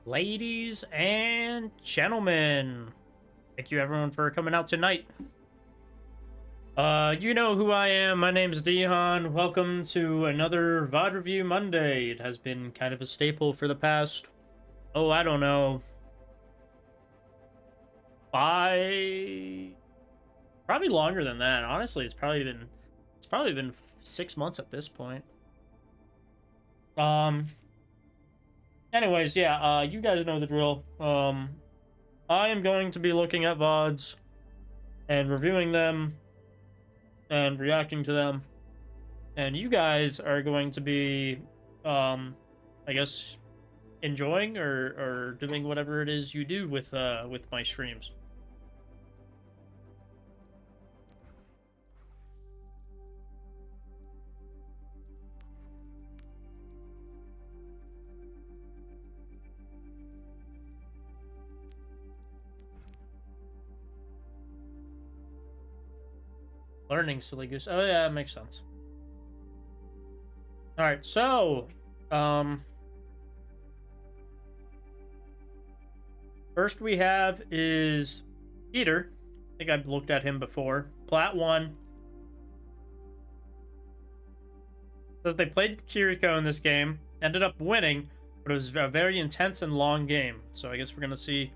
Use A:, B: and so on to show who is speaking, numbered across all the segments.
A: Ladies and gentlemen, thank you everyone for coming out tonight. You know who I am. My name is Dion. Welcome to another VOD Review Monday. It has been kind of a staple for the past, I don't know, probably longer than that. Honestly, it's probably been 6 months at this point. Anyways, yeah, you guys know the drill. I am going to be looking at VODs and reviewing them and reacting to them. And you guys are going to be, I guess, enjoying or doing whatever it is you do with my streams. Learning, silly goose. Oh yeah, that makes sense. All right, so first we have is Peter. I think I've looked at him before. Plat 1. Says they played Kiriko in this game, ended up winning, but it was a very intense and long game. So I guess we're gonna see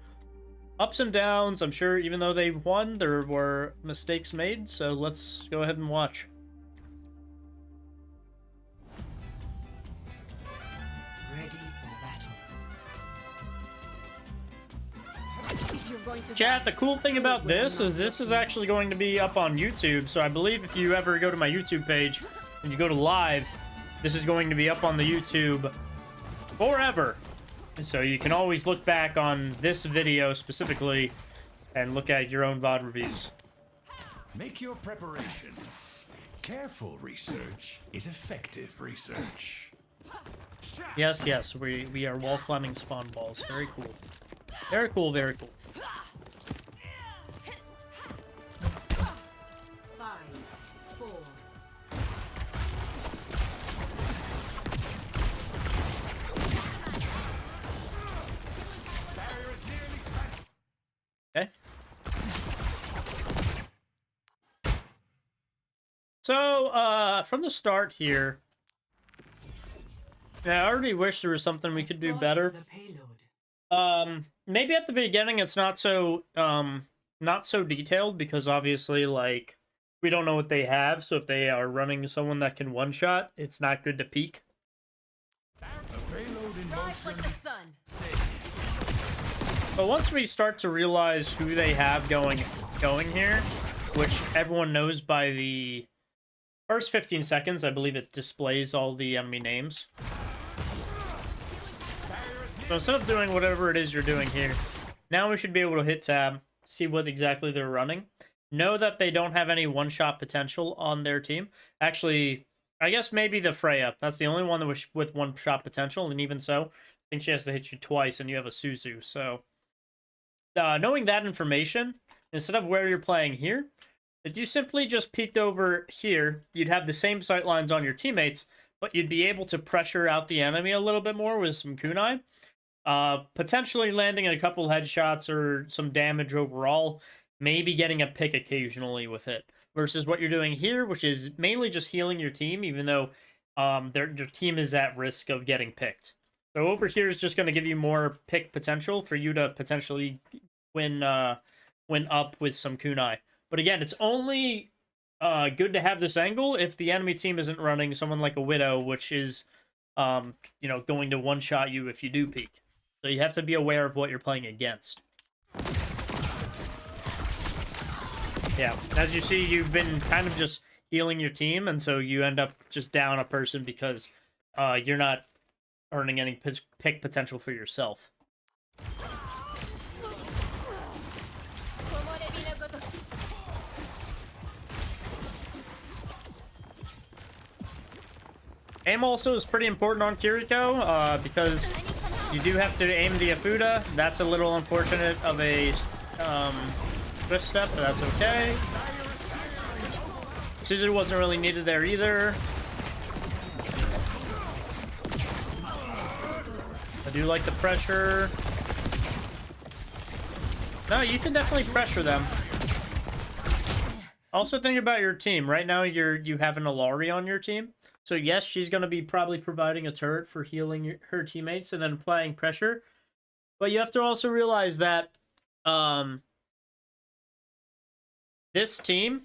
A: ups and downs. I'm sure even though they won, there were mistakes made, so let's go ahead and watch.
B: Ready for battle.
A: Chat, the cool thing about this is actually going to be up on YouTube, so I believe if you ever go to my YouTube page and you go to live, this is going to be up on the YouTube forever. So you can always look back on this video specifically and look at your own VOD reviews.
C: Make your preparations. Careful research is effective research.
A: Yes, we are wall climbing spawn balls. Very cool. Very cool, very cool.
B: 5, 4.
A: Okay. So, from the start here, I already wish there was something we could do better. Maybe at the beginning it's not so detailed because obviously, like, we don't know what they have, so if they are running someone that can one-shot, it's not good to peek. But once we start to realize who they have going here, which everyone knows by the first 15 seconds, I believe it displays all the enemy names. So instead of doing whatever it is you're doing here, now we should be able to hit tab, see what exactly they're running. Know that they don't have any one-shot potential on their team. Actually, I guess maybe the Freya. That's the only one that was with one-shot potential, and even so, I think she has to hit you twice, and you have a Suzu, so... knowing that information, instead of where you're playing here, if you simply just peeked over here, you'd have the same sight lines on your teammates, but you'd be able to pressure out the enemy a little bit more with some kunai. Potentially landing a couple headshots or some damage overall, maybe getting a pick occasionally with it. Versus what you're doing here, which is mainly just healing your team, even though your team is at risk of getting picked. So over here is just going to give you more pick potential for you to potentially win up with some kunai. But again, it's only good to have this angle if the enemy team isn't running someone like a Widow, which is, going to one-shot you if you do peek. So you have to be aware of what you're playing against. Yeah, as you see, you've been kind of just healing your team, and so you end up just down a person because you're not earning any pick potential for yourself. Aim also is pretty important on Kiriko, because you do have to aim the Afuda. That's a little unfortunate of a swift step, but that's okay. Suzu wasn't really needed there either. I do like the pressure. No, you can definitely pressure them. Also think about your team. Right now, you have an Alari on your team. So yes, she's going to be probably providing a turret for healing her teammates and then applying pressure. But you have to also realize that this team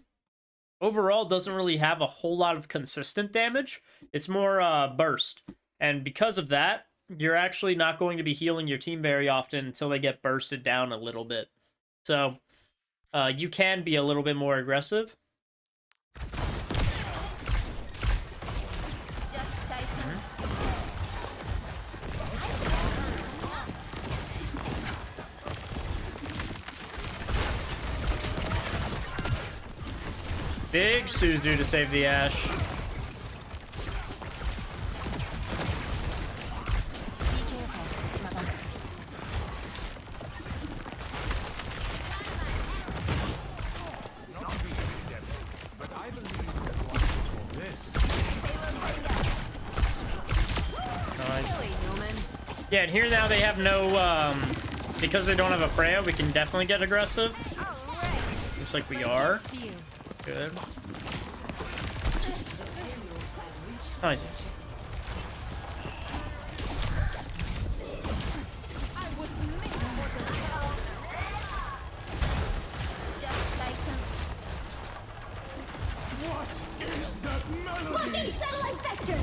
A: overall doesn't really have a whole lot of consistent damage. It's more burst. And because of that, you're actually not going to be healing your team very often until they get bursted down a little bit. So you can be a little bit more aggressive. Big Suzu to save the Ashe. Yeah, and here now they have no, because they don't have a Freya, we can definitely get aggressive. Looks like we are. Good. Nice.
C: What is that melody?
D: Satellite vector!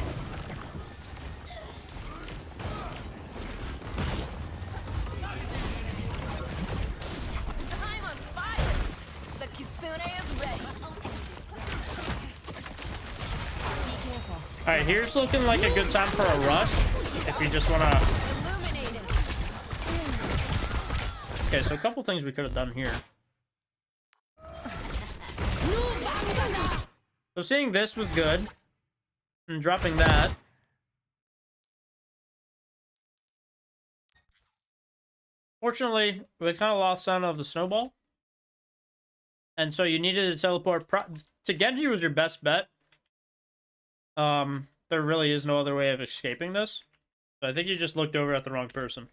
E: I'm on fire! The Kitsune is ready. Be careful.
A: Alright, here's looking like a good time for a rush. If you just want to...
E: Illuminated.
A: Okay, so a couple things we could have done here. So seeing this was good. And dropping that. Fortunately, we kind of lost sound of the snowball. And so you needed to teleport. To Genji was your best bet. There really is no other way of escaping this. So I think you just looked over at the wrong person.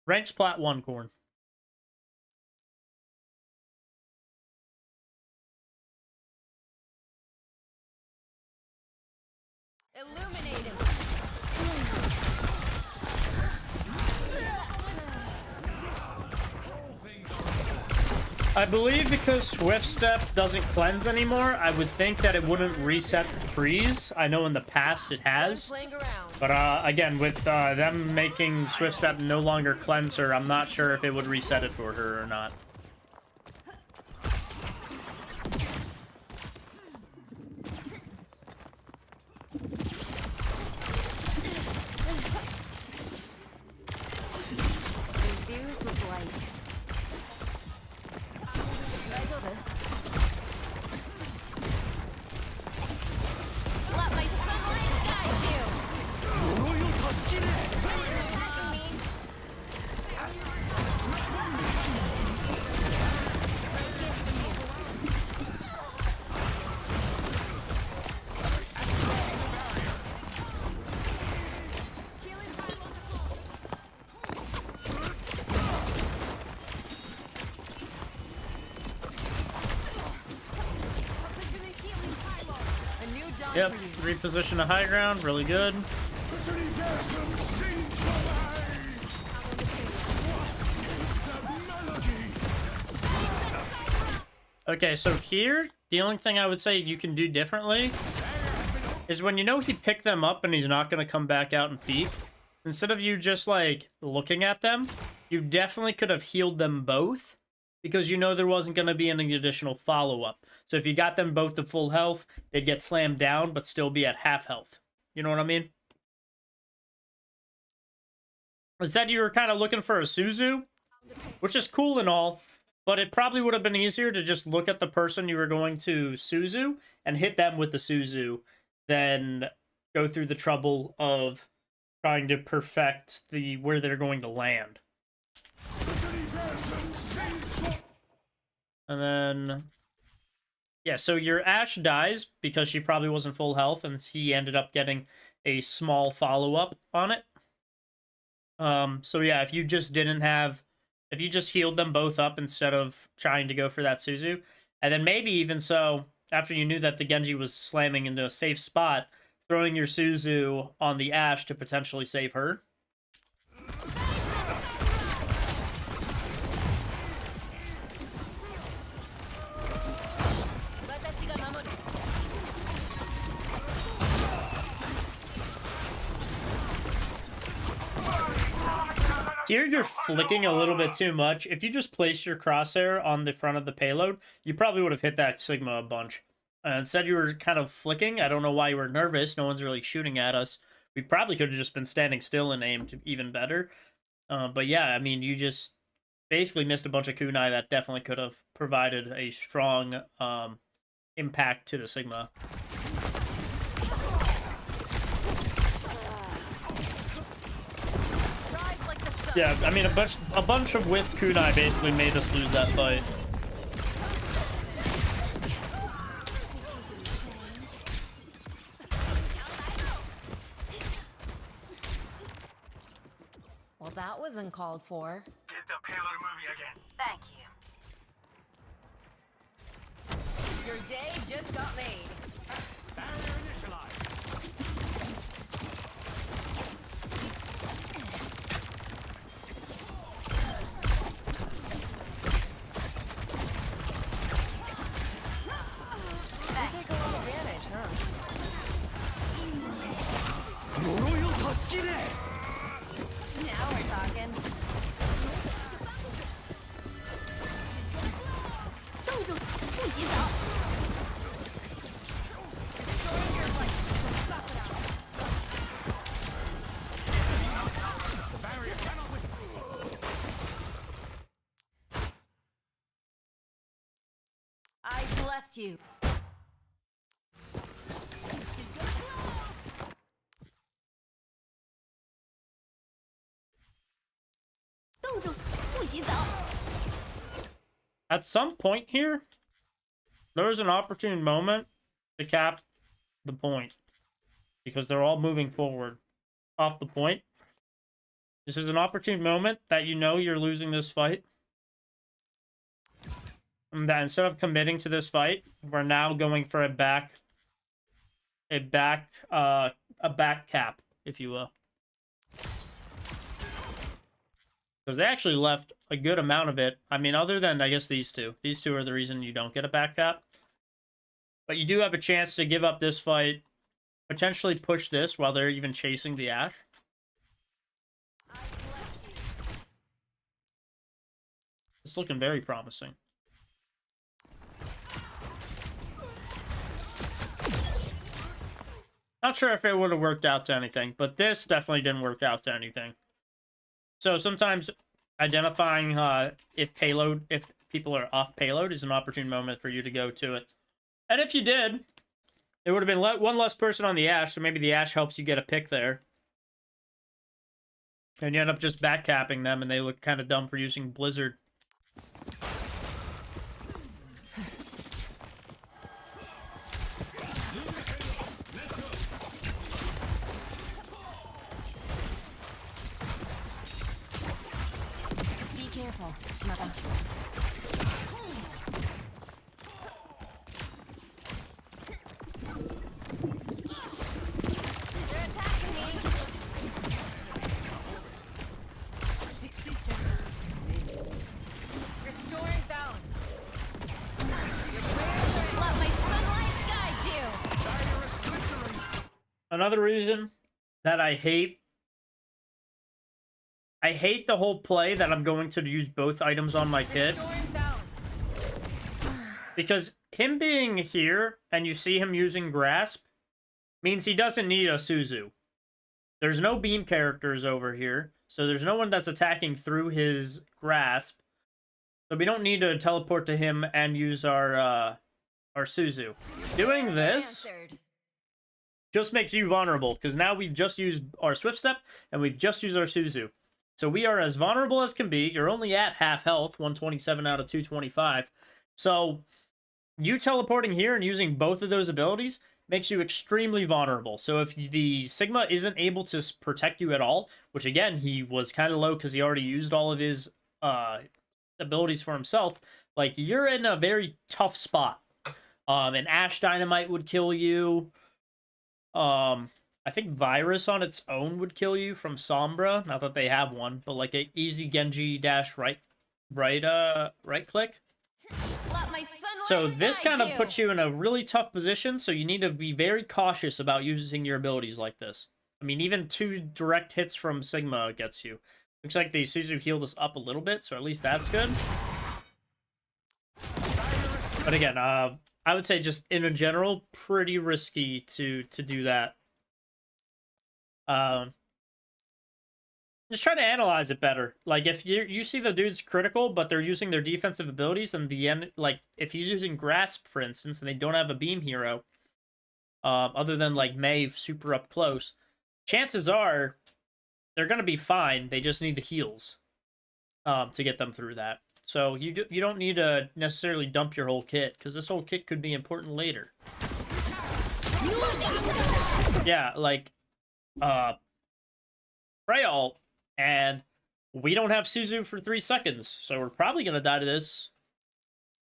A: Ranks Plat 1, Corn.
E: Illuminated.
A: I believe because Swift Step doesn't cleanse anymore, I would think that it wouldn't reset the freeze. I know in the past it has.
E: Playing around.
A: But again, with them making Swift Step no longer cleanse her, I'm not sure if it would reset it for her or not.
E: Infused with light. Let my sunlight guide you.
A: Yep, reposition to high ground, really good. Okay, so here, the only thing I would say you can do differently is when you know he picked them up and he's not going to come back out and peek, instead of you just, like, looking at them, you definitely could have healed them both because you know there wasn't going to be any additional follow-up. So if you got them both to full health, they'd get slammed down but still be at half health. You know what I mean? Instead, you were kind of looking for a Suzu, which is cool and all, But it probably would have been easier to just look at the person you were going to Suzu and hit them with the Suzu than go through the trouble of trying to perfect the where they're going to land. And then, yeah, so your Ashe dies because she probably wasn't full health, and he ended up getting a small follow-up on it. So yeah, if you just healed them both up instead of trying to go for that Suzu, and then maybe even so, after you knew that the Genji was slamming into a safe spot, throwing your Suzu on the Ashe to potentially save her. Here you're flicking a little bit too much. If you just place your crosshair on the front of the payload, you probably would have hit that Sigma a bunch. Instead you were kind of flicking. I don't know why you were nervous. No one's really shooting at us. We probably could have just been standing still and aimed even better. But yeah, I mean, you just basically missed a bunch of kunai that definitely could have provided a strong impact to the Sigma. Yeah, I mean, a bunch of whiff kunai basically made us lose that fight.
E: Well, that was uncalled for.
C: Get the payload movie again.
E: Thank you. Your day just got made.
C: Barrier initialized.
E: You take a little advantage, huh? Now we're talking. I bless you.
A: At some point here, there was an opportune moment to cap the point. Because they're all moving forward off the point. This is an opportune moment that you know you're losing this fight. And that instead of committing to this fight, we're now going for a back cap, if you will. Because they actually left a good amount of it. I mean, other than, I guess, these two. These two are the reason you don't get a back cap. But you do have a chance to give up this fight, potentially push this while they're even chasing the Ashe. It's looking very promising. Not sure if it would have worked out to anything, but this definitely didn't work out to anything. So sometimes identifying if people are off payload is an opportune moment for you to go to it. And if you did, it would have been one less person on the Ashe, so maybe the Ashe helps you get a pick there. And you end up just backcapping them, and they look kind of dumb for using Blizzard.
E: Be careful, Shimada. They're attacking me. 60 seconds. Restoring balance. Let my sunlight guide you.
A: Another reason that I hate the whole play that I'm going to use both items on my kid.
E: Restoring balance.
A: Because him being here, and you see him using Grasp, means he doesn't need a Suzu. There's no beam characters over here, so there's no one that's attacking through his Grasp. So we don't need to teleport to him and use our Suzu. Doing
E: Prayers
A: this
E: answered.
A: just makes you vulnerable, because now we've just used our Swift Step, and we've just used our Suzu. So we are as vulnerable as can be. You're only at half health, 127 out of 225. So you teleporting here and using both of those abilities makes you extremely vulnerable. So if the Sigma isn't able to protect you at all, which again, he was kind of low because he already used all of his abilities for himself, like, you're in a very tough spot. An Ash Dynamite would kill you. I think Virus on its own would kill you from Sombra. Not that they have one, but like a easy Genji dash right click.
E: Let my sunlight
A: So this
E: guide
A: kind of puts you in a really tough position, so you need to be very cautious about using your abilities like this. I mean, even 2 direct hits from Sigma gets you. Looks like the Suzu healed us up a little bit, so at least that's good. But again, I would say just in a general, pretty risky to do that. Just try to analyze it better. Like, if you see the dude's critical, but they're using their defensive abilities, and the end, like, if he's using Grasp, for instance, and they don't have a beam hero, other than, like, Mei super up close, chances are they're going to be fine. They just need the heals to get them through that. So you don't need to necessarily dump your whole kit, because this whole kit could be important later. Yeah, like, Freyal, and we don't have Suzu for 3 seconds, so we're probably going to die to this,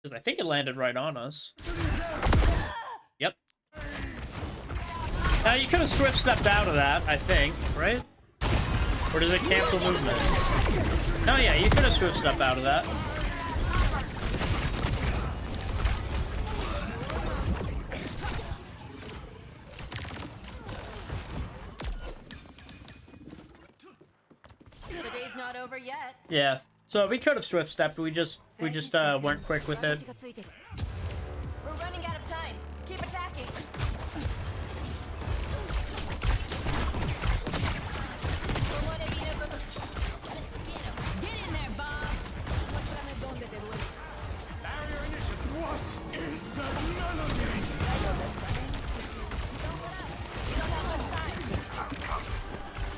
A: because I think it landed right on us. Yep. Now, you could have Swift stepped out of that, I think, right? Or does it cancel movement? No, yeah, you could have Swift stepped out of that.
E: The day's not over yet.
A: Yeah. So we could have Swift stepped, we just weren't quick with it.
E: We're running out of time. Keep attacking. Get in there, Bob.
C: Barrier initiative. What is that melody?
E: You don't have much time.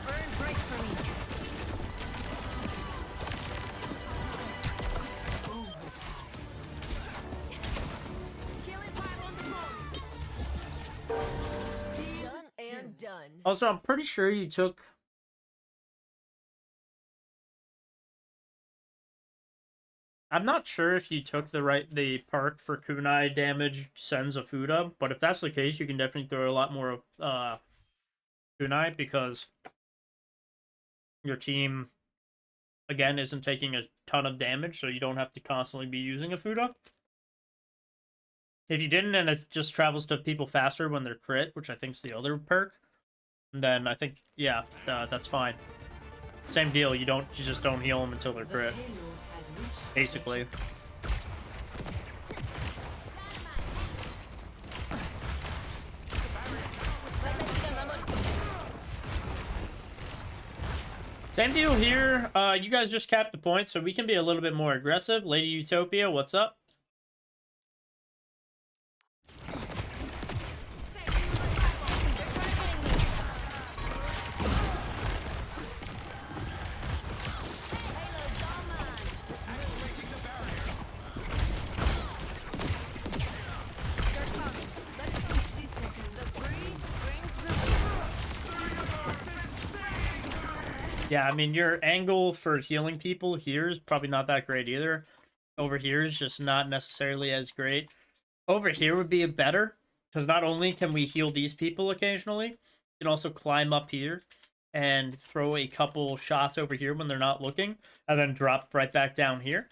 E: Burn break for me. Killing pile on the phone. Done and done.
A: Also, I'm pretty sure you took... I'm not sure if you took the perk for kunai damage Senzafuda, but if that's the case, you can definitely throw a lot more kunai, because your team, again, isn't taking a ton of damage, so you don't have to constantly be using a Fuda. If you didn't, and it just travels to people faster when they're crit, which I think is the other perk, then I think, yeah, that's fine. Same deal, you just don't heal them until they're crit, basically. Same deal here. You guys just capped the point, so we can be a little bit more aggressive. Lady Utopia, what's up? Yeah, I mean, your angle for healing people here is probably not that great either. Over here is just not necessarily as great. Over here would be better, because not only can we heal these people occasionally, we can also climb up here and throw a couple shots over here when they're not looking, and then drop right back down here.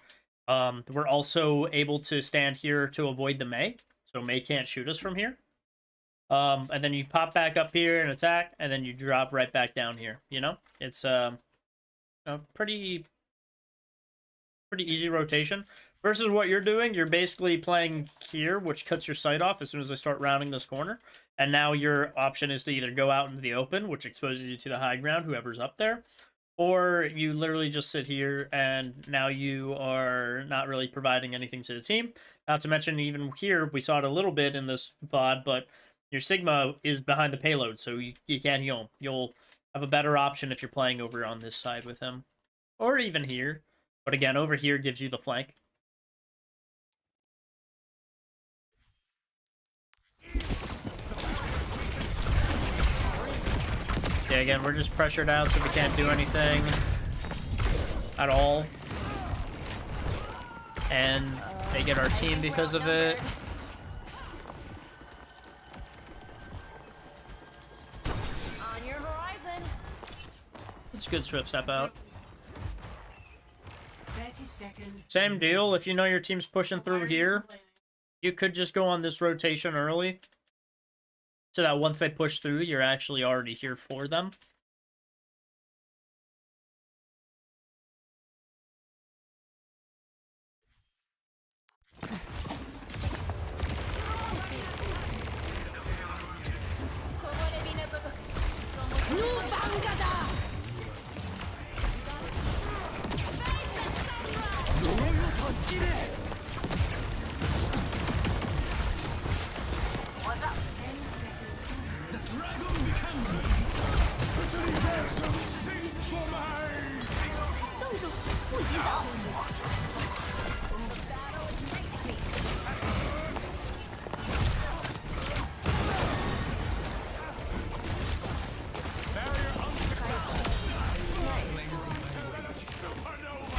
A: We're also able to stand here to avoid the Mei, so Mei can't shoot us from here. And then you pop back up here and attack, and then you drop right back down here, you know? It's a pretty easy rotation. Versus what you're doing, you're basically playing here, which cuts your sight off as soon as I start rounding this corner. And now your option is to either go out into the open, which exposes you to the high ground, whoever's up there, or you literally just sit here and now you are not really providing anything to the team. Not to mention, even here, we saw it a little bit in this VOD, but your Sigma is behind the payload, so you can't heal him. You'll have a better option if you're playing over on this side with him. Or even here. But again, over here gives you the flank. Yeah, again, we're just pressured out, so we can't do anything at all. And they get our team because of it.
E: On your horizon.
A: It's a good swift step out.
B: 30 seconds.
A: Same deal, if you know your team's pushing through here, you could just go on this rotation early. So that once they push through, you're actually already here for them.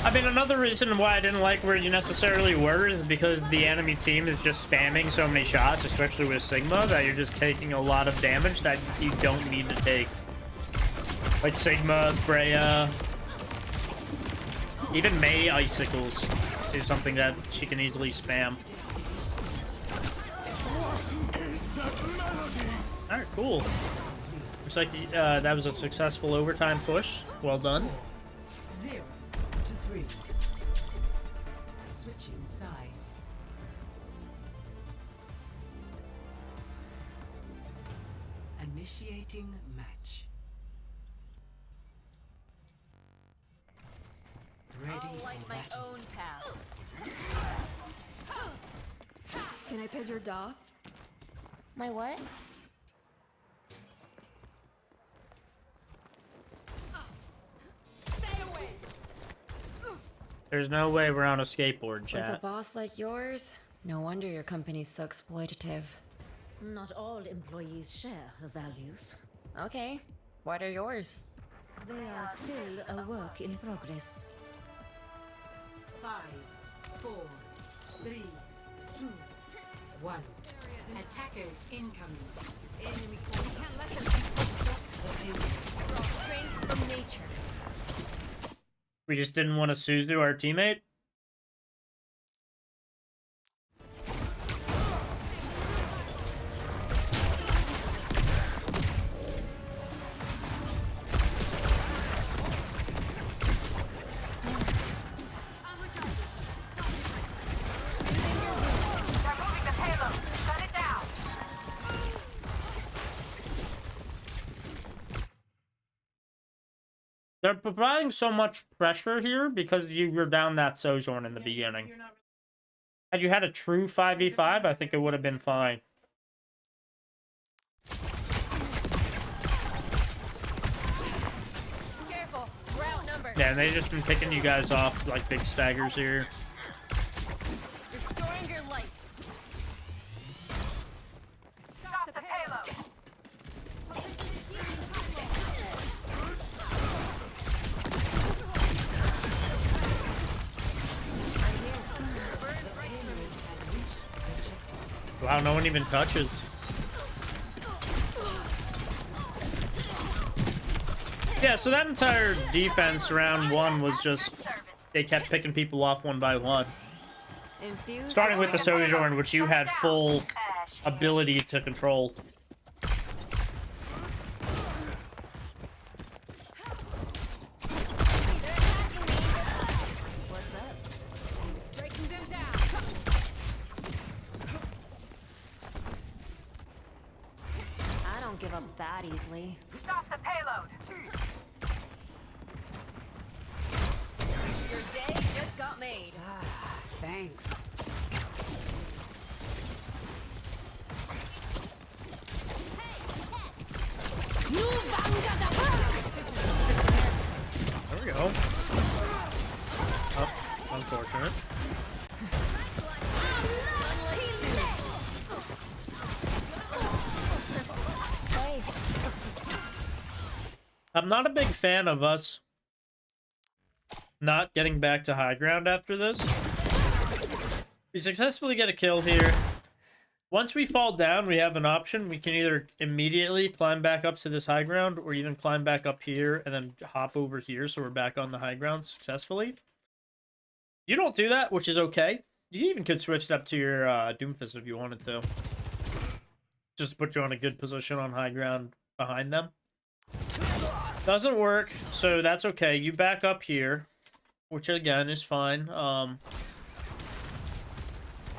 A: I mean, another reason why I didn't like where you necessarily were is because the enemy team is just spamming so many shots, especially with Sigma, that you're just taking a lot of damage that you don't need to take. Like Sigma, Freya, even May Icicles is something that she can easily spam. Alright, cool. Looks like that was a successful overtime push. Well done.
B: 0 to 3. Switching sides. Initiating match. Ready
E: I'll light
B: for
E: my
B: battle.
E: own path.
D: Can I pet your dog?
E: My what?
A: There's no way we're on a skateboard,
D: With a
A: chat.
D: boss like yours, no wonder your company's so exploitative.
F: Not all employees share her values.
D: Okay, what are yours?
F: They are still a work in progress.
B: 5, 4, 3, 2, 1. Attackers incoming.
E: Enemy. We can't let them stop
B: The enemy.
E: draw strength from nature.
A: We just didn't want to Suzu our teammate. They're providing so much pressure here because you were down that Sojourn in the beginning. Had you had a true 5v5, I think it would have been fine.
E: Careful. We're outnumbered.
A: Yeah, and they've just been picking you guys off like big staggers here.
E: Restoring your light. Stop the payload.
A: Wow, no one even touches. Yeah, so that entire defense round one was just they kept picking people off one by one.
D: Infused
A: Starting with the Sojourn, which you had full ability to control.
D: What's up?
E: Breaking them down.
D: I don't give up that easily.
E: Stop the payload. got made.
B: Thanks.
A: There we go. Oh, unfortunate. I'm not a big fan of us not getting back to high ground after this. We successfully get a kill here. Once we fall down, we have an option. We can either immediately climb back up to this high ground or even climb back up here and then hop over here so we're back on the high ground successfully. You don't do that, which is okay. You even could switch step to your Doomfist if you wanted to. Just to put you on a good position on high ground behind them. Doesn't work, so that's okay. You back up here, which again is fine.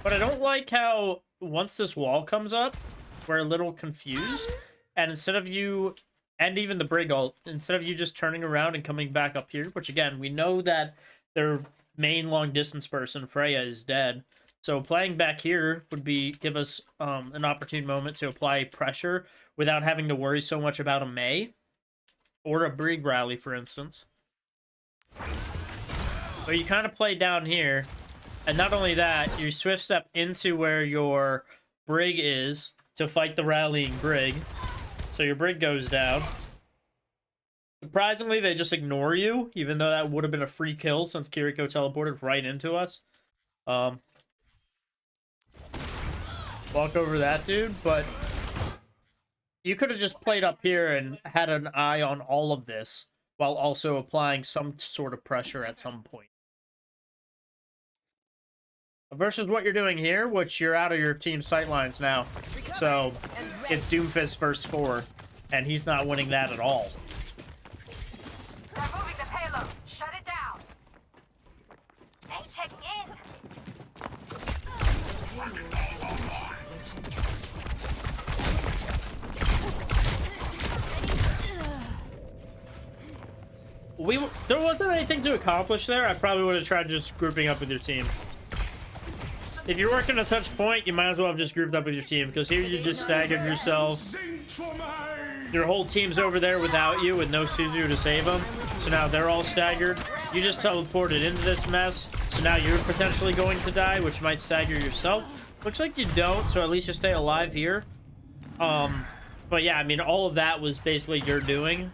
A: But I don't like how once this wall comes up, we're a little confused. And instead of you, and even the Brig ult, instead of you just turning around and coming back up here, which again, we know that their main long distance person, Freya, is dead. So playing back here would give us an opportune moment to apply pressure without having to worry so much about a Mei. Or a Brig rally, for instance. But you kind of play down here. And not only that, you swift step into where your Brig is to fight the rallying Brig. So your Brig goes down. Surprisingly, they just ignore you, even though that would have been a free kill since Kiriko teleported right into us. Walk over that dude, but you could have just played up here and had an eye on all of this while also applying some sort of pressure at some point. Versus what you're doing here, which you're out of your team sightlines now. So it's Doomfist versus 4, and he's not winning that at all.
E: They're moving the payload. Shut it down. Hey, checking in.
A: There wasn't anything to accomplish there. I probably would have tried just grouping up with your team. If you're working a touch point, you might as well have just grouped up with your team, because here you just staggered yourself. Your whole team's over there without you, with no Suzu to save them. So now they're all staggered. You just teleported into this mess, so now you're potentially going to die, which might stagger yourself. Looks like you don't, so at least you stay alive here. But yeah, I mean, all of that was basically your doing.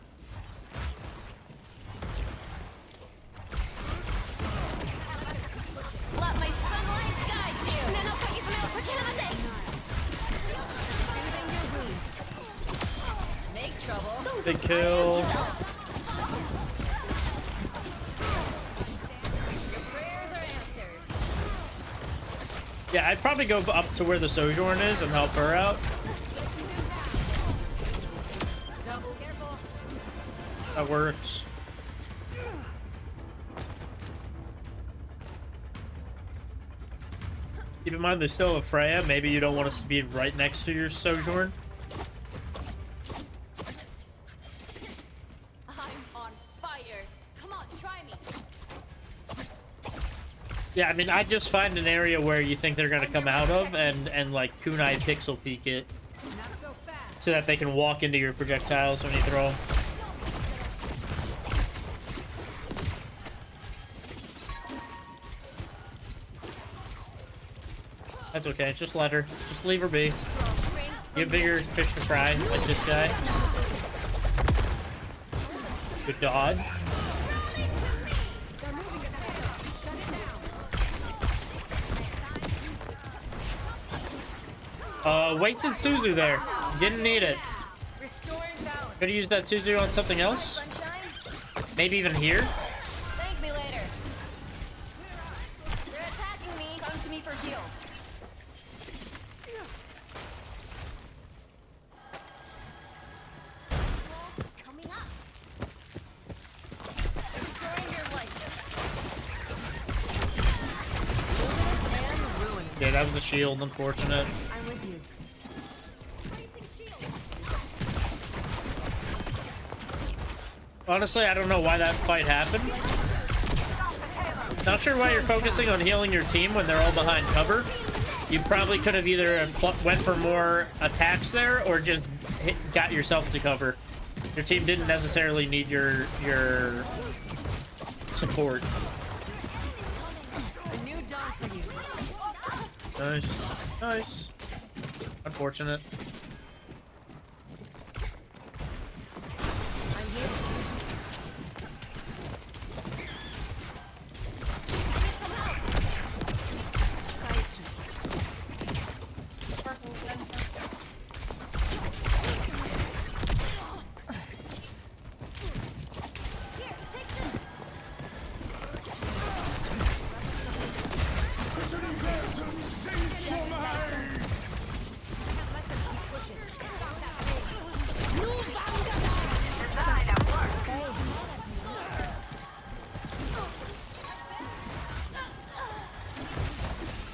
E: Let my sunlight guide you. Make trouble.
A: Big kill. Yeah, I'd probably go up to where the Sojourn is and help her out. That works. Keep in mind they still have Freya. Maybe you don't want us to be right next to your Sojourn.
E: I'm on fire. Come on, try me.
A: Yeah, I mean, I just find an area where you think they're gonna come out of and like kunai pixel peek it so that they can walk into your projectiles when you throw them. That's okay, just let her. Just leave her be. You have bigger fish to fry, like this guy. Good dodge. Wasted Suzu there. Didn't need it. Could have used that Suzu on something else. Maybe even here.
E: Thank me later. They're attacking me. Come to me for heals. Coming up. Destroying your life. And ruin.
A: Yeah, that was the shield, unfortunate.
E: I'm with you.
A: Honestly, I don't know why that fight happened. Not sure why you're focusing on healing your team when they're all behind cover. You probably could have either went for more attacks there or just got yourself to cover. Your team didn't necessarily need your support. Nice. Nice. Unfortunate.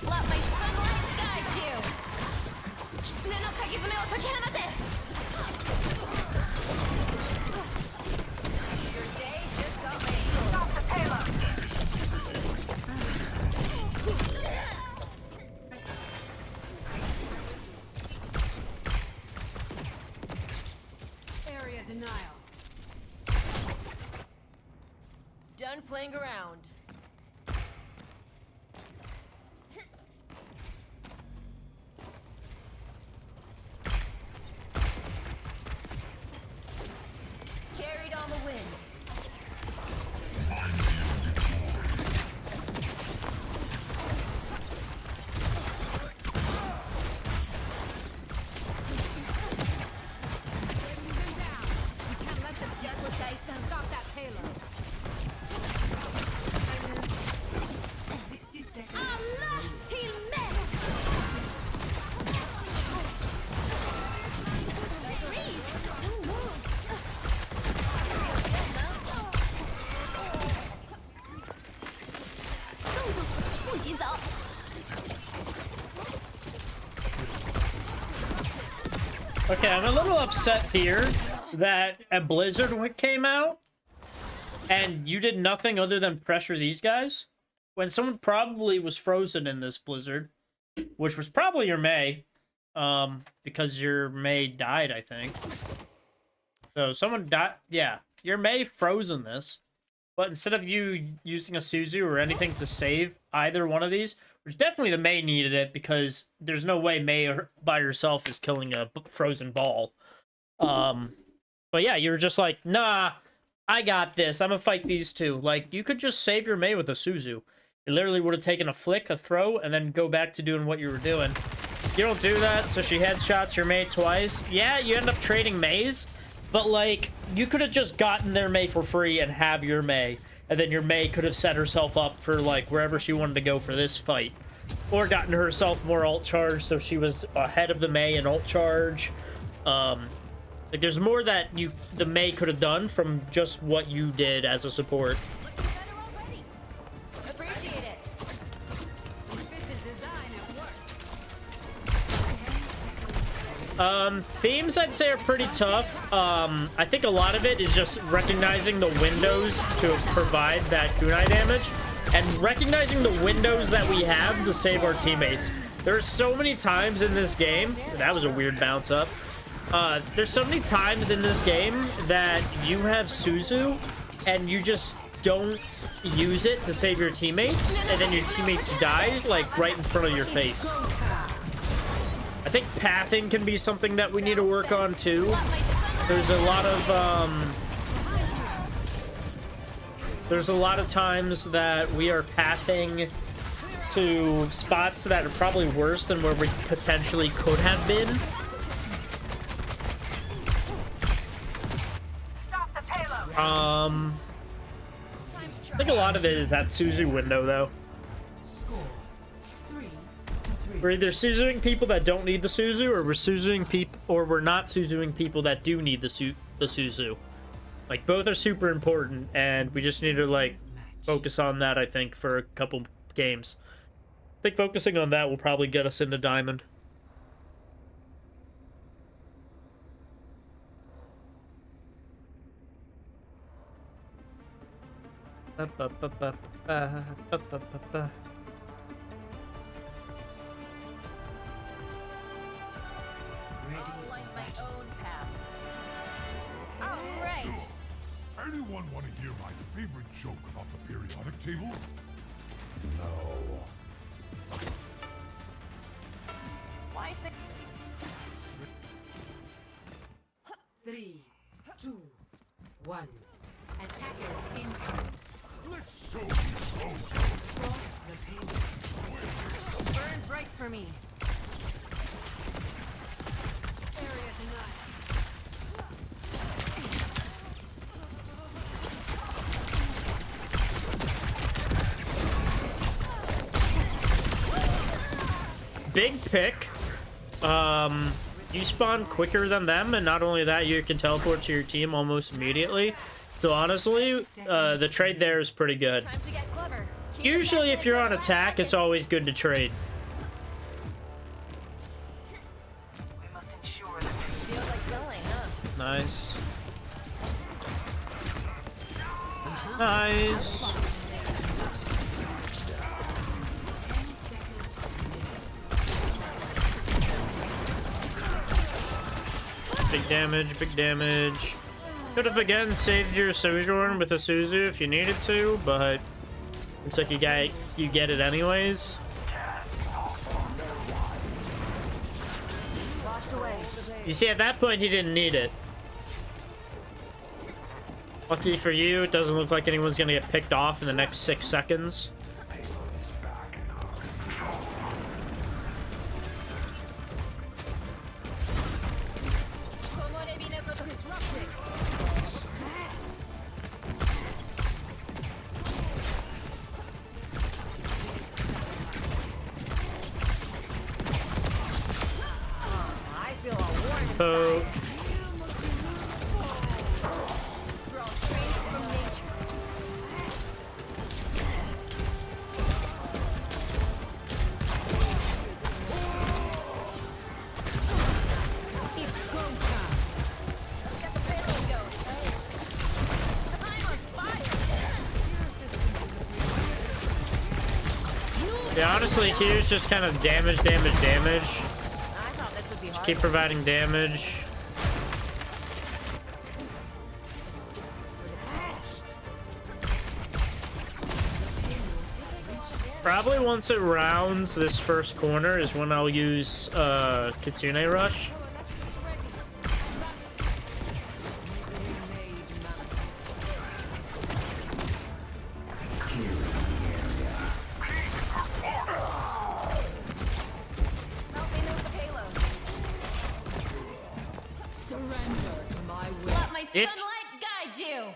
E: Let my sunlight guide you. Kitsune no kagizume o tokihanate. Your day just got made. Stop the payload.
B: Area denial.
E: Done playing around. Carried on the wind. You can't let them get what I said. Stop that payload.
B: 60 seconds.
E: Alla till mig! Freeze! Don't move! 动作不许走！
A: Okay, I'm a little upset here that a blizzard came out and you did nothing other than pressure these guys when someone probably was frozen in this blizzard, which was probably your Mei, because your Mei died, I think. So someone died. Yeah, your Mei froze in this, but instead of you using a Suzu or anything to save either one of these, which definitely the Mei needed it because there's no way Mei by herself is killing a frozen ball. But yeah, you're just like, nah, I got this. I'm gonna fight these two. Like, you could just save your Mei with a Suzu. You literally would have taken a flick, a throw, and then go back to doing what you were doing. You don't do that, so she headshots your Mei twice. Yeah, you end up trading Meis, but like, you could have just gotten their Mei for free and have your Mei. And then your Mei could have set herself up for, like, wherever she wanted to go for this fight. Or gotten herself more ult charge, so she was ahead of the Mei in ult charge. Like, there's more that the Mei could have done from just what you did as a support.
E: Looking better already. Appreciate it.
B: Efficient design at work.
A: Themes I'd say are pretty tough. I think a lot of it is just recognizing the windows to provide that kunai damage and recognizing the windows that we have to save our teammates. There's so many times in this game, that was a weird bounce up. There's so many times in this game that you have Suzu and you just don't use it to save your teammates, and then your teammates die, like, right in front of your face. I think pathing can be something that we need to work on too. There's a lot of times that we are pathing to spots that are probably worse than where we potentially could have been.
E: Stop the payload.
A: I think a lot of it is that Suzu window, though.
B: Score 3-3.
A: We're either Suzuing people that don't need the Suzu, or we're Suzuing people, or we're not Suzuing people that do need the Suzu. Like, both are super important, and we just need to, like, focus on that, I think, for a couple games. I think focusing on that will probably get us into Diamond.
C: Anyone want to hear my favorite joke about the periodic table? No.
B: Why say? 3, 2, 1. Attackers incoming.
C: Let's show these hoes.
B: Stop the payload. Burn break for me. Area denied.
A: Big pick. You spawn quicker than them, and not only that, you can teleport to your team almost immediately. So honestly, the trade there is pretty good.
D: Time to get clever.
A: Usually if you're on attack, it's always good to trade.
E: We must ensure that
D: Feels like selling, huh?
A: Nice. Nice. Big damage, big damage. Could have again saved your Sojourn with a Suzu if you needed to, but looks like you get it anyways. You see, at that point he didn't need it. Lucky for you, it doesn't look like anyone's gonna get picked off in the next 6 seconds. Poke. Yeah, honestly, here's just kind of damage. Just keep providing damage. Probably once it rounds this first corner is when I'll use Kitsune Rush. If
D: Guide you.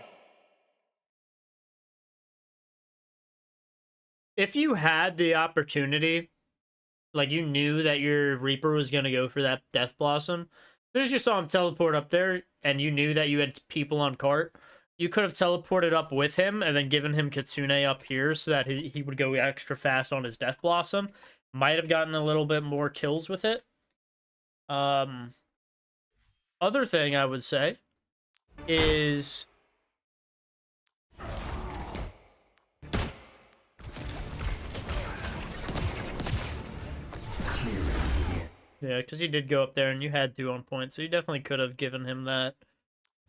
A: If you had the opportunity, like you knew that your Reaper was going to go for that Death Blossom, as soon as you saw him teleport up there and you knew that you had people on cart, you could have teleported up with him and then given him Kitsune up here so that he would go extra fast on his Death Blossom. Might have gotten a little bit more kills with it. Other thing I would say is... yeah, because he did go up there and you had 2 on point, so you definitely could have given him that.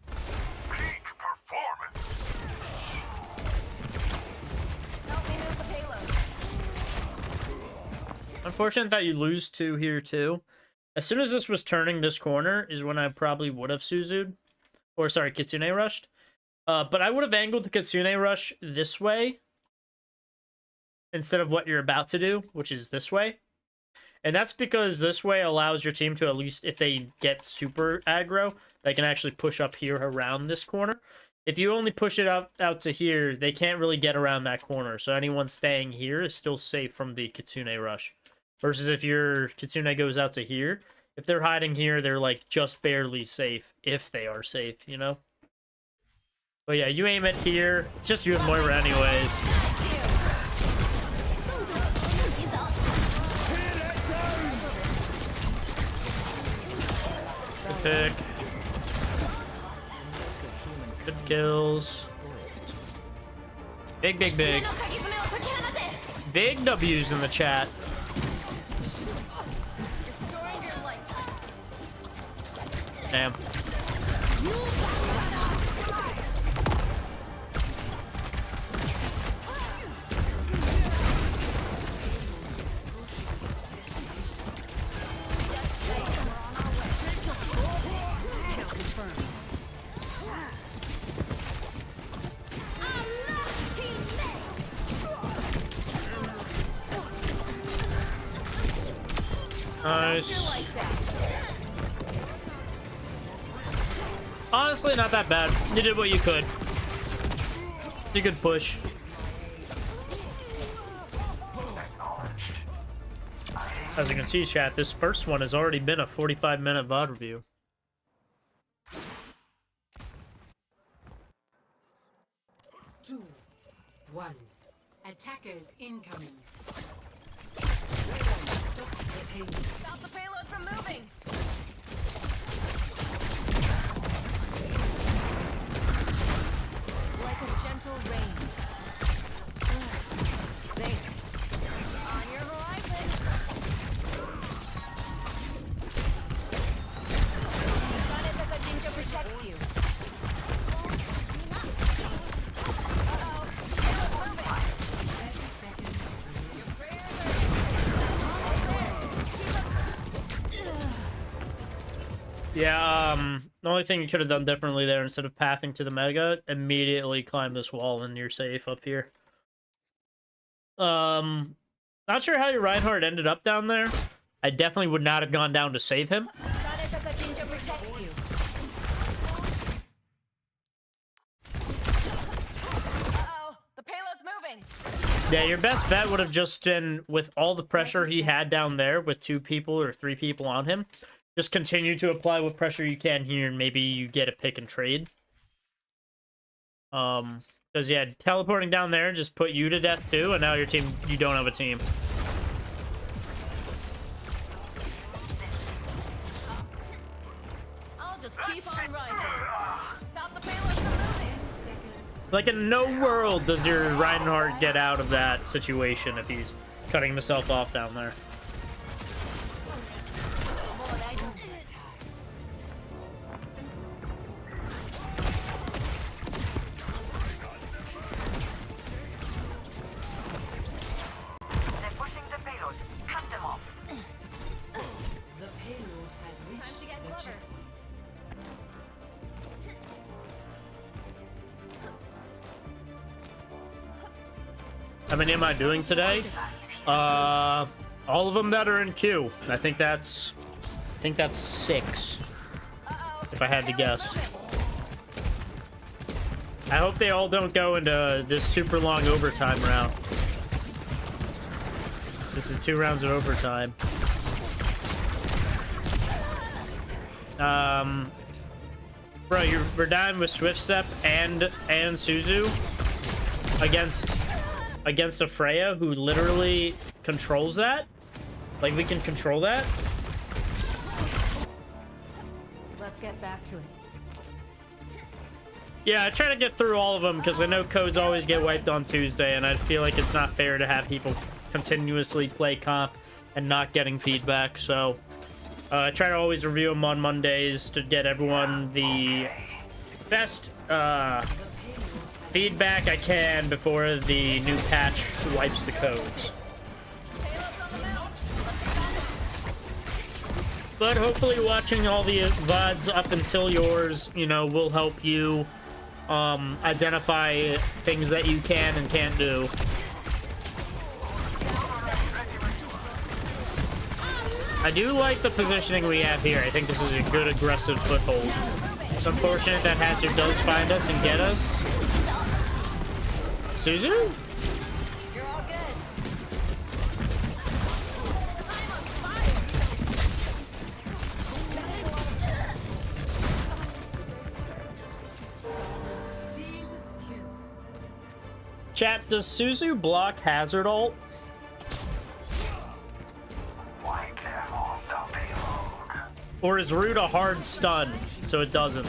C: Peak performance.
A: Unfortunate that you lose 2 here too. As soon as this was turning this corner is when I probably would have Suzu'd. Or, sorry, Kitsune Rushed. But I would have angled the Kitsune Rush this way instead of what you're about to do, which is this way. And that's because this way allows your team to, at least if they get super aggro, they can actually push up here around this corner. If you only push it out to here, they can't really get around that corner. So anyone staying here is still safe from the Kitsune Rush. Versus if your Kitsune goes out to here, if they're hiding here, they're like just barely safe, if they are safe, you know? But yeah, you aim it here. It's just you and Moira anyways. Good pick. Good kills. Big, big, big. Big W's in the chat. Damn. Nice. Honestly, not that bad. You did what you could. You could push. As you can see, chat, this first one has already been a 45-minute VOD review.
B: Two, one. Attackers incoming.
E: Stop the payload from moving.
D: Like a gentle rain. Thanks.
E: On your horizon.
D: Kanetaka Jinja protects you.
A: Yeah, the only thing you could have done differently there, instead of pathing to the mega, immediately climb this wall and you're safe up here. Not sure how your Reinhardt ended up down there. I definitely would not have gone down to save him.
D: Kanetaka Jinja protects you.
E: Uh-oh, the payload's moving.
A: Yeah, your best bet would have just been, with all the pressure he had down there, with 2 people or 3 people on him, just continue to apply what pressure you can here, and maybe you get a pick and trade. Because, yeah, teleporting down there just put you to death, too, and now your team, you don't have a team.
E: I'll just keep on rising. Stop the payload from moving.
A: Like, in no world does your Reinhardt get out of that situation if he's cutting himself off down there.
E: They're pushing the payload. Cut them off.
B: The payload has reached
E: Time to get
B: the
E: clever.
B: checkpoint.
A: How many am I doing today? All of them that are in queue. I think that's 6, if I had to guess. I hope they all don't go into this super long overtime round. This is 2 rounds of overtime. Bro, we're down with Swift Step and Suzu against a Freya who literally controls that. Like, we can control that.
D: Let's get back to it.
A: Yeah, I try to get through all of them because I know codes always get wiped on Tuesday, and I feel like it's not fair to have people continuously play comp and not getting feedback. So I try to always review them on Mondays to get everyone the best feedback I can before the new patch wipes the codes. But hopefully watching all the VODs up until yours, you know, will help you identify things that you can and can't do. I do like the positioning we have here. I think this is a good aggressive foothold. It's unfortunate that Hazard does find us and get us. Suzu?
E: You're all good. I'm on fire.
B: Team kill.
A: Chat, does Suzu block Hazard ult? Or is Root a hard stun, so it doesn't?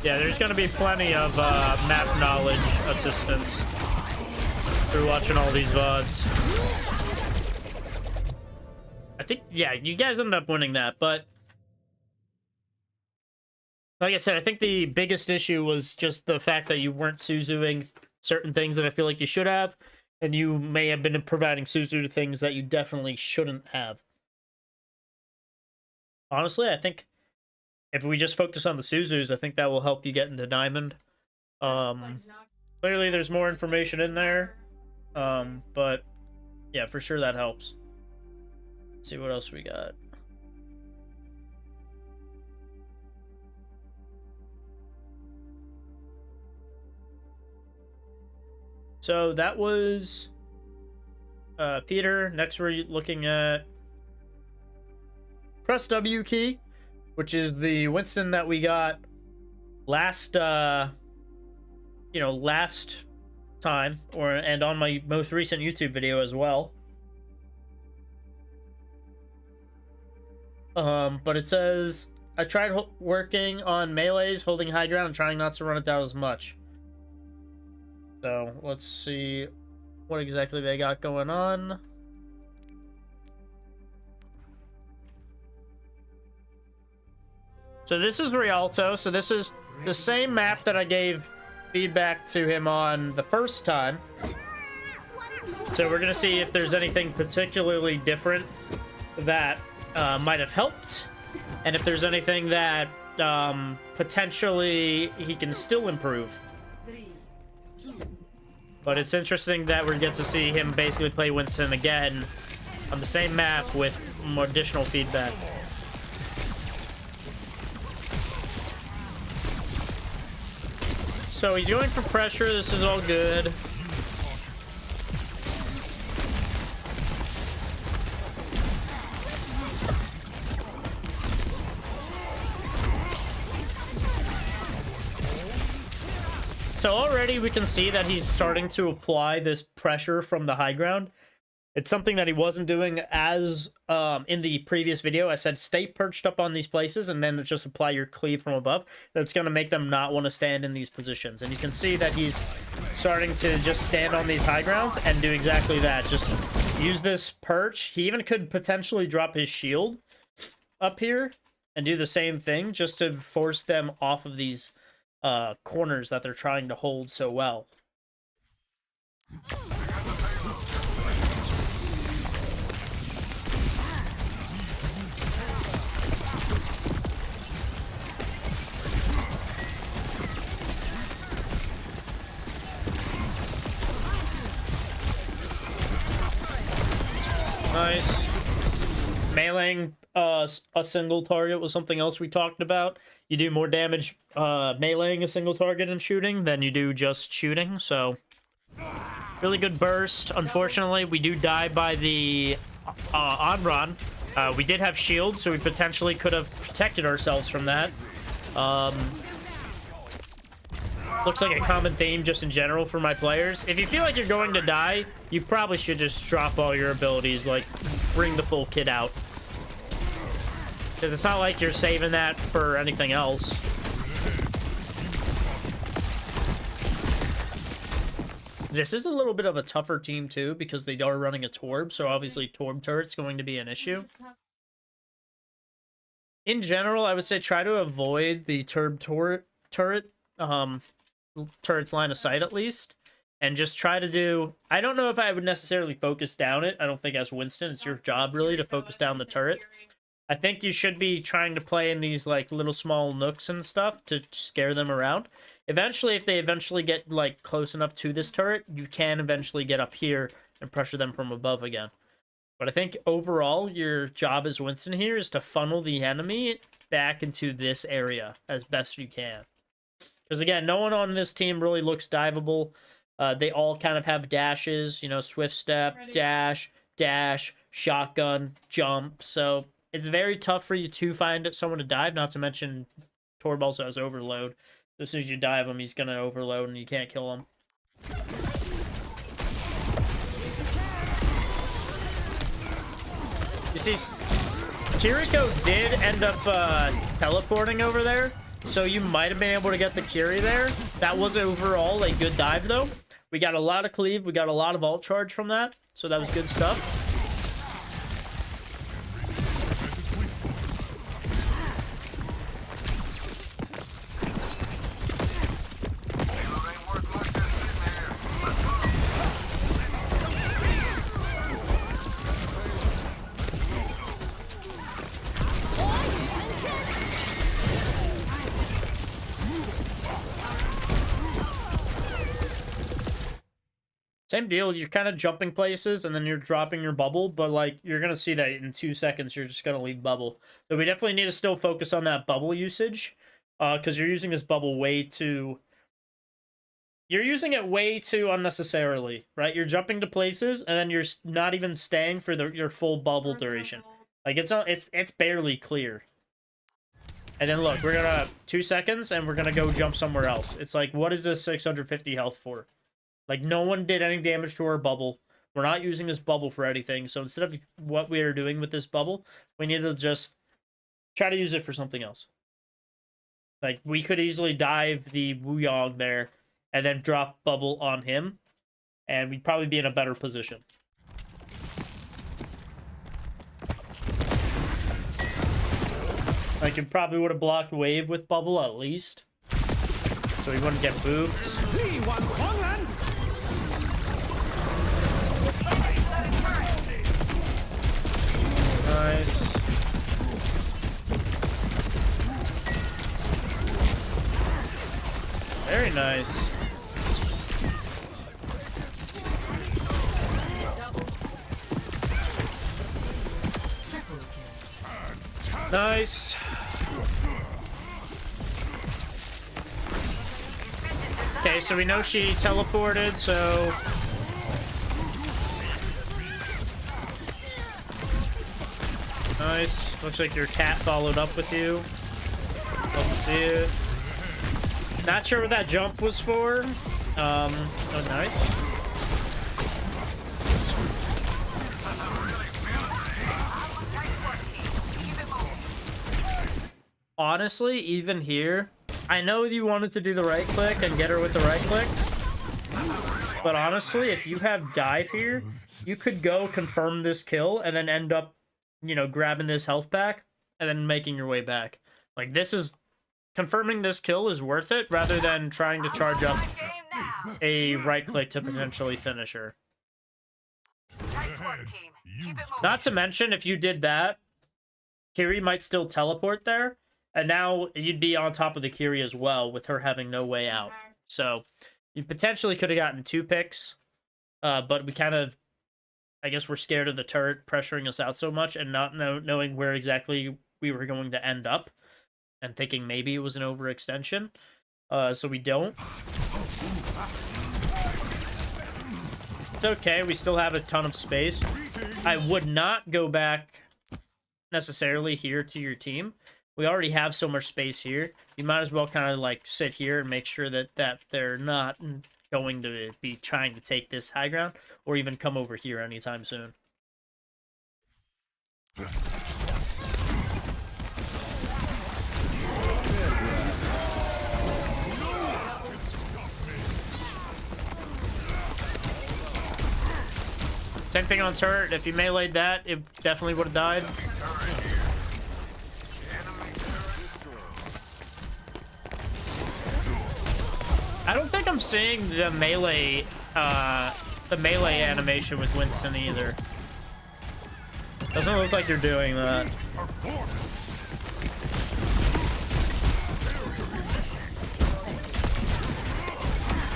A: Yeah, there's going to be plenty of map knowledge assistance through watching all these VODs. I think, yeah, you guys ended up winning that, but like I said, I think the biggest issue was just the fact that you weren't Suzuing certain things that I feel like you should have, and you may have been providing Suzu to things that you definitely shouldn't have. Honestly, I think if we just focus on the Suzus, I think that will help you get into Diamond. Clearly, there's more information in there, but yeah, for sure that helps. Let's see what else we got. So that was Peter. Next, we're looking at press W key, which is the Winston that we got last, last time, and on my most recent YouTube video as well. But it says, I tried working on melees, holding high ground, and trying not to run it down as much. So let's see what exactly they got going on. So this is Rialto. So this is the same map that I gave feedback to him on the first time. So we're gonna see if there's anything particularly different that might have helped, and if there's anything that potentially he can still improve. But it's interesting that we get to see him basically play Winston again on the same map with more additional feedback. So he's going for pressure. This is all good. So already we can see that he's starting to apply this pressure from the high ground. It's something that he wasn't doing as in the previous video. I said stay perched up on these places and then just apply your cleave from above. That's going to make them not want to stand in these positions. And you can see that he's starting to just stand on these high grounds and do exactly that. Just use this perch. He even could potentially drop his shield up here and do the same thing just to force them off of these corners that they're trying to hold so well. Nice. Meleeing a single target was something else we talked about. You do more damage meleeing a single target and shooting than you do just shooting, so really good burst. Unfortunately, we do die by the on-run. We did have shield, so we potentially could have protected ourselves from that. Looks like a common theme just in general for my players. If you feel like you're going to die, you probably should just drop all your abilities, like bring the full kit out. Because it's not like you're saving that for anything else. This is a little bit of a tougher team too, because they are running a Torb, so obviously Torb turret's going to be an issue. In general, I would say try to avoid the Torb turret's line of sight at least, and just try to do... I don't know if I would necessarily focus down it. I don't think as Winston, it's your job really to focus down the turret. I think you should be trying to play in these like little small nooks and stuff to scare them around. Eventually, if they eventually get like close enough to this turret, you can eventually get up here and pressure them from above again. But I think overall, your job as Winston here is to funnel the enemy back into this area as best you can. Because again, no one on this team really looks diveable. They all kind of have dashes, you know, swift step, dash, shotgun, jump. So it's very tough for you to find someone to dive, not to mention Torb also has overload. So as soon as you dive him, he's going to overload and you can't kill him. You see, Kiriko did end up teleporting over there. so you might have been able to get the Curie there. That was overall a good dive, though. We got a lot of cleave. We got a lot of alt charge from that, so that was good stuff. Same deal, you're kind of jumping places and then you're dropping your bubble, but like you're gonna see that in 2 seconds you're just gonna leave bubble. So we definitely need to still focus on that bubble usage, because you're using this bubble way too unnecessarily, right? You're jumping to places and then you're not even staying for your full bubble duration. Like it's barely clear. And then look, we're gonna 2 seconds and we're gonna go jump somewhere else. It's like, what is this 650 health for? Like, no one did any damage to our bubble. We're not using this bubble for anything. So instead of what we are doing with this bubble, we need to just try to use it for something else. Like, we could easily dive the Wuyong there and then drop bubble on him. And we'd probably be in a better position. Like, you probably would have blocked wave with bubble at least. So he wouldn't get booped. Nice. Very nice. Nice. Okay, so we know she teleported, so... Nice. Looks like your cat followed up with you. Love to see it. Not sure what that jump was for. Oh, nice. Honestly, even here, I know you wanted to do the right click and get her with the right click. But honestly, if you have dive here, you could go confirm this kill and then end up, you know, grabbing this health pack and then making your way back. Like, this is... Confirming this kill is worth it rather than trying to charge up a right click to potentially finish her. Not to mention, if you did that, Kiri might still teleport there, and now you'd be on top of the Kiri as well with her having no way out. So you potentially could have gotten 2 picks, but we kind of, I guess we're scared of the turret pressuring us out so much and not knowing where exactly we were going to end up. And thinking maybe it was an overextension. So we don't. It's okay, we still have a ton of space. I would not go back necessarily here to your team. We already have so much space here. You might as well kind of like sit here and make sure that they're not going to be trying to take this high ground or even come over here anytime soon. Same thing on turret. If you meleeed that, it definitely would have died. I don't think I'm seeing the melee animation with Winston either. Doesn't look like you're doing that.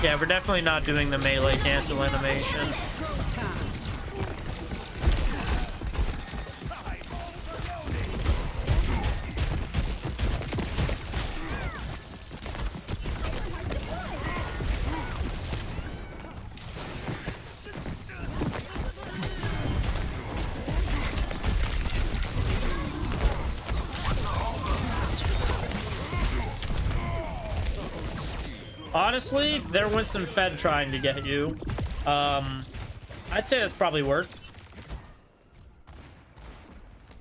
A: Yeah, we're definitely not doing the melee cancel animation. Honestly, they're Winston Fed trying to get you. I'd say that's probably worth.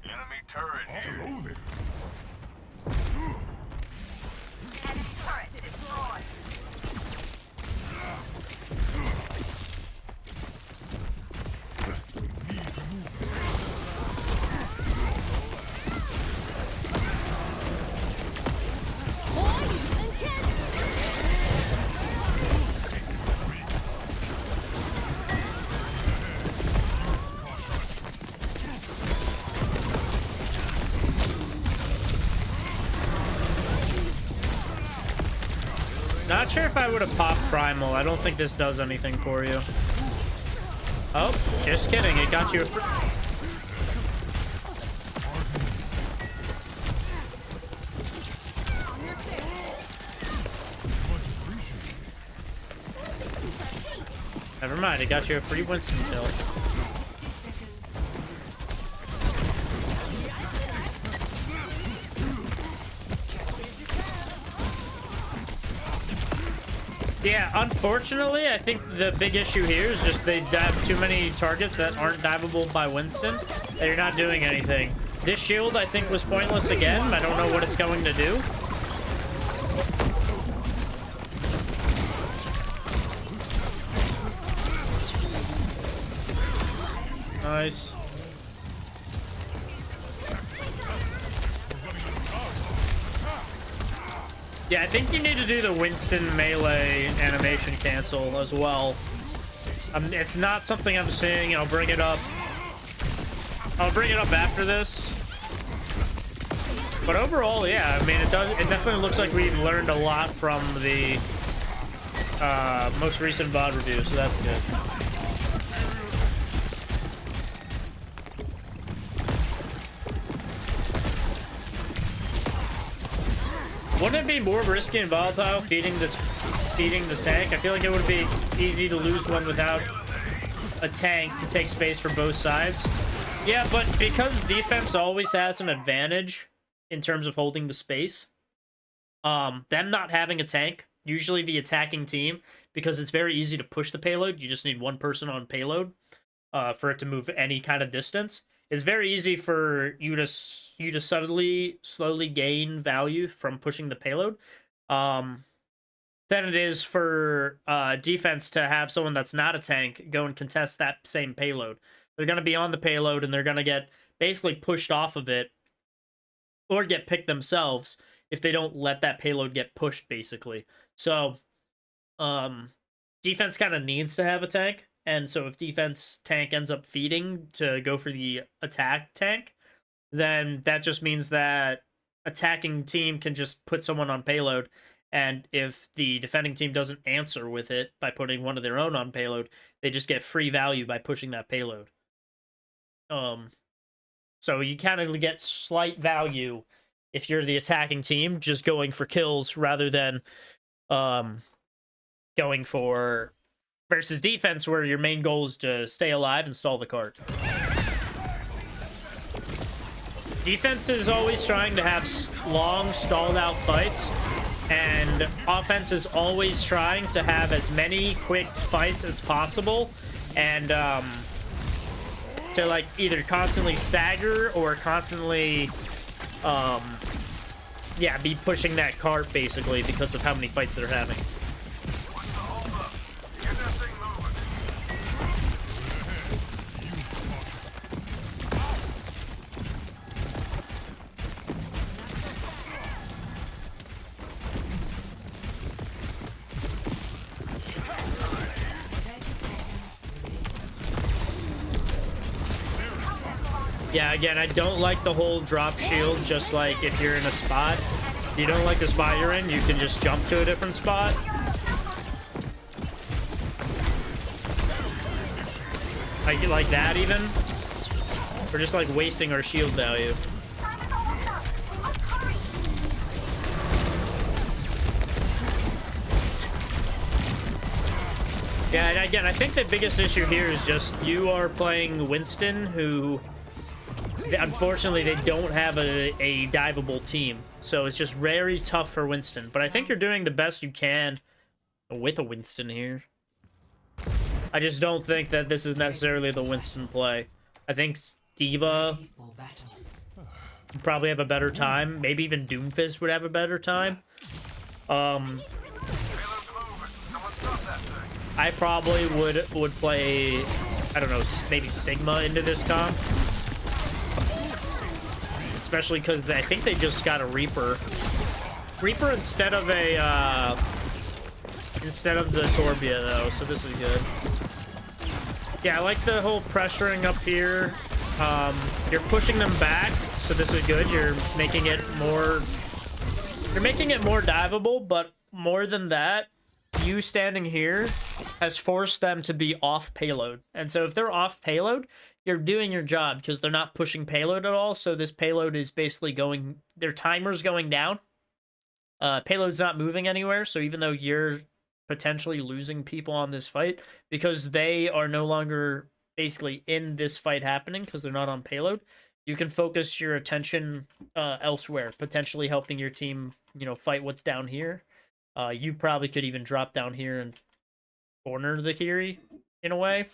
C: Enemy turret here.
E: Turret destroyed.
A: Not sure if I would have popped Primal. I don't think this does anything for you. Oh, just kidding. It got you a... Never mind, it got you a free Winston kill. Yeah, unfortunately, I think the big issue here is just they have too many targets that aren't diveable by Winston, and you're not doing anything. This shield, I think, was pointless again. I don't know what it's going to do. Nice. Yeah, I think you need to do the Winston melee animation cancel as well. It's not something I'm seeing. I'll bring it up. I'll bring it up after this. But overall, yeah, I mean, it definitely looks like we've learned a lot from the most recent VOD review, so that's good. Wouldn't it be more risky and volatile feeding the tank? I feel like it would be easy to lose one without a tank to take space for both sides. Yeah, but because defense always has an advantage in terms of holding the space, them not having a tank, usually the attacking team, because it's very easy to push the payload, you just need one person on payload for it to move any kind of distance. It's very easy for you to slowly gain value from pushing the payload, than it is for defense to have someone that's not a tank go and contest that same payload. They're going to be on the payload and they're going to get basically pushed off of it or get picked themselves if they don't let that payload get pushed, basically. So defense kind of needs to have a tank. And so if defense tank ends up feeding to go for the attack tank, then that just means that attacking team can just put someone on payload. And if the defending team doesn't answer with it by putting one of their own on payload, they just get free value by pushing that payload. So you kind of get slight value if you're the attacking team, just going for kills rather than going for... versus defense, where your main goal is to stay alive and stall the cart. Defense is always trying to have long, stalled-out fights, and offense is always trying to have as many quick fights as possible, and to like either constantly stagger or constantly, yeah, be pushing that cart basically because of how many fights they're having. Yeah, again, I don't like the whole drop shield, just like if you're in a spot. If you don't like the spot you're in, you can just jump to a different spot. Like that even. We're just like wasting our shield value. Yeah, and again, I think the biggest issue here is just you are playing Winston, who... unfortunately, they don't have a diveable team, so it's just very tough for Winston. But I think you're doing the best you can with a Winston here. I just don't think that this is necessarily the Winston play. I think Diva would probably have a better time. Maybe even Doomfist would have a better time. I probably would play, I don't know, maybe Sigma into this comp. Especially because I think they just got a Reaper. Reaper instead of the Torbia though, so this is good. Yeah, I like the whole pressuring up here. You're pushing them back, so this is good. You're making it more diveable, but more than that, you standing here has forced them to be off payload. And so if they're off payload, you're doing your job because they're not pushing payload at all. So this payload is basically going, their timer's going down. Payload's not moving anywhere. So even though you're potentially losing people on this fight, because they are no longer basically in this fight happening because they're not on payload, you can focus your attention elsewhere, potentially helping your team, fight what's down here. You probably could even drop down here and corner the Kiri in a way.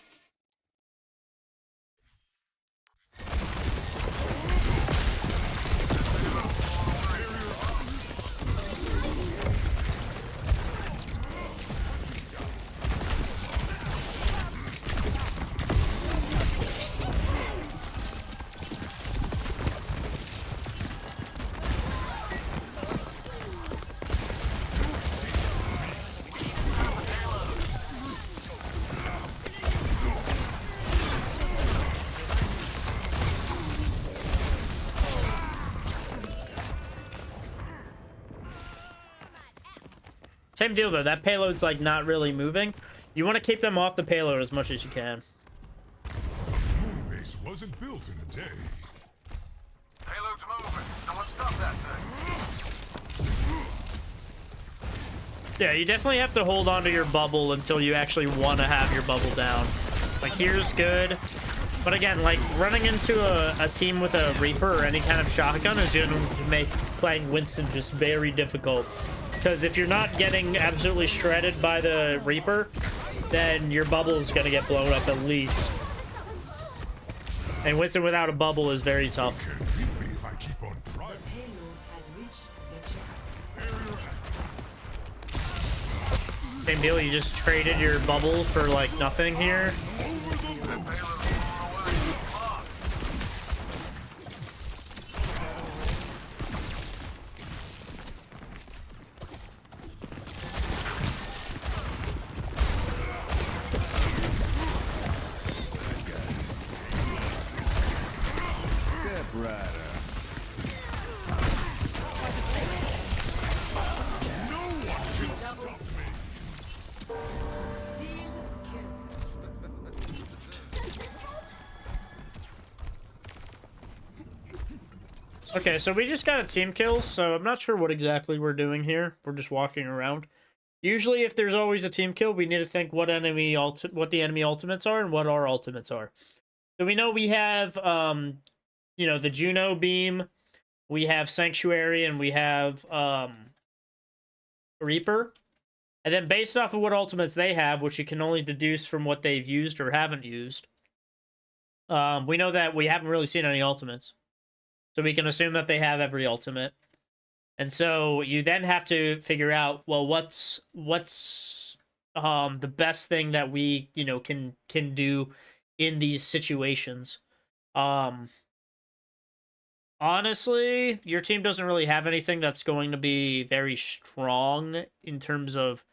A: Same deal though, that payload's like not really moving. You want to keep them off the payload as much as you can.
C: Moon base wasn't built in a day.
B: Payload's moving. Someone stop that thing.
A: Yeah, you definitely have to hold on to your bubble until you actually want to have your bubble down. Like, here's good. But again, like, running into a team with a Reaper or any kind of shotgun is going to make playing Winston just very difficult. Because if you're not getting absolutely shredded by the Reaper, then your bubble is going to get blown up at least. And Winston without a bubble is very tough.
C: Can't beat me if I keep on trying.
A: Same deal, you just traded your bubble for like nothing here. Okay, so we just got a team kill, so I'm not sure what exactly we're doing here. We're just walking around. Usually, if there's always a team kill, we need to think what the enemy ultimates are and what our ultimates are. So we know we have, the Juno beam, we have Sanctuary, and we have Reaper. And then based off of what ultimates they have, which you can only deduce from what they've used or haven't used, we know that we haven't really seen any ultimates. So we can assume that they have every ultimate. And so you then have to figure out, well, what's the best thing that we, can do in these situations. Honestly, your team doesn't really have anything that's going to be very strong in terms of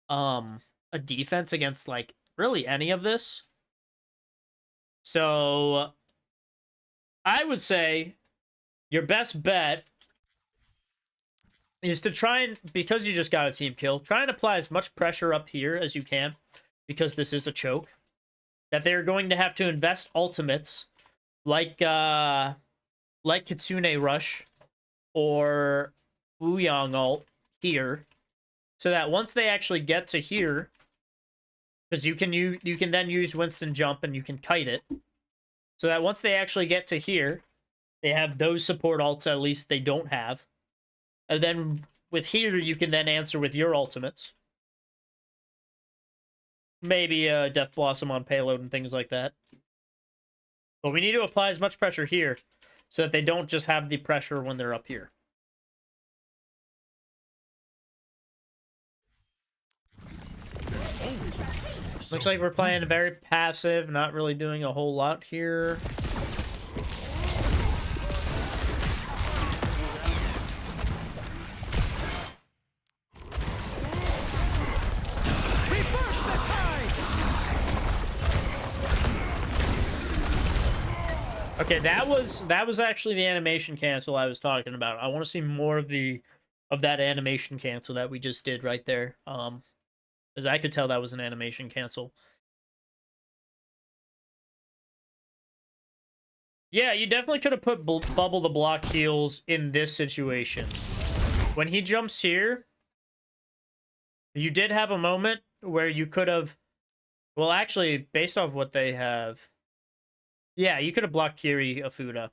A: a defense against like really any of this. So I would say your best bet is to try and, because you just got a team kill, try and apply as much pressure up here as you can, because this is a choke, that they're going to have to invest ultimates like Kitsune Rush or Wuyang ult here, so that once they actually get to here, because you can then use Winston Jump and you can kite it, so that once they actually get to here, they have those support ults at least they don't have. And then with here, you can then answer with your ultimates. Maybe a Death Blossom on payload and things like that. But we need to apply as much pressure here so that they don't just have the pressure when they're up here. Looks like we're playing very passive, not really doing a whole lot here.
C: Reverse the tide!
A: Okay, that was actually the animation cancel I was talking about. I want to see more of that animation cancel that we just did right there. As I could tell that was an animation cancel. Yeah, you definitely could have put Bubble to block heals in this situation. When he jumps here, you did have a moment where you could have... Well, actually, based off what they have... Yeah, you could have blocked Kiri Afuda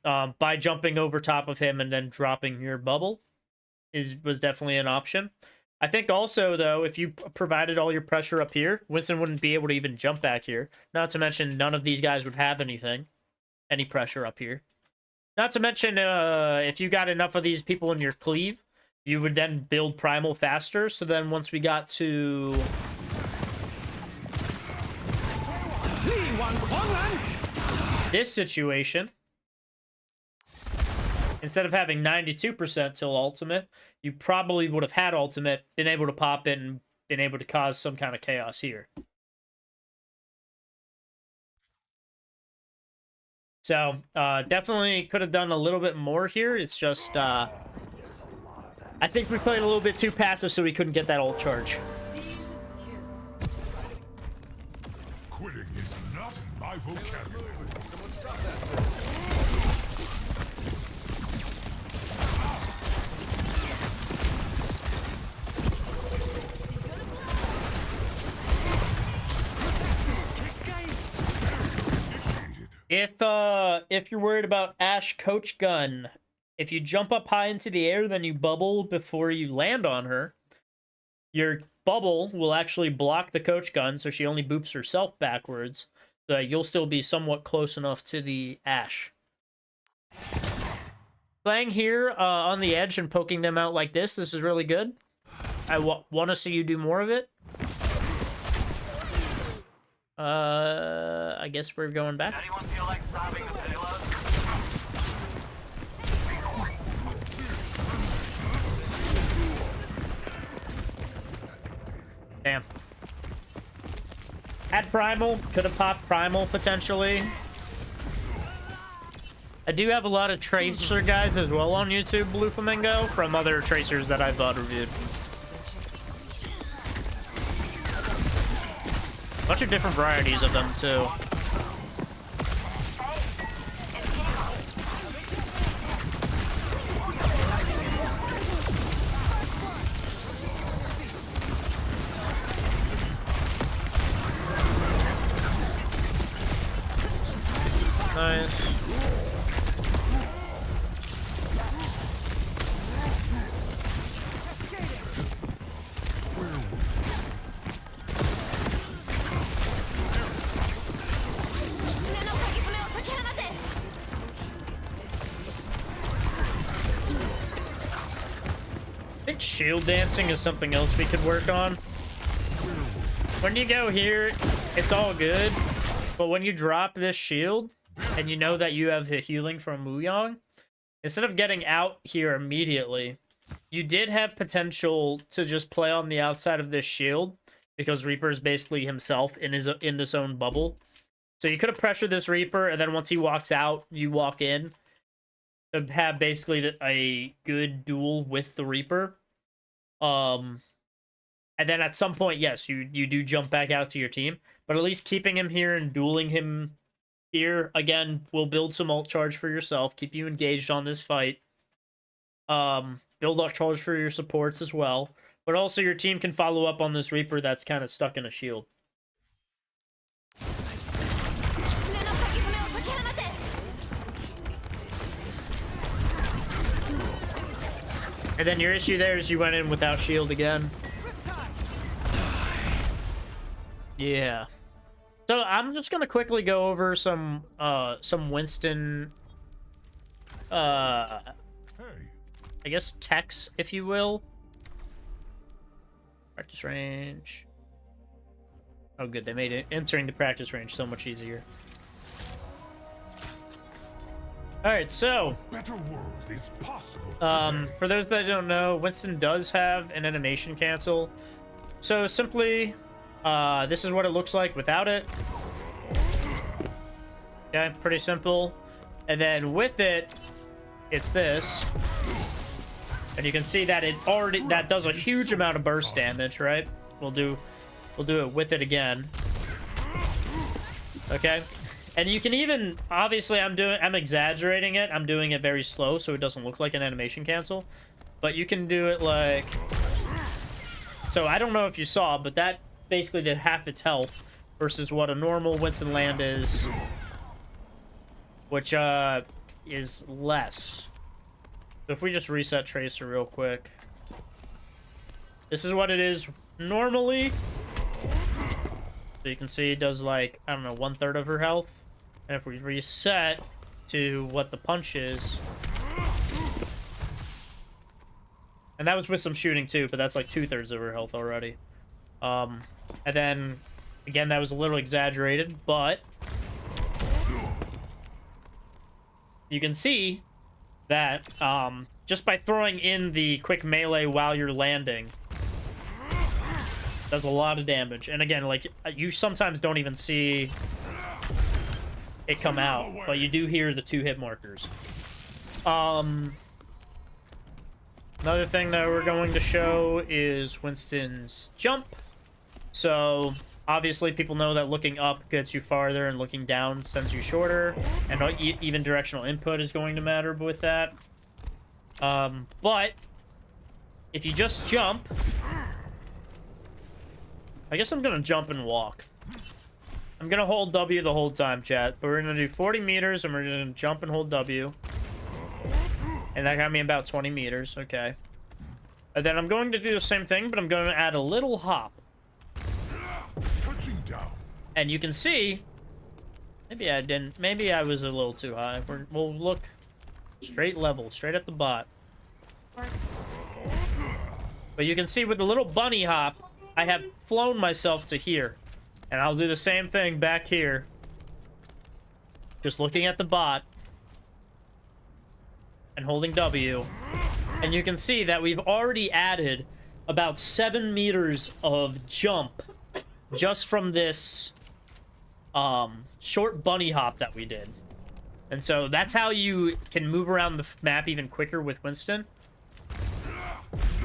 A: by jumping over top of him and then dropping your bubble. Was definitely an option. I think also, though, if you provided all your pressure up here, Winston wouldn't be able to even jump back here. Not to mention, none of these guys would have any pressure up here. Not to mention, if you got enough of these people in your cleave, you would then build Primal faster. So then once we got to... this situation, instead of having 92% till ultimate, you probably would have had ultimate, been able to pop it, and been able to cause some kind of chaos here. So, definitely could have done a little bit more here. It's just, I think we played a little bit too passive, so we couldn't get that ult charge.
C: Quitting is not in my vocabulary.
B: Someone stop that.
A: If you're worried about Ashe Coach Gun, if you jump up high into the air, then you bubble before you land on her, your bubble will actually block the Coach Gun, so she only boops herself backwards, so you'll still be somewhat close enough to the Ashe. Playing here on the edge and poking them out like this is really good. I want to see you do more of it. I guess we're going back.
E: Anyone feel like solving the payload?
A: Damn. Had Primal. Could have popped Primal, potentially. I do have a lot of Tracer guys as well on YouTube, Blue Flamingo, from other Tracers that I've VOD reviewed. Bunch of different varieties of them, too. Nice. I think shield dancing is something else we could work on. When you go here, it's all good, but when you drop this shield, and you know that you have the healing from Wuyong, instead of getting out here immediately, you did have potential to just play on the outside of this shield, because Reaper is basically himself in this own bubble. So you could have pressured this Reaper, and then once he walks out, you walk in to have basically a good duel with the Reaper. And then at some point, yes, you do jump back out to your team, but at least keeping him here and dueling him here, again, will build some ult charge for yourself, keep you engaged on this fight. Build ult charge for your supports as well, but also your team can follow up on this Reaper that's kind of stuck in a shield. And then your issue there is you went in without shield again. Yeah. So I'm just gonna quickly go over some Winston, I guess techs, if you will. Practice range. Oh, good. They made it entering the practice range so much easier. All right, so
C: Better world is possible today.
A: for those that don't know, Winston does have an animation cancel. So simply, this is what it looks like without it. Okay, pretty simple. And then with it, it's this. And you can see that that does a huge amount of burst damage, right? We'll do it with it again. Okay. And you can even, obviously I'm exaggerating it. I'm doing it very slow so it doesn't look like an animation cancel. But you can do it like, so I don't know if you saw, but that basically did half its health versus what a normal Winston land is, which is less. So if we just reset Tracer real quick, this is what it is normally. So you can see it does like, I don't know, 1/3 of her health. And if we reset to what the punch is, and that was with some shooting too, but that's like 2/3 of her health already. And then again, that was a little exaggerated, but you can see that just by throwing in the quick melee while you're landing does a lot of damage. And again, like, you sometimes don't even see it come out, but you do hear the 2 hit markers. Another thing that we're going to show is Winston's jump. So obviously people know that looking up gets you farther and looking down sends you shorter, and even directional input is going to matter with that. But if you just jump, I guess I'm gonna jump and walk. I'm gonna hold W the whole time, chat. But we're gonna do 40 meters, and we're gonna jump and hold W. And that got me about 20 meters, okay. And then I'm going to do the same thing, but I'm going to add a little hop.
C: Touching down.
A: And you can see, maybe I didn't, maybe I was a little too high. We'll look straight level, straight at the bot. But you can see with the little bunny hop, I have flown myself to here. And I'll do the same thing back here. Just looking at the bot. And holding W. And you can see that we've already added about 7 meters of jump just from this short bunny hop that we did. And so that's how you can move around the map even quicker with Winston.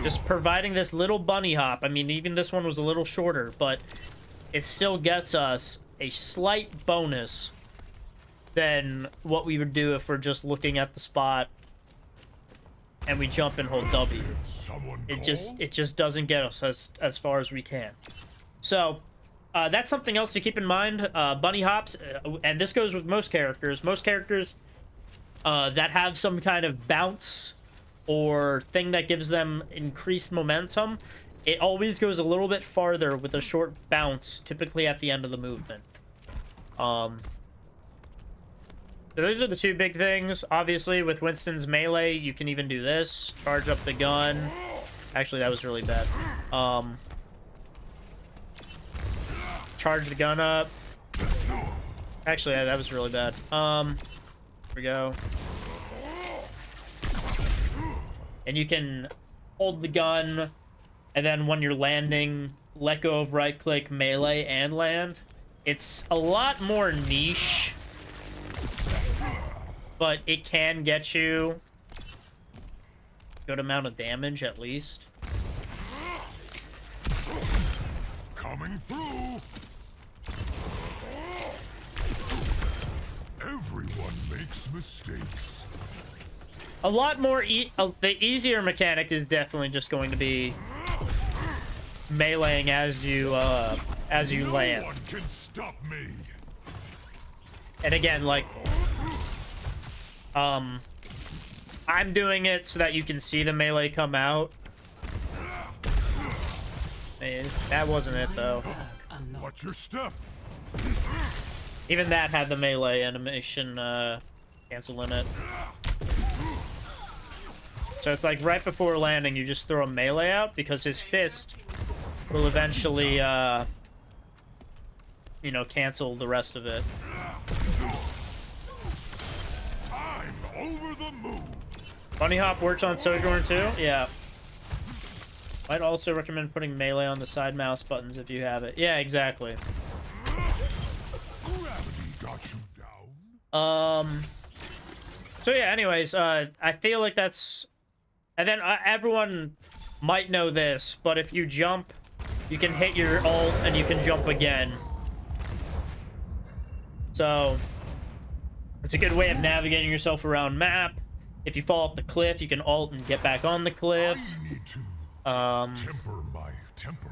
A: Just providing this little bunny hop. I mean, even this one was a little shorter, but it still gets us a slight bonus than what we would do if we're just looking at the spot and we jump and hold W. It just doesn't get us as far as we can. So that's something else to keep in mind. Bunny hops, and this goes with most characters. Most characters that have some kind of bounce or thing that gives them increased momentum, it always goes a little bit farther with a short bounce, typically at the end of the movement. So those are the 2 big things. Obviously, with Winston's melee, you can even do this. Charge up the gun. Actually, that was really bad. Charge the gun up. Actually, yeah, that was really bad. Here we go. And you can hold the gun, and then when you're landing, let go of right-click, melee, and land. It's a lot more niche, but it can get you a good amount of damage, at least.
C: Coming through. Everyone makes mistakes.
A: A lot more the easier mechanic is definitely just going to be meleeing as you land.
C: No one can stop me.
A: And again, like, I'm doing it so that you can see the melee come out. Man, that wasn't it though.
C: Watch your step.
A: Even that had the melee animation cancel in it. So it's like right before landing, you just throw a melee out because his fist will eventually you know, cancel the rest of it.
C: I'm over the moon.
A: Bunny Hop works on Sojourn too? Yeah. Might also recommend putting melee on the side mouse buttons if you have it. Yeah, exactly.
C: Gravity got you down.
A: So yeah, anyways, I feel like that's... And then everyone might know this, but if you jump, you can hit your ult and you can jump again. So, it's a good way of navigating yourself around map. If you fall off the cliff, you can ult and get back on the cliff.
C: I need to temper my temper.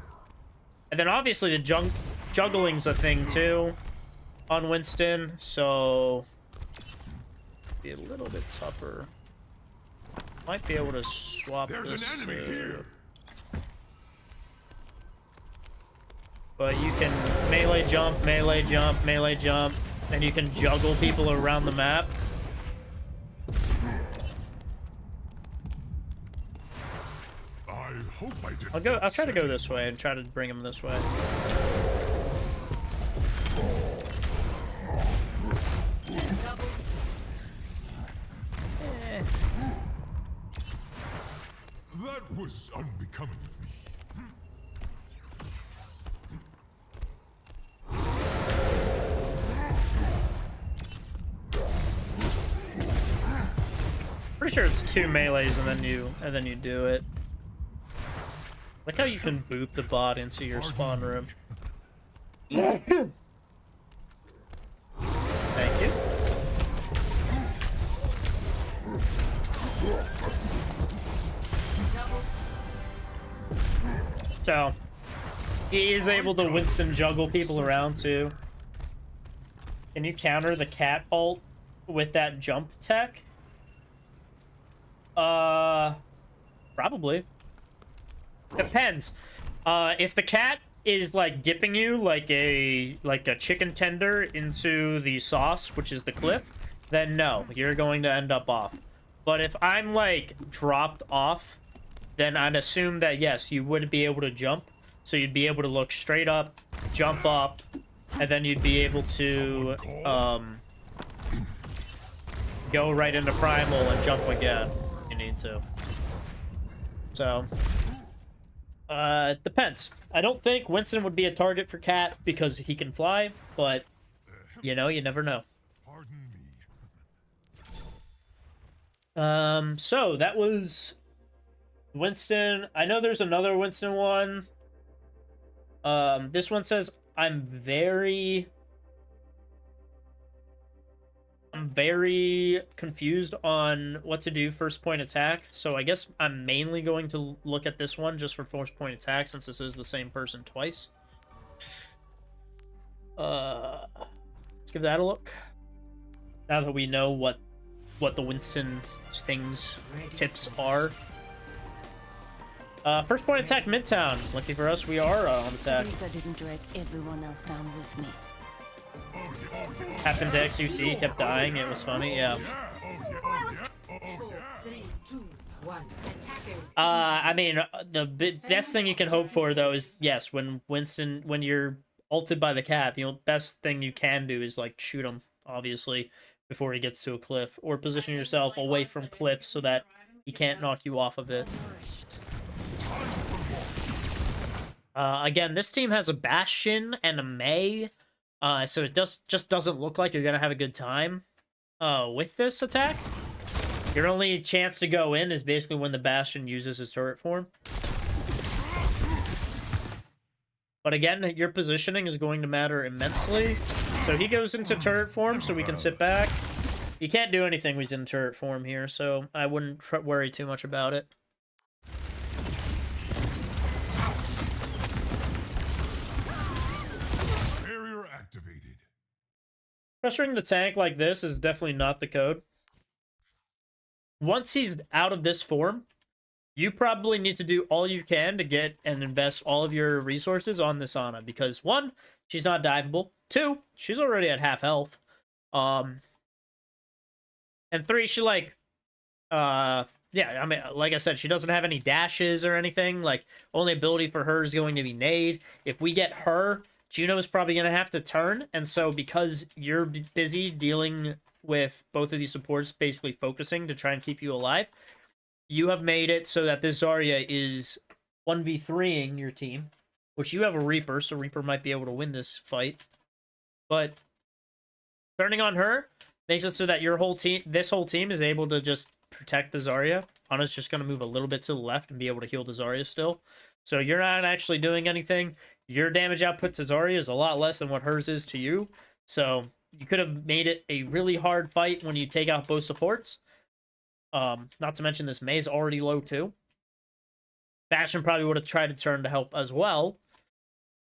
A: And then obviously the juggling's a thing too on Winston, so be a little bit tougher. Might be able to swap
C: There's
A: this
C: an enemy here.
A: But you can melee jump, melee jump, melee jump, and you can juggle people around the map.
C: I hope I did.
A: I'll try to go this way and try to bring him this way.
C: That was unbecoming of me.
A: Pretty sure it's 2 melees and then you do it. Like how you can boop the bot into your spawn room. Thank you. So, he is able to Winston juggle people around too. Can you counter the cat ult with that jump tech? Probably. Depends. If the cat is like dipping you like a chicken tender into the sauce, which is the cliff, then no, you're going to end up off. But if I'm like dropped off, then I'd assume that yes, you would be able to jump. So you'd be able to look straight up, jump up, and then you'd be able to go right into primal and jump again if you need to. So depends. I don't think Winston would be a target for Cat because he can fly, but you know, you never know.
C: Pardon me.
A: So that was Winston. I know there's another Winston one. This one says I'm very confused on what to do first point attack, so I guess I'm mainly going to look at this one just for first point attack since this is the same person twice. Let's give that a look. Now that we know what the Winston tips are. First point attack Midtown. Lucky for us, we are on attack.
B: At least I didn't drag everyone else down with me.
A: Happened to XUC, kept dying, it was funny, yeah. I mean, the best thing you can hope for, though, is, yes, when you're ulted by the cat, the best thing you can do is, like, shoot him, obviously, before he gets to a cliff, or position yourself away from cliffs so that he can't knock you off of it. Again, this team has a Bastion and a Mei, so it just doesn't look like you're gonna have a good time with this attack. Your only chance to go in is basically when the Bastion uses his turret form. But again, your positioning is going to matter immensely. So he goes into turret form, so we can sit back. You can't do anything when he's in turret form here, so I wouldn't worry too much about it.
C: Activated.
A: Pressuring the tank like this is definitely not the code. Once he's out of this form, you probably need to do all you can to get and invest all of your resources on this Ana, because 1, she's not diveable. 2, she's already at half health. And 3, she yeah, I mean, like I said, she doesn't have any dashes or anything. Like, only ability for her is going to be nade. If we get her Juno's probably going to have to turn, and so because you're busy dealing with both of these supports basically focusing to try and keep you alive, you have made it so that this Zarya is 1v3ing your team, which you have a Reaper, so Reaper might be able to win this fight. But turning on her makes it so that your whole team, this whole team, is able to just protect the Zarya. Ana's just going to move a little bit to the left and be able to heal the Zarya still. So you're not actually doing anything. Your damage output to Zarya is a lot less than what hers is to you. So you could have made it a really hard fight when you take out both supports. Not to mention this Mei's already low too. Bastion probably would have tried to turn to help as well.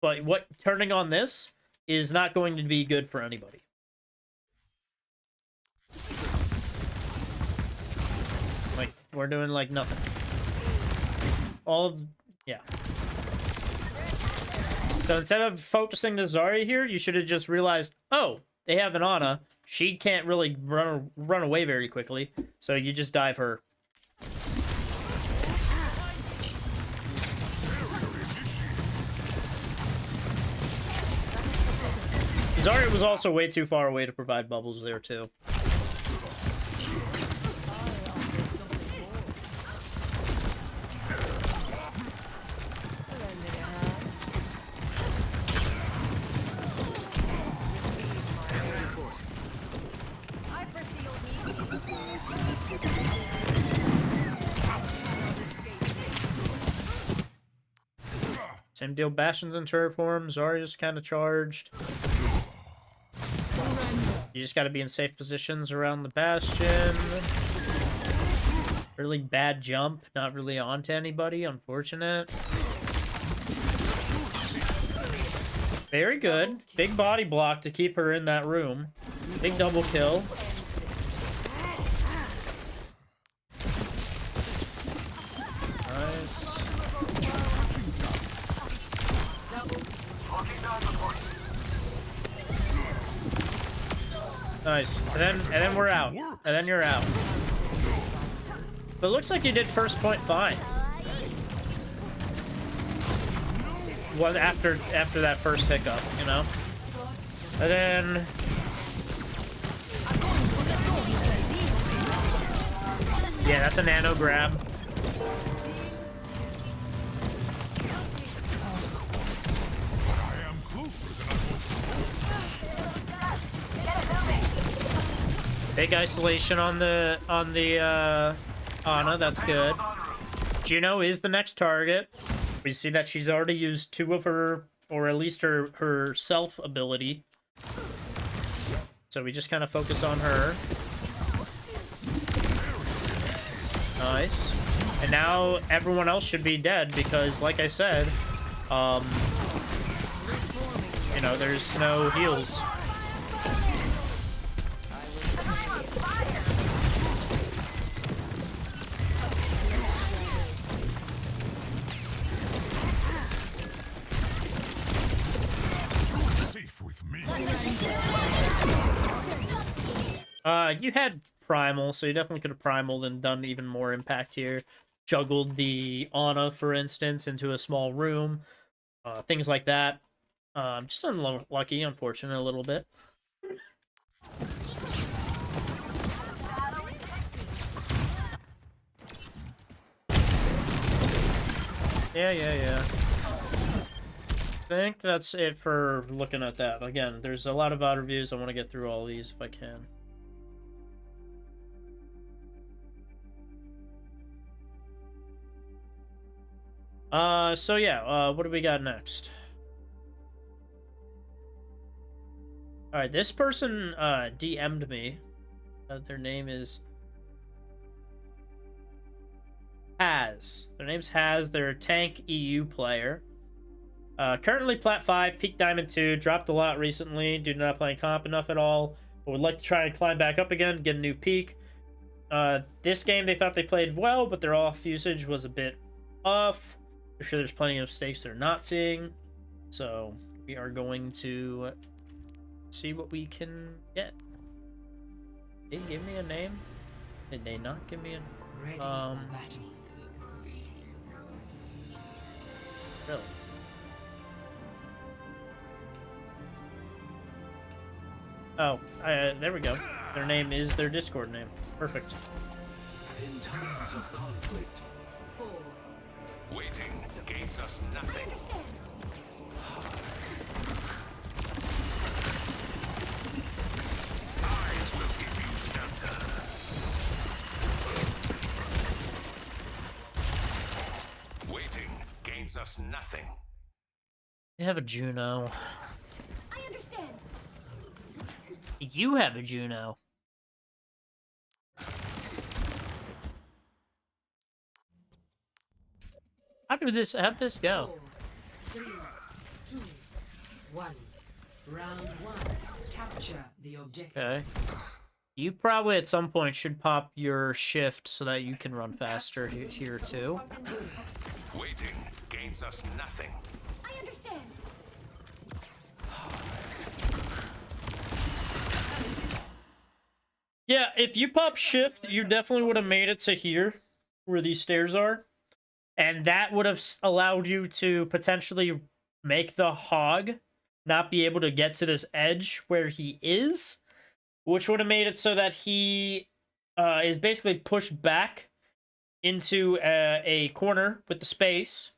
A: But what turning on this is not going to be good for anybody. Like, we're doing like nothing. Yeah. So instead of focusing the Zarya here, you should have just realized, oh, they have an Ana. She can't really run away very quickly, so you just dive her. Zarya was also way too far away to provide bubbles there, too. Same deal, Bastion's in turret form, Zarya's kind of charged. You just gotta be in safe positions around the Bastion. Really bad jump, not really onto anybody, unfortunate. Very good. Big body block to keep her in that room. Big double kill. Nice. Nice. And then we're out. And then you're out. But it looks like you did first point fine. Well, after that first hiccup, you know? And then... yeah, that's a nano grab. Big isolation on the Ana, that's good. Juno is the next target. We see that she's already used 2 of her, or at least her self ability. So we just kind of focus on her. Nice. And now everyone else should be dead because, like I said, you know, there's no heals. You had Primal, so you definitely could have Primaled and done even more impact here. Juggled the Ana, for instance, into a small room. Things like that. Just unlucky, unfortunate a little bit. Yeah. I think that's it for looking at that. Again, there's a lot of VOD reviews. I want to get through all these if I can. So yeah, what do we got next? Alright, this person, DM'd me. Their name is... Haz. Their name's Haz. They're a tank EU player. Currently Plat 5, Peak Diamond 2, dropped a lot recently due to not playing comp enough at all, but would like to try and climb back up again, get a new peak. This game they thought they played well, but their off usage was a bit off. I'm sure there's plenty of mistakes they're not seeing, so we are going to see what we can get. Did they give me a name? Did they not give me a
F: Ready for battle.
A: Really? Oh, there we go. Their name is their Discord name. Perfect.
C: In times of conflict,
B: Waiting gains us nothing. I will give you shelter. Waiting gains us nothing.
A: They have a Juno.
E: I understand.
A: You have a Juno. How'd this go?
G: 4, 3, 2, 1. Round 1. Capture the objective.
A: Okay. You probably at some point should pop your shift so that you can run faster here too.
B: Waiting gains us nothing.
E: I understand.
A: Yeah, if you pop shift, you definitely would have made it to here, where these stairs are. And that would have allowed you to potentially make the hog not be able to get to this edge where he is, which would have made it so that he is basically pushed back into a corner with the space.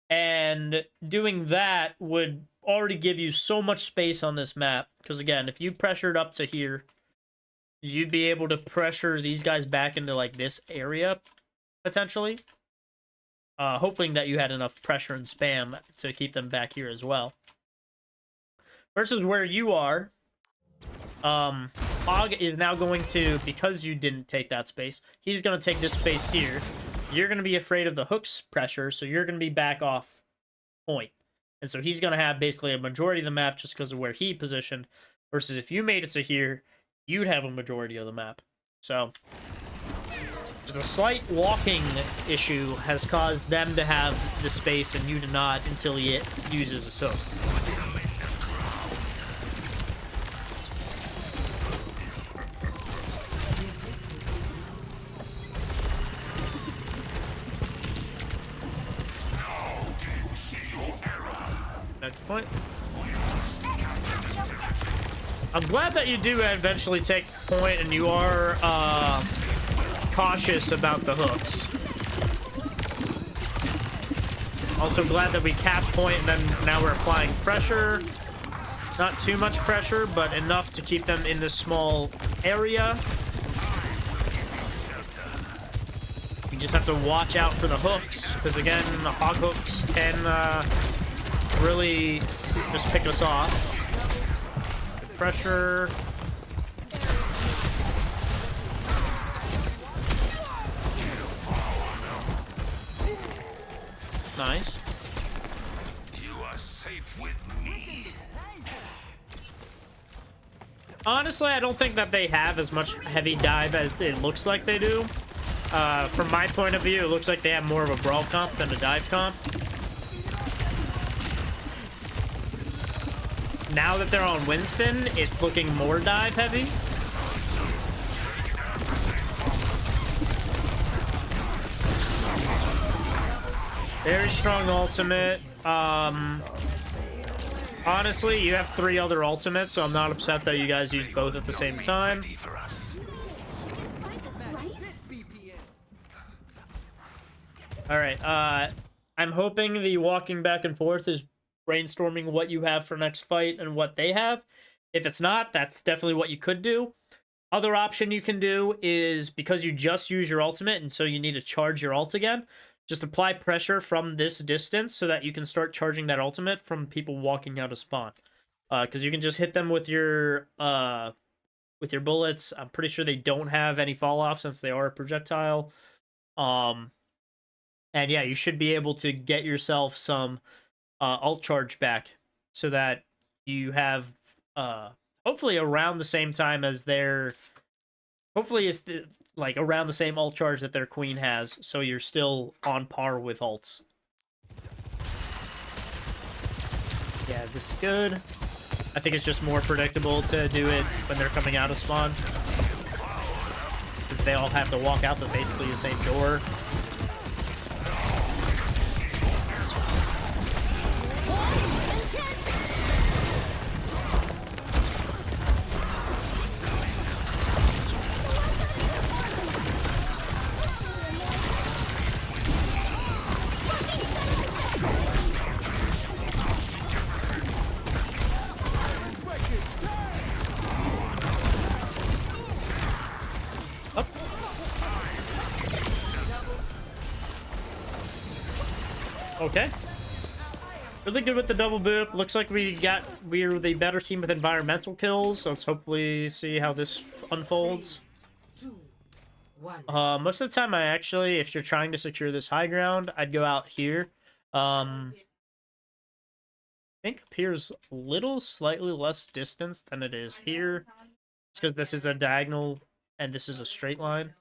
A: And doing that would already give you so much space on this map. Because again, if you pressured up to here, you'd be able to pressure these guys back into like this area, potentially. Hoping that you had enough pressure and spam to keep them back here as well. Versus where you are, Hog is now going to, because you didn't take that space, he's going to take this space here. You're going to be afraid of the hook's pressure, so you're going to be back off point. And so he's going to have basically a majority of the map just because of where he positioned. Versus if you made it to here, you'd have a majority of the map. So the slight walking issue has caused them to have the space and you to not until he uses a soak. Next point. I'm glad that you do eventually take point and you are cautious about the hooks. Also glad that we capped point and then now we're applying pressure. Not too much pressure, but enough to keep them in this small area. You just have to watch out for the hooks, because again, the hog hooks can really just pick us off. Good pressure. Nice.
B: You are safe with me.
A: Honestly, I don't think that they have as much heavy dive as it looks like they do. From my point of view, it looks like they have more of a brawl comp than a dive comp. Now that they're on Winston, it's looking more dive heavy. Very strong ultimate. Honestly, you have 3 other ultimates, so I'm not upset that you guys use both at the same time. Alright, I'm hoping the walking back and forth is brainstorming what you have for next fight and what they have. If it's not, that's definitely what you could do. Other option you can do is, because you just use your ultimate and so you need to charge your ult again, just apply pressure from this distance so that you can start charging that ultimate from people walking out of spawn. Because you can just hit them with your bullets. I'm pretty sure they don't have any fall off since they are a projectile. And yeah, you should be able to get yourself some ult charge back so that you have hopefully around the same time as their, hopefully it's like around the same ult charge that their queen has, so you're still on par with ults. Yeah, this is good. I think it's just more predictable to do it when they're coming out of spawn, because they all have to walk out the basically the same door. Okay. Really good with the double boop. Looks like we're the better team with environmental kills. So let's hopefully see how this unfolds.
G: 2, 1.
A: Most of the time, if you're trying to secure this high ground, I'd go out here. I think up here is a little slightly less distance than it is here. It's because this is a diagonal and this is a straight line.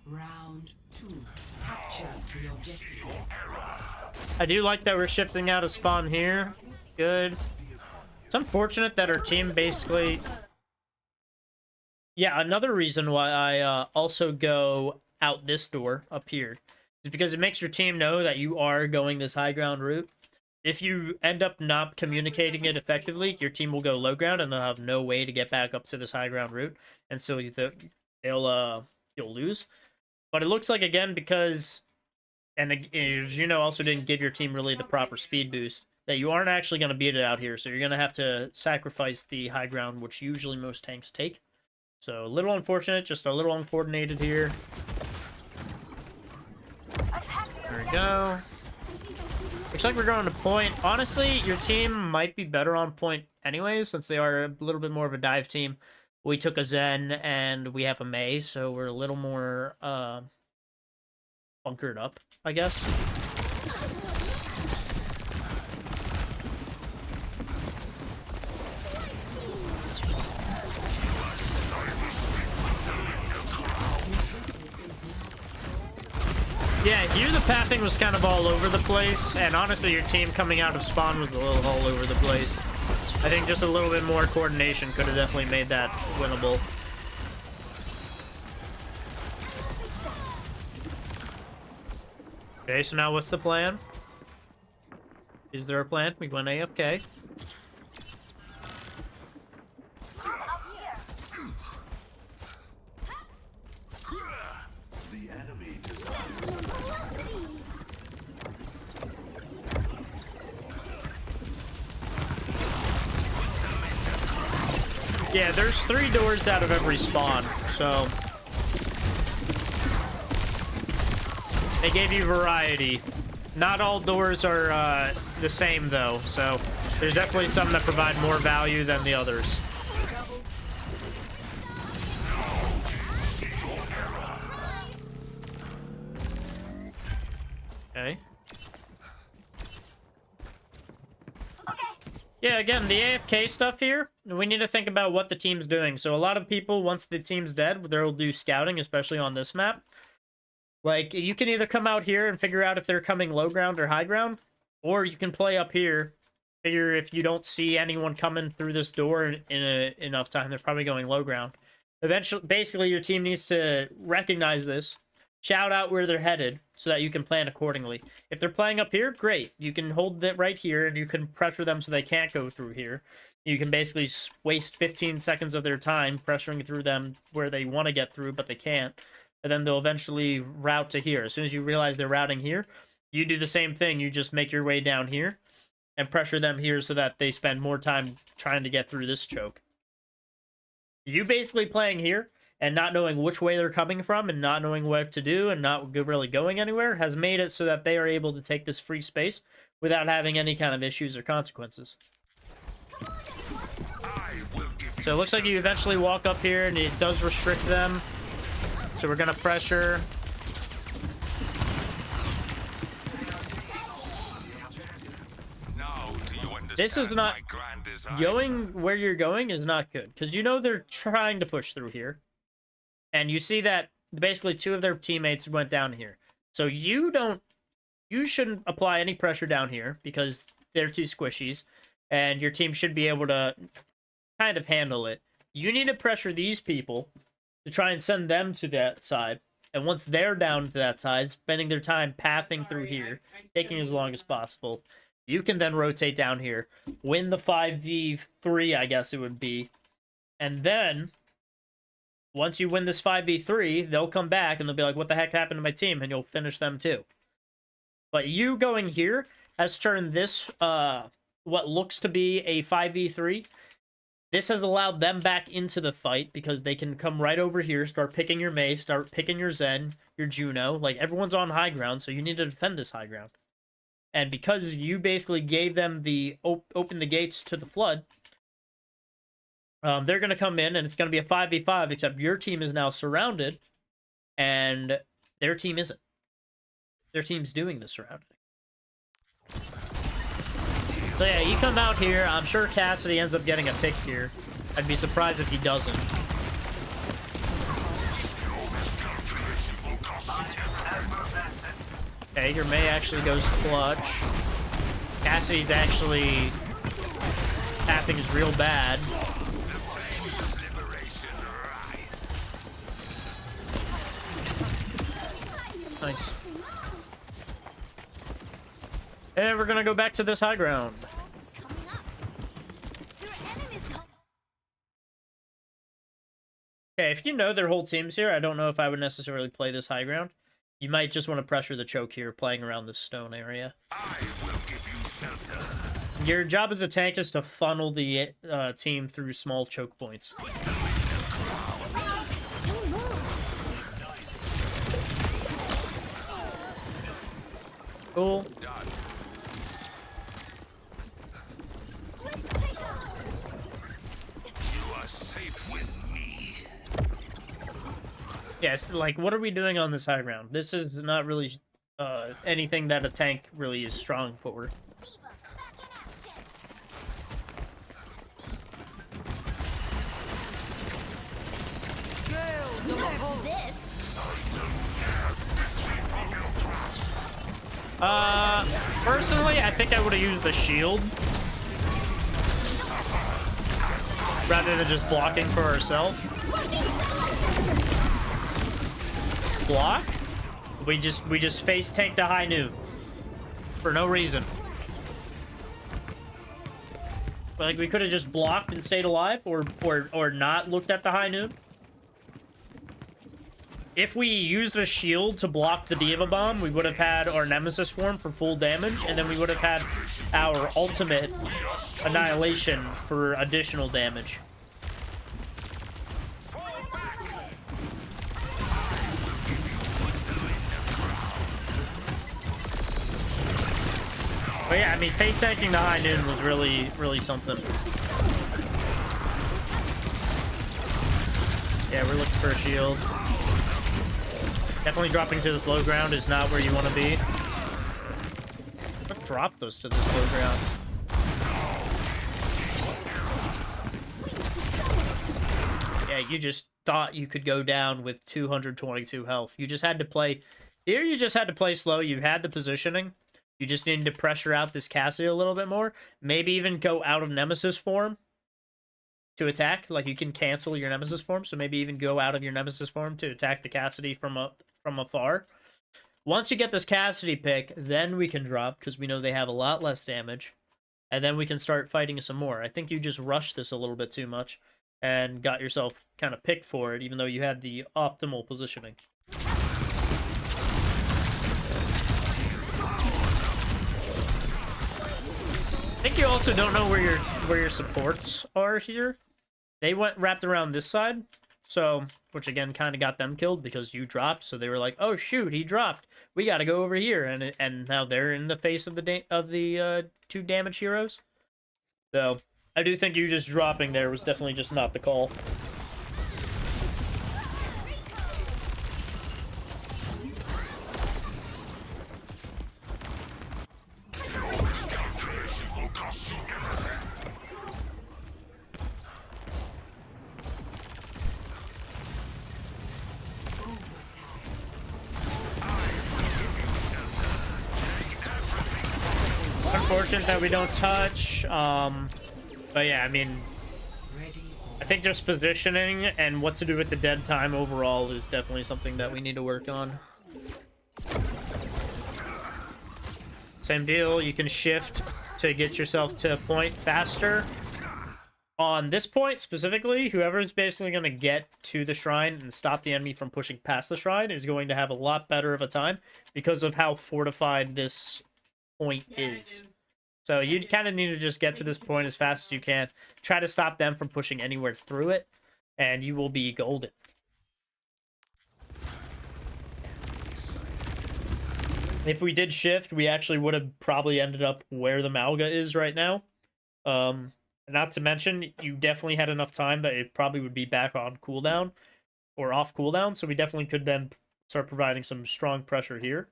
G: Round 2. Capture the objective.
A: I do like that we're shifting out of spawn here. Good. It's unfortunate that our team basically... Yeah, another reason why I also go out this door up here is because it makes your team know that you are going this high ground route. If you end up not communicating it effectively, your team will go low ground and they'll have no way to get back up to this high ground route, and so you'll lose. But it looks like, again, because, and as you know, also didn't give your team really the proper speed boost, that you aren't actually going to beat it out here. So you're going to have to sacrifice the high ground, which usually most tanks take. So a little unfortunate, just a little uncoordinated here. There we go. Looks like we're going to point. Honestly, your team might be better on point anyways, since they are a little bit more of a dive team. We took a Zen and we have a Mei, so we're a little more bunkered up, I guess. Yeah, here the pathing was kind of all over the place, and honestly your team coming out of spawn was a little all over the place. I think just a little bit more coordination could have definitely made that winnable. Okay, so now what's the plan? Is there a plan? We went AFK.
C: The enemy desires.
A: Yeah, there's 3 doors out of every spawn, so they gave you variety. Not all doors are the same, though, so there's definitely some that provide more value than the others. Okay. Yeah, again, the AFK stuff here, we need to think about what the team's doing. So a lot of people, once the team's dead, they'll do scouting, especially on this map. Like, you can either come out here and figure out if they're coming low ground or high ground, or you can play up here, figure if you don't see anyone coming through this door in enough time, they're probably going low ground. Eventually, basically, your team needs to recognize this, shout out where they're headed, so that you can plan accordingly. If they're playing up here, great. You can hold it right here, and you can pressure them so they can't go through here. You can basically waste 15 seconds of their time pressuring through them where they want to get through, but they can't. And then they'll eventually route to here. As soon as you realize they're routing here, you do the same thing. You just make your way down here and pressure them here so that they spend more time trying to get through this choke. You basically playing here and not knowing which way they're coming from and not knowing what to do and not really going anywhere has made it so that they are able to take this free space without having any kind of issues or consequences. So it looks like you eventually walk up here and it does restrict them. So we're going to pressure. This is not... Going where you're going is not good. Because you know they're trying to push through here. And you see that basically 2 of their teammates went down here. So you shouldn't apply any pressure down here because they're 2 squishies. And your team should be able to kind of handle it. You need to pressure these people to try and send them to that side. And once they're down to that side, spending their time pathing through here, taking as long as possible, you can then rotate down here, win the 5v3, I guess it would be. And then, once you win this 5v3, they'll come back and they'll be like, what the heck happened to my team? And you'll finish them too. But you going here has turned this, what looks to be a 5v3, This has allowed them back into the fight because they can come right over here, start picking your Mei, start picking your Zen, your Juno. Like, everyone's on high ground, so you need to defend this high ground. And because you basically gave them the open the gates to the flood, they're going to come in, and it's going to be a 5v5, except your team is now surrounded, and their team isn't. Their team's doing the surrounding. So yeah, you come out here. I'm sure Cassidy ends up getting a pick here. I'd be surprised if he doesn't. Okay, your Mei actually goes clutch. Cassidy's actually tapping is real bad. Nice. And we're gonna go back to this high ground. Okay, if you know their whole team's here, I don't know if I would necessarily play this high ground. You might just want to pressure the choke here, playing around this stone area.
C: I will give you shelter.
A: Your job as a tank is to funnel the team through small choke points. Cool.
C: You are safe with me.
A: Yes, like, what are we doing on this high ground? This is not really anything that a tank really is strong for. Personally, I think I would have used the shield rather than just blocking for ourselves. Block? We just face tanked the high noon for no reason. Like, we could have just blocked and stayed alive, or not looked at the high noon. If we used a shield to block the Diva Bomb, we would have had our Nemesis form for full damage, and then we would have had our ultimate Annihilation for additional damage. But yeah, I mean, face tanking the high noon was really, really something. Yeah, we're looking for a shield. Definitely dropping to this low ground is not where you want to be. What dropped us to this low ground? Yeah, you just thought you could go down with 222 health. You just had to play... Here, you just had to play slow. You had the positioning. You just needed to pressure out this Cassidy a little bit more. Maybe even go out of Nemesis form to attack. Like, you can cancel your Nemesis form, so maybe even go out of your Nemesis form to attack the Cassidy from afar. Once you get this Cassidy pick, then we can drop, because we know they have a lot less damage. And then we can start fighting some more. I think you just rushed this a little bit too much and got yourself kind of picked for it, even though you had the optimal positioning. I think you also don't know where your supports are here. They went wrapped around this side, so which again kind of got them killed because you dropped. So they were like, "Oh shoot, he dropped. We got to go over here." And now they're in the face of the two damage heroes. So I do think you just dropping there was definitely just not the call. Unfortunate that we don't touch, but yeah, I mean, I think just positioning and what to do with the dead time overall is definitely something that we need to work on. Same deal, you can shift to get yourself to a point faster. On this point specifically, whoever is basically going to get to the shrine and stop the enemy from pushing past the shrine is going to have a lot better of a time because of how fortified this point is. So you kind of need to just get to this point as fast as you can. Try to stop them from pushing anywhere through it, and you will be golden. If we did shift, we actually would have probably ended up where the Malga is right now. Not to mention, you definitely had enough time that it probably would be back on cooldown or off cooldown, so we definitely could then start providing some strong pressure here.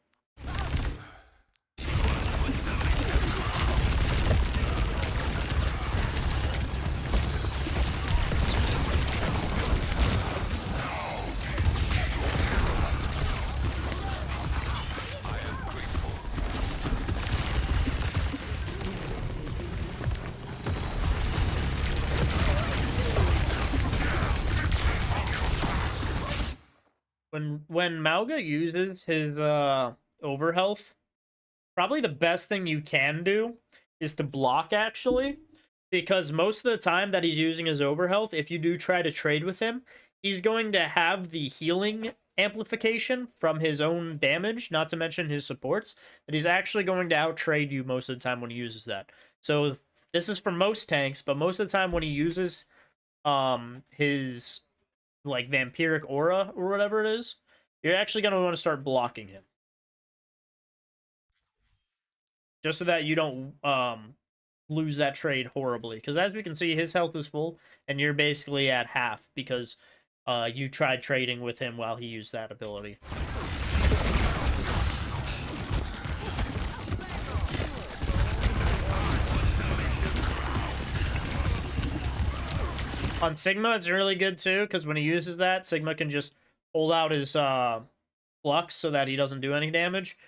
A: When Malga uses his overhealth, probably the best thing you can do is to block, actually, because most of the time that he's using his overhealth, if you do try to trade with him, he's going to have the healing amplification from his own damage, not to mention his supports, that he's actually going to out-trade you most of the time when he uses that. So this is for most tanks, but most of the time when he uses his like vampiric aura or whatever it is, you're actually going to want to start blocking him, just so that you don't lose that trade horribly, because as we can see, his health is full and you're basically at half because you tried trading with him while he used that ability. On Sigma, it's really good too, because when he uses that, Sigma can just hold out his flux so that he doesn't do any damage.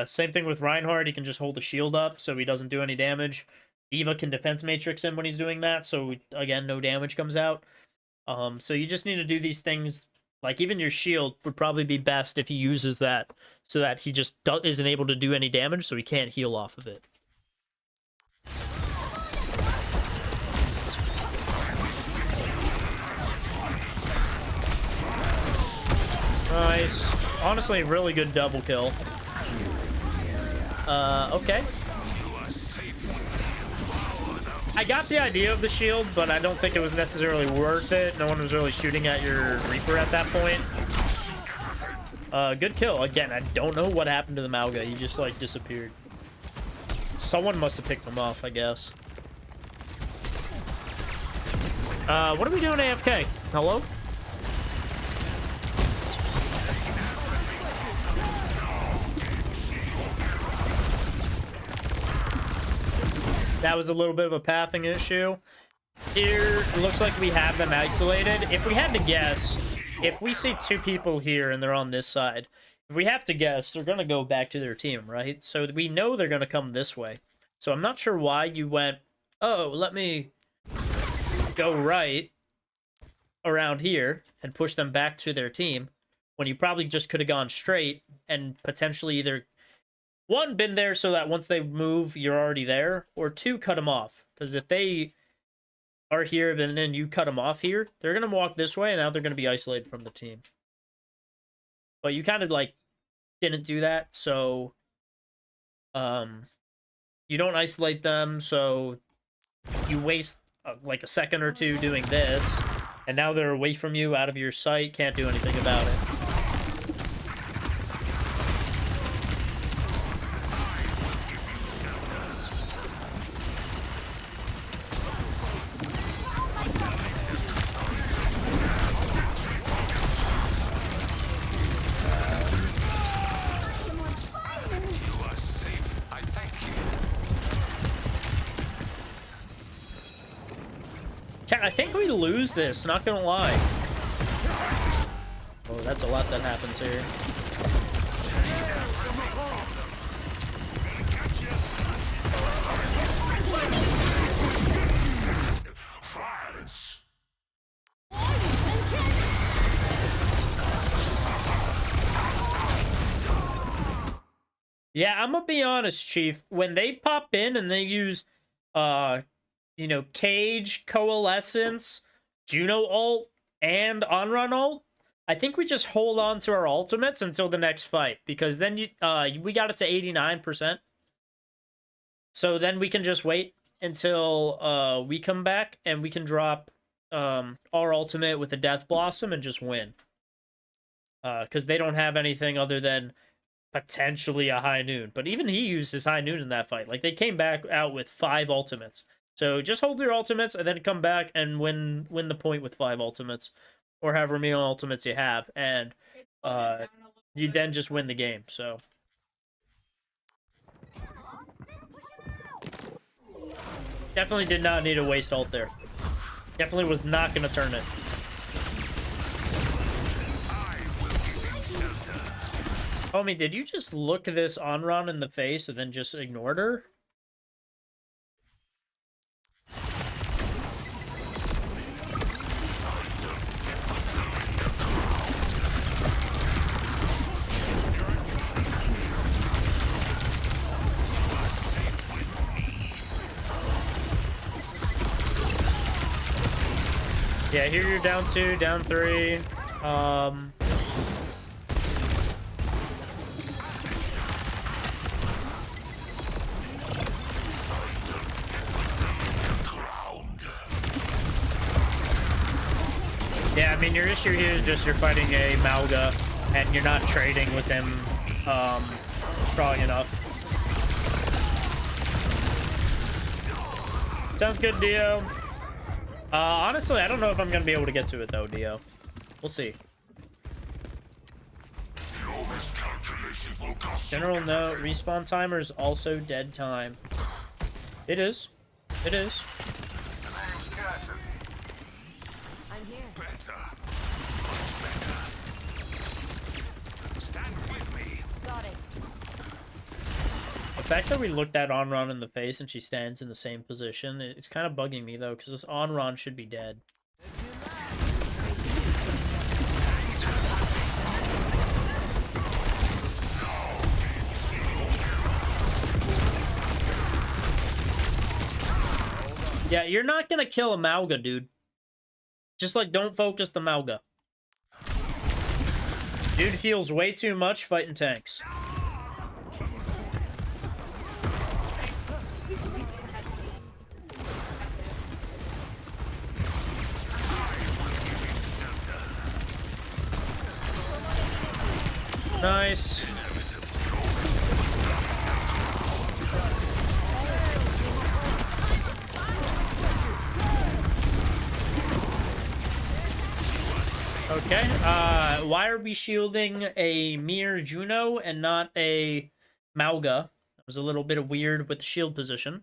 A: Same thing with Reinhardt, he can just hold the shield up so he doesn't do any damage. D.Va can defense matrix him when he's doing that, so again, no damage comes out. So you just need to do these things, like even your shield would probably be best if he uses that, so that he just isn't able to do any damage, so he can't heal off of it. Nice. Honestly, really good double kill. Okay. I got the idea of the shield, but I don't think it was necessarily worth it. No one was really shooting at your Reaper at that point. Good kill. Again, I don't know what happened to the Malga. He just, like, disappeared. Someone must have picked him off, I guess. What are we doing AFK? Hello? That was a little bit of a pathing issue. Here, it looks like we have them isolated. If we had to guess, if we see two people here and they're on this side, if we have to guess, they're going to go back to their team, right? So we know they're going to come this way. So I'm not sure why you went, oh, let me go right around here and push them back to their team, when you probably just could have gone straight and potentially either, one, been there so that once they move, you're already there, or two, cut them off. Because if they are here and then you cut them off here, they're going to walk this way, and now they're going to be isolated from the team. But you kind of, like, didn't do that, so you don't isolate them, so you waste, like, a second or two doing this, and now they're away from you, out of your sight, can't do anything about it. I think we lose this, not gonna lie. Oh, that's a lot that happens here. Yeah, I'm gonna be honest, Chief. When they pop in and they use, you know, Cage, Coalescence, Juno ult, and On-Run ult, I think we just hold on to our ultimates until the next fight, because then we got it to 89%. So then we can just wait until we come back and we can drop our ultimate with a Death Blossom and just win. Because they don't have anything other than potentially a High Noon. But even he used his High Noon in that fight. Like, they came back out with 5 ultimates. So just hold your ultimates and then come back and win the point with 5 ultimates. Or however many ultimates you have. And you then just win the game. So definitely did not need to waste ult there. Definitely was not going to turn it. Homie, did you just look this Onron in the face and then just ignored her? Yeah, here you're down 2, down 3. Yeah, I mean, your issue here is just you're fighting a Malga, and you're not trading with him strong enough. Sounds good, Dio. Honestly, I don't know if I'm going to be able to get to it, though, Dio. We'll see. General note, respawn timer is also dead time. It is. It is.
D: I'm here.
C: Better. Much better. Stand with me.
D: Got it.
A: The fact that we looked at Onron in the face and she stands in the same position, it's kind of bugging me, though, because this Onron should be dead. Yeah, you're not gonna kill a Malga, dude. Just, like, don't focus the Malga. Dude heals way too much fighting tanks. Nice. Okay, why are we shielding a mere Juno and not a Malga? That was a little bit of weird with the shield position.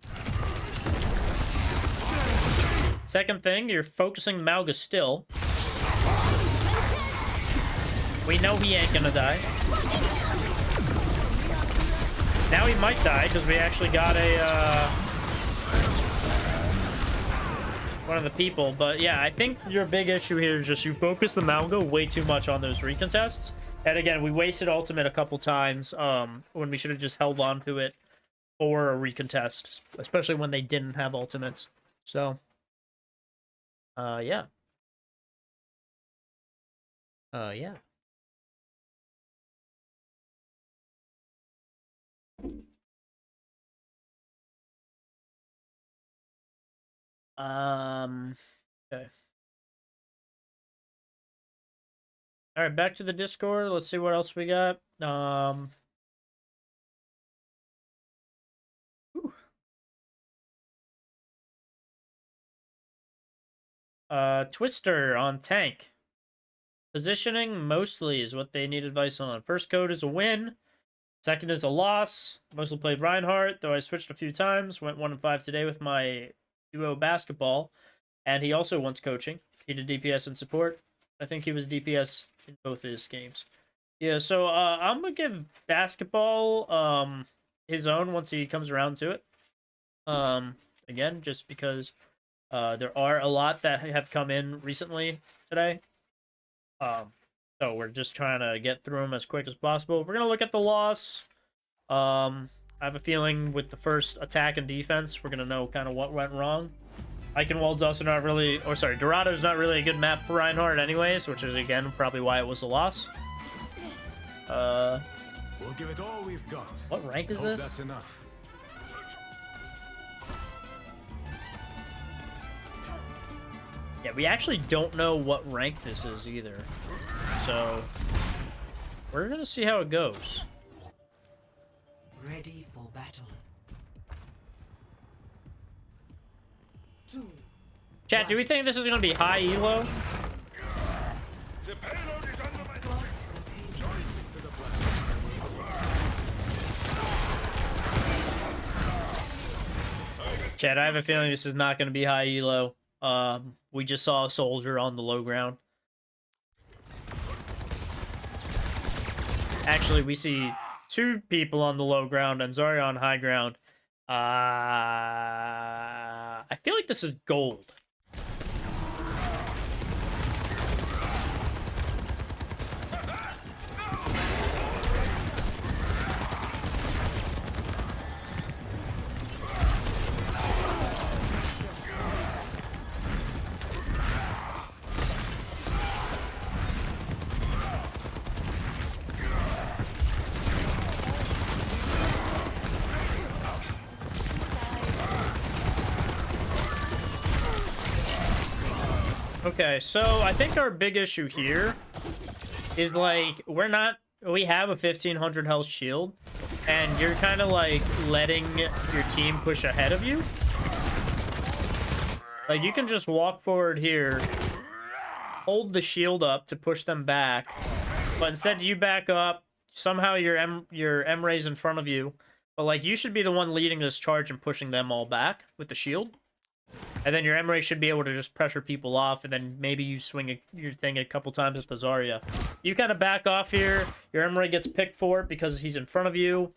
A: Second thing, you're focusing Malga still. We know he ain't gonna die. Now he might die, because we actually got a, one of the people. But yeah, I think your big issue here is just you focus the Malga way too much on those recontests. And again, we wasted ultimate a couple times when we should have just held on to it for a recontest, especially when they didn't have ultimates. So, yeah. Yeah. Okay. All right, back to the Discord. Let's see what else we got. Twister on tank. Positioning mostly is what they need advice on. First code is a win. Second is a loss. Mostly played Reinhardt, though I switched a few times. Went 1-5 today with my duo basketball. And he also wants coaching. He did DPS and support. I think he was DPS in both his games. Yeah, so I'm going to give basketball his own once he comes around to it. Again, just because there are a lot that have come in recently today. So we're just trying to get through them as quick as possible. We're going to look at the loss. I have a feeling with the first attack and defense, we're going to know kind of what went wrong. Eichenwald's also not really, or sorry, Dorado's not really a good map for Reinhardt anyways, which is, again, probably why it was a loss.
C: We'll give it all we've got.
A: What rank is
C: Hope
A: this?
C: that's enough.
A: Yeah, we actually don't know what rank this is either. So, we're gonna see how it goes.
G: Ready for battle. 2.
A: Chat, do we think this is gonna be high elo?
C: The payload is under my...
A: Chat, I have a feeling this is not gonna be high elo. We just saw a soldier on the low ground. Actually, we see 2 people on the low ground and Zarya on high ground. I feel like this is gold. Okay, so I think our big issue here is like we have a 1500 health shield and you're kind of like letting your team push ahead of you. Like you can just walk forward here, hold the shield up to push them back, but instead you back up, somehow your M-Ray's in front of you, but like you should be the one leading this charge and pushing them all back with the shield. And then your M-Ray should be able to just pressure people off, and then maybe you swing your thing a couple times with Zarya. You kind of back off here, your M-Ray gets picked for it because he's in front of you.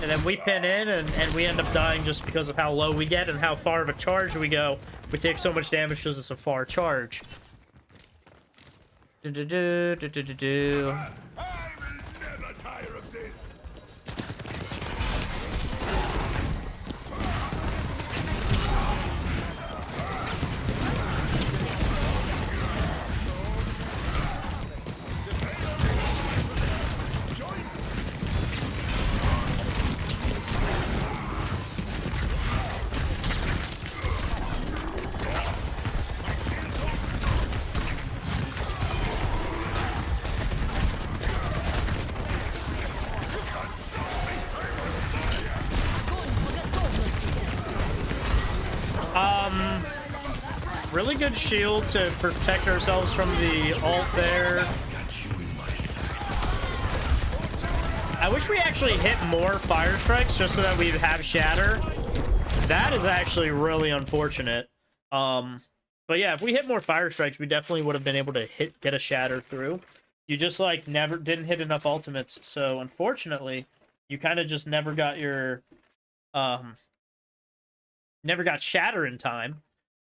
A: And then we pin in, and we end up dying just because of how low we get and how far of a charge we go. We take so much damage because it's a far charge.
C: I will never tire of this.
A: Really good shield to protect ourselves from the ult there. I wish we actually hit more fire strikes just so that we have shatter. That is actually really unfortunate. But yeah, if we hit more fire strikes, we definitely would have been able to get a shatter through. You just like didn't hit enough ultimates, so unfortunately, you kind of just never got your never got shatter in time.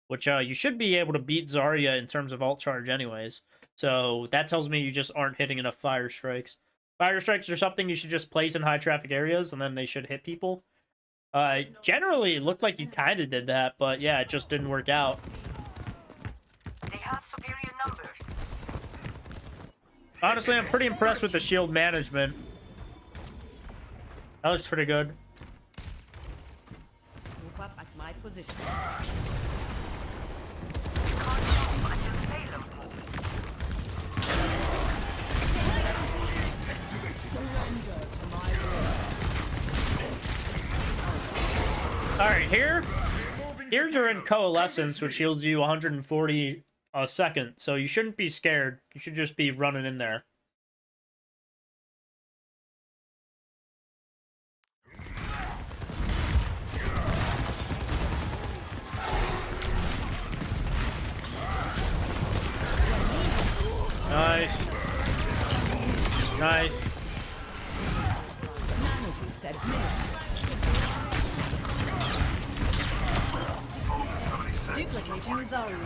A: Which you should be able to beat Zarya in terms of ult charge anyways. So that tells me you just aren't hitting enough fire strikes. Fire strikes are something you should just place in high traffic areas and then they should hit people. Generally, it looked like you kind of did that, but yeah, it just didn't work out.
E: They have superior numbers.
A: Honestly, I'm pretty impressed with the shield management. That looks pretty good.
B: Move up at my position.
A: Alright, here you're in Coalescence, which heals you 140 a second, so you shouldn't be scared. You should just be running in there. Nice. Nice.
B: Duplicating Zarya.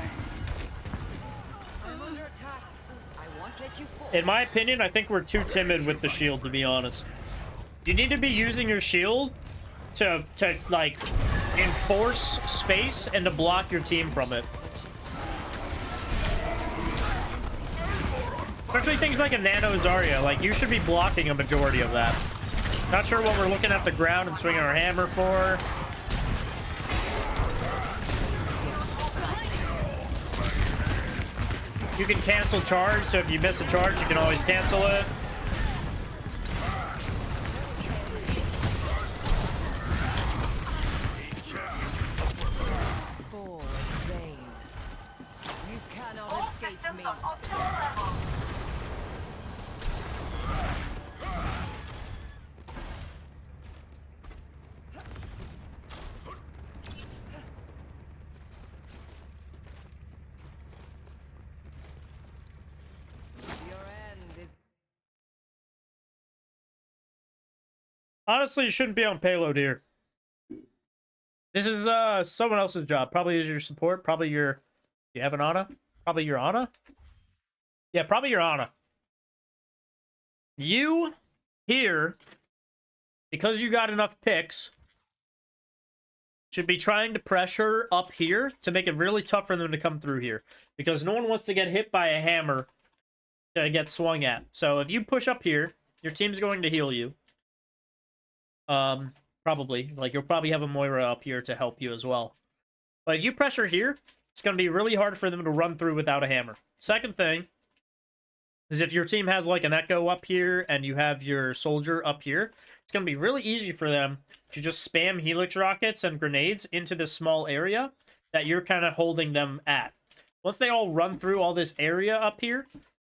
B: I'm under attack. I won't let you fall.
A: In my opinion, I think we're too timid with the shield, to be honest. You need to be using your shield to like, enforce space and to block your team from it. Especially things like a Nano Zarya. Like, you should be blocking a majority of that. Not sure what we're looking at the ground and swinging our hammer for. You can cancel charge, so if you miss a charge, you can always cancel it.
B: For vain. You cannot
E: All
B: escape
E: systems
B: me.
E: on optimal level.
B: Your end is
A: Honestly, you shouldn't be on payload here. This is someone else's job. Probably is your support. Probably your... You have an Ana? Probably your Ana? Yeah, probably your Ana. You here, because you got enough picks, should be trying to pressure up here to make it really tough for them to come through here. Because no one wants to get hit by a hammer to get swung at. So if you push up here, your team's going to heal you. Probably. Like, you'll probably have a Moira up here to help you as well. But if you pressure here, it's going to be really hard for them to run through without a hammer. Second thing is if your team has, like, an Echo up here and you have your Soldier up here, it's going to be really easy for them to just spam Helix rockets and grenades into this small area that you're kind of holding them at. Once they all run through all this area up here,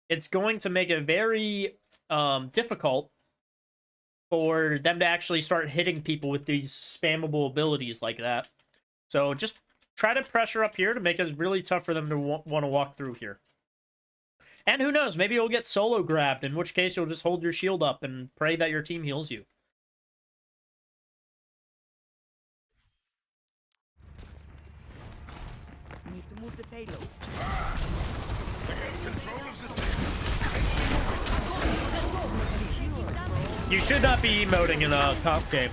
A: it's going to make it very difficult for them to actually start hitting people with these spammable abilities like that. So just try to pressure up here to make it really tough for them to want to walk through here. And who knows, maybe you'll get solo grabbed, in which case you'll just hold your shield up and pray that your team heals you.
B: need to move the payload.
A: You should not be emoting in a comp game.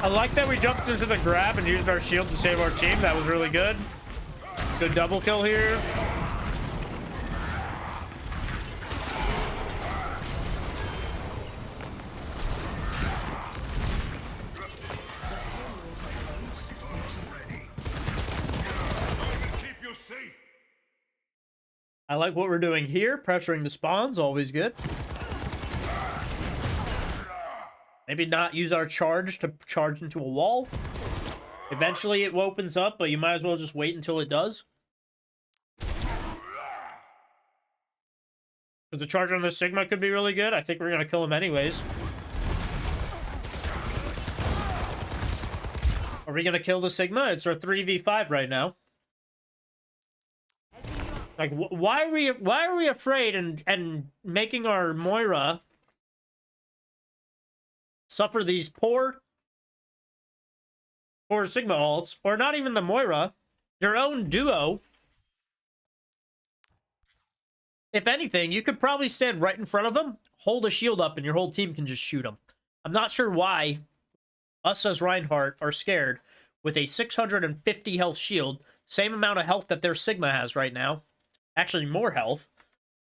A: I like that we jumped into the grab and used our shield to save our team. That was really good. Good double kill here.
C: Keep you safe.
A: I like what we're doing here. Pressuring the spawns, always good. Maybe not use our charge to charge into a wall. Eventually it opens up, but you might as well just wait until it does. Because the charge on the Sigma could be really good. I think we're going to kill him anyways. Are we going to kill the Sigma? It's our 3v5 right now. Like, why are we afraid and making our Moira suffer these poor Sigma ults, or not even the Moira, your own duo? If anything, you could probably stand right in front of them, hold a shield up, and your whole team can just shoot them. I'm not sure why us as Reinhardt are scared with a 650 health shield, same amount of health that their Sigma has right now. Actually, more health.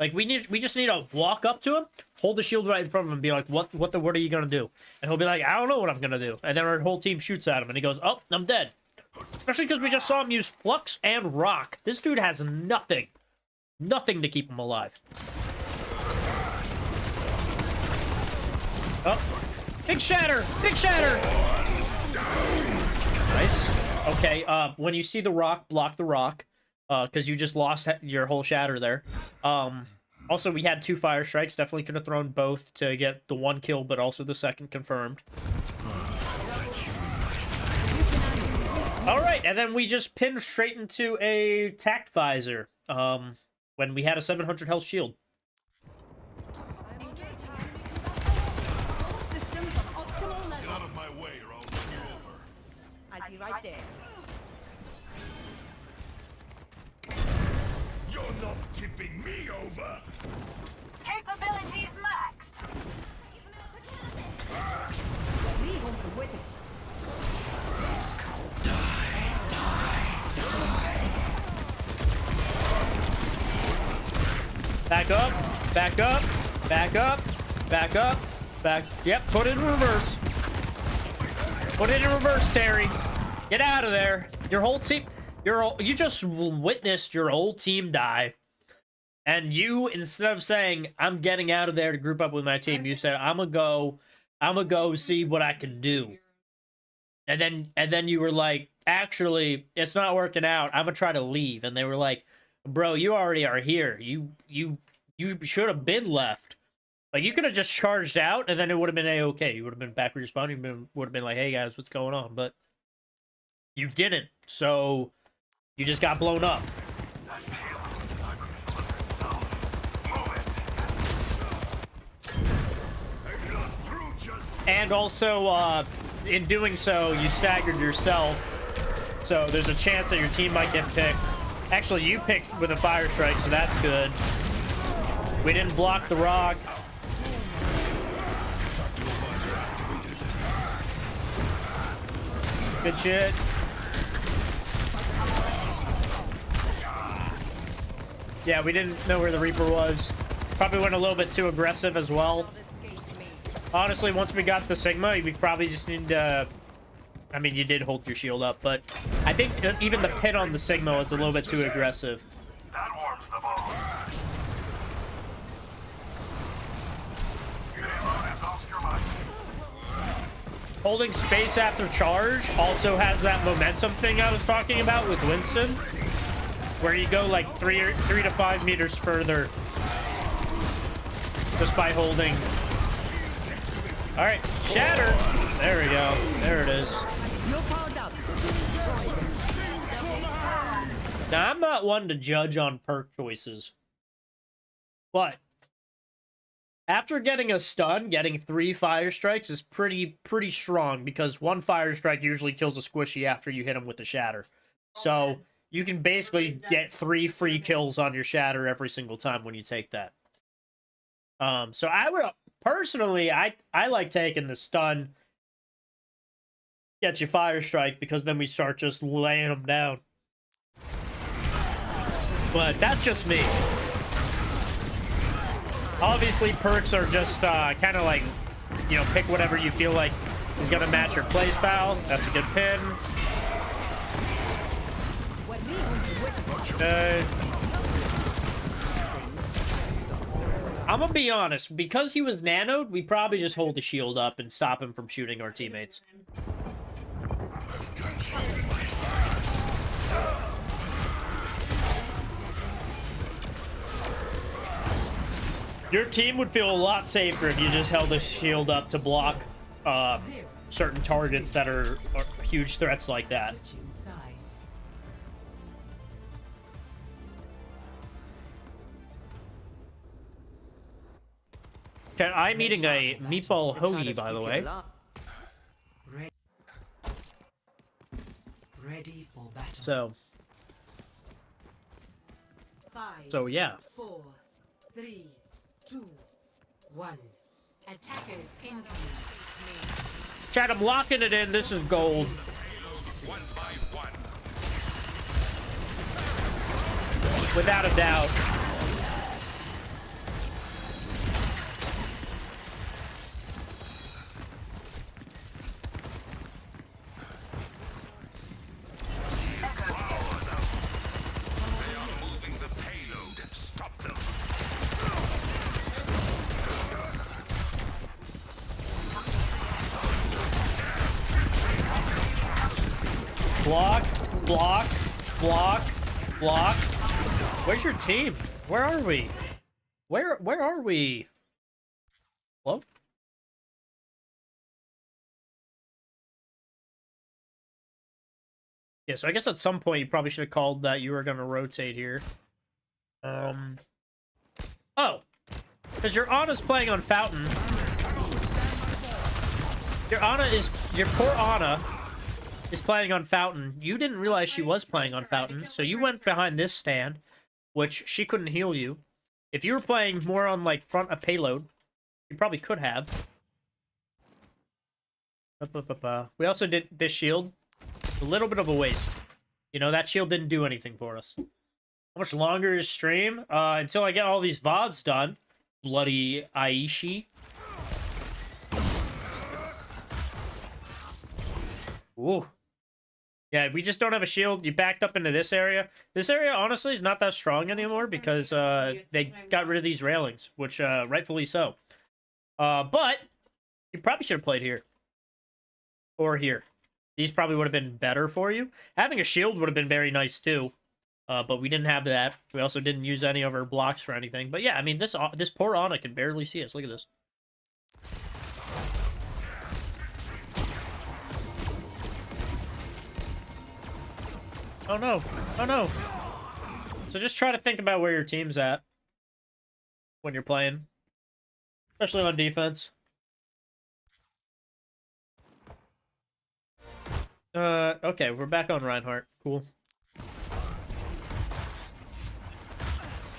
A: Like, we just need to walk up to him, hold the shield right in front of him, and be like, what are you gonna do? And he'll be like, I don't know what I'm gonna do. And then our whole team shoots at him, and he goes, oh, I'm dead. Especially because we just saw him use Flux and Rock. This dude has nothing. Nothing to keep him alive. Oh. Big shatter! Big shatter! Nice. Okay, when you see the rock, block the rock. Because you just lost your whole shatter there. Also, we had 2 fire strikes. Definitely could have thrown both to get the 1 kill, but also the 2nd confirmed. Alright, and then we just pinned straight into a tact visor. When we had a 700 health shield.
B: Systems on optimal
C: Get
B: level.
C: out of my way or I'll run you over.
B: I'll be right there.
C: You're not tipping me over.
E: Capabilities max.
B: Me home to win.
A: Back up, back up, back up, back up, back. Yep, put it in reverse. Put it in reverse, Terry. Get out of there. Your whole team. You just witnessed your whole team die. And you, instead of saying, I'm getting out of there to group up with my team, you said, I'm gonna go see what I can do. And then you were like, actually, it's not working out. I'm gonna try to leave. And they were like, bro, you already are here. You should have been left. Like, you could have just charged out, and then it would have been A-okay. You would have been back respawning. You would have been like, hey, guys, what's going on? But you didn't. So you just got blown up. And also, in doing so, you staggered yourself. So there's a chance that your team might get picked. Actually, you picked with a fire strike, so that's good. We didn't block the rock. Good shit. Yeah, we didn't know where the Reaper was. Probably went a little bit too aggressive as well. Honestly, once we got the Sigma, we probably just need to... I mean, you did hold your shield up, but I think even the pit on the Sigma was a little bit too aggressive.
C: That warms the bones.
A: Holding space after charge also has that momentum thing I was talking about with Winston, where you go like 3 to 5 meters further just by holding. All right, shatter. There we go. There it is. Now, I'm not one to judge on perk choices, but after getting a stun, getting 3 fire strikes is pretty strong, because 1 fire strike usually kills a squishy after you hit him with the shatter. So you can basically get 3 free kills on your shatter every single time when you take that. So I would personally, I like taking the stun, get you fire strike, because then we start just laying them down. But that's just me. Obviously, perks are just kind of like, you know, pick whatever you feel like is going to match your playstyle. That's a good pin. Okay. I'm going to be honest. Because he was nanoed, we probably just hold the shield up and stop him from shooting our teammates.
C: I've got you in my sights.
A: Your team would feel a lot safer if you just held the shield up to block certain targets that are huge threats like that. Okay, I'm eating a meatball hoagie, by the way.
G: Ready for battle.
A: So yeah.
G: 4, 3, 2, 1. Attackers incoming.
A: Chat, I'm locking it in. This is gold.
C: 1 by 1.
A: Without a doubt.
C: They are moving the payload. Stop them.
A: Block, block, block, block. Where's your team? Where are we? Where are we? Hello? Yeah, so I guess at some point you probably should have called that you were going to rotate here. Oh. Because your Ana's playing on Fountain. Your poor Ana is playing on Fountain. You didn't realize she was playing on Fountain, so you went behind this stand, which she couldn't heal you. If you were playing more on, like, front of payload, you probably could have. We also did this shield. A little bit of a waste. You know, that shield didn't do anything for us. How much longer is stream? Until I get all these VODs done. Bloody Aishi. Ooh. Yeah, we just don't have a shield. You backed up into this area. This area, honestly, is not that strong anymore because they got rid of these railings, which rightfully so. But you probably should have played here. Or here. These probably would have been better for you. Having a shield would have been very nice, too. But we didn't have that. We also didn't use any of our blocks for anything. But yeah, I mean, this poor Ana can barely see us. Look at this. Oh no. Oh no. So just try to think about where your team's at when you're playing. Especially on defense. Okay, we're back on Reinhardt. Cool.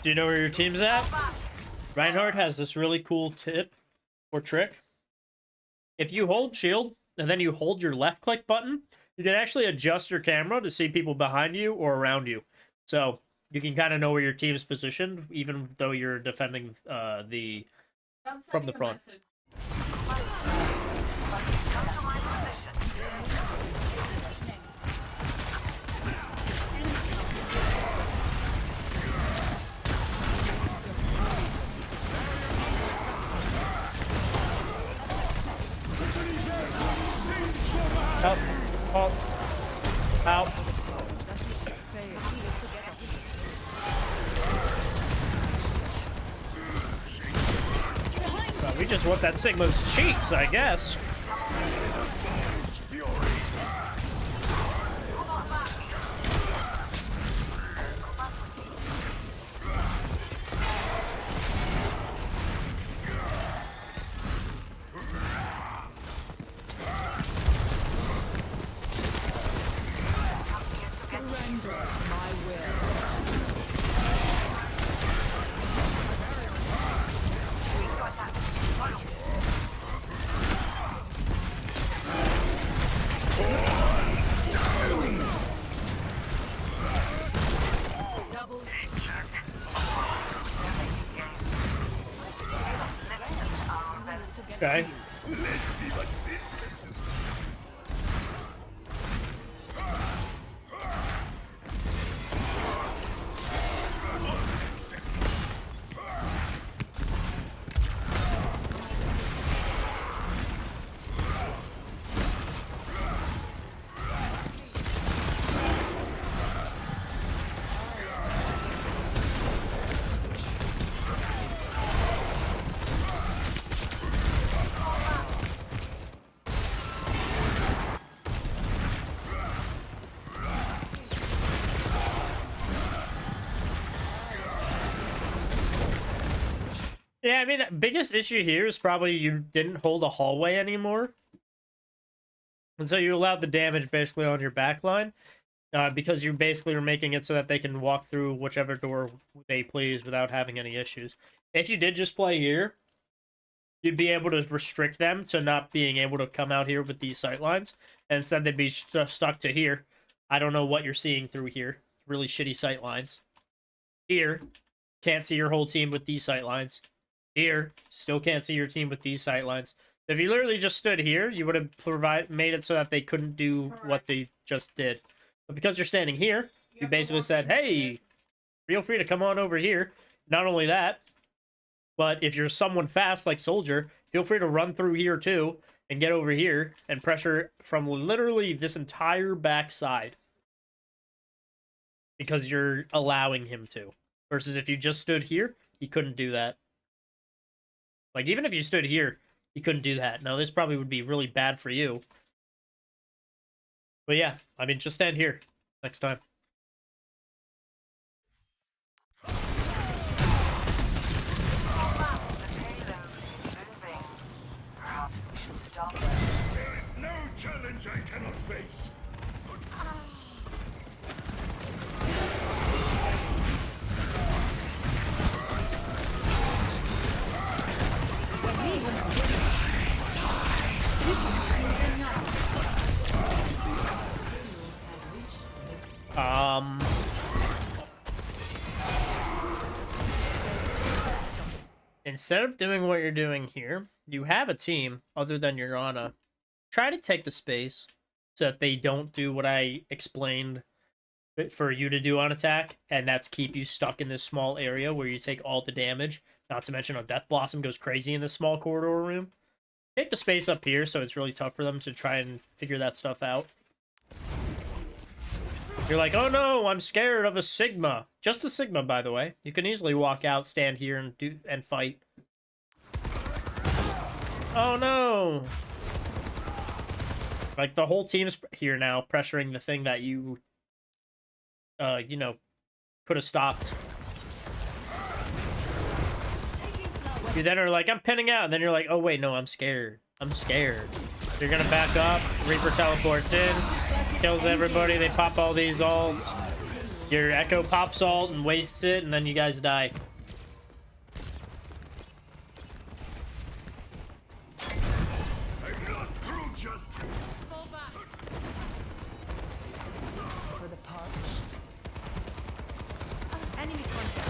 A: Do you know where your team's at? Reinhardt has this really cool tip or trick. If you hold shield and then you hold your left click button, you can actually adjust your camera to see people behind you or around you. So you can kind of know where your team's positioned, even though you're defending from the front. Out. Out. Out. Well, we just want that Sigma's cheeks, I guess. Okay. Yeah, I mean, biggest issue here is probably you didn't hold a hallway anymore. And so you allowed the damage basically on your backline. Because you basically are making it so that they can walk through whichever door they please without having any issues. If you did just play here, you'd be able to restrict them to not being able to come out here with these sightlines. And instead they'd be stuck to here. I don't know what you're seeing through here. Really shitty sightlines. Here, can't see your whole team with these sightlines. Here, still can't see your team with these sightlines. If you literally just stood here, you would have made it so that they couldn't do what they just did. But because you're standing here, you basically said, hey, feel free to come on over here. Not only that, but if you're someone fast like Soldier, feel free to run through here too and get over here and pressure from literally this entire backside. Because you're allowing him to. Versus if you just stood here, he couldn't do that. Like, even if you stood here, you couldn't do that. Now, this probably would be really bad for you. But yeah, I mean, just stand here next time.
C: There is no challenge I cannot face.
A: Instead of doing what you're doing here, you have a team other than your Ana. Try to take the space so that they don't do what I explained for you to do on attack, and that's keep you stuck in this small area where you take all the damage. Not to mention a Death Blossom goes crazy in this small corridor room. Take the space up here, so it's really tough for them to try and figure that stuff out. You're like, oh no, I'm scared of a Sigma. Just a Sigma, by the way. You can easily walk out, stand here, and fight. Oh no! Like, the whole team's here now, pressuring the thing that you, you know, could have stopped. You then are like, I'm pinning out, and then you're like, oh wait, no, I'm scared. I'm scared. You're gonna back up, Reaper teleports in, kills everybody, they pop all these ults. Your Echo pops ult and wastes it, and then you guys die.
C: I'm not through just yet.
B: For the parched. Enemy contact.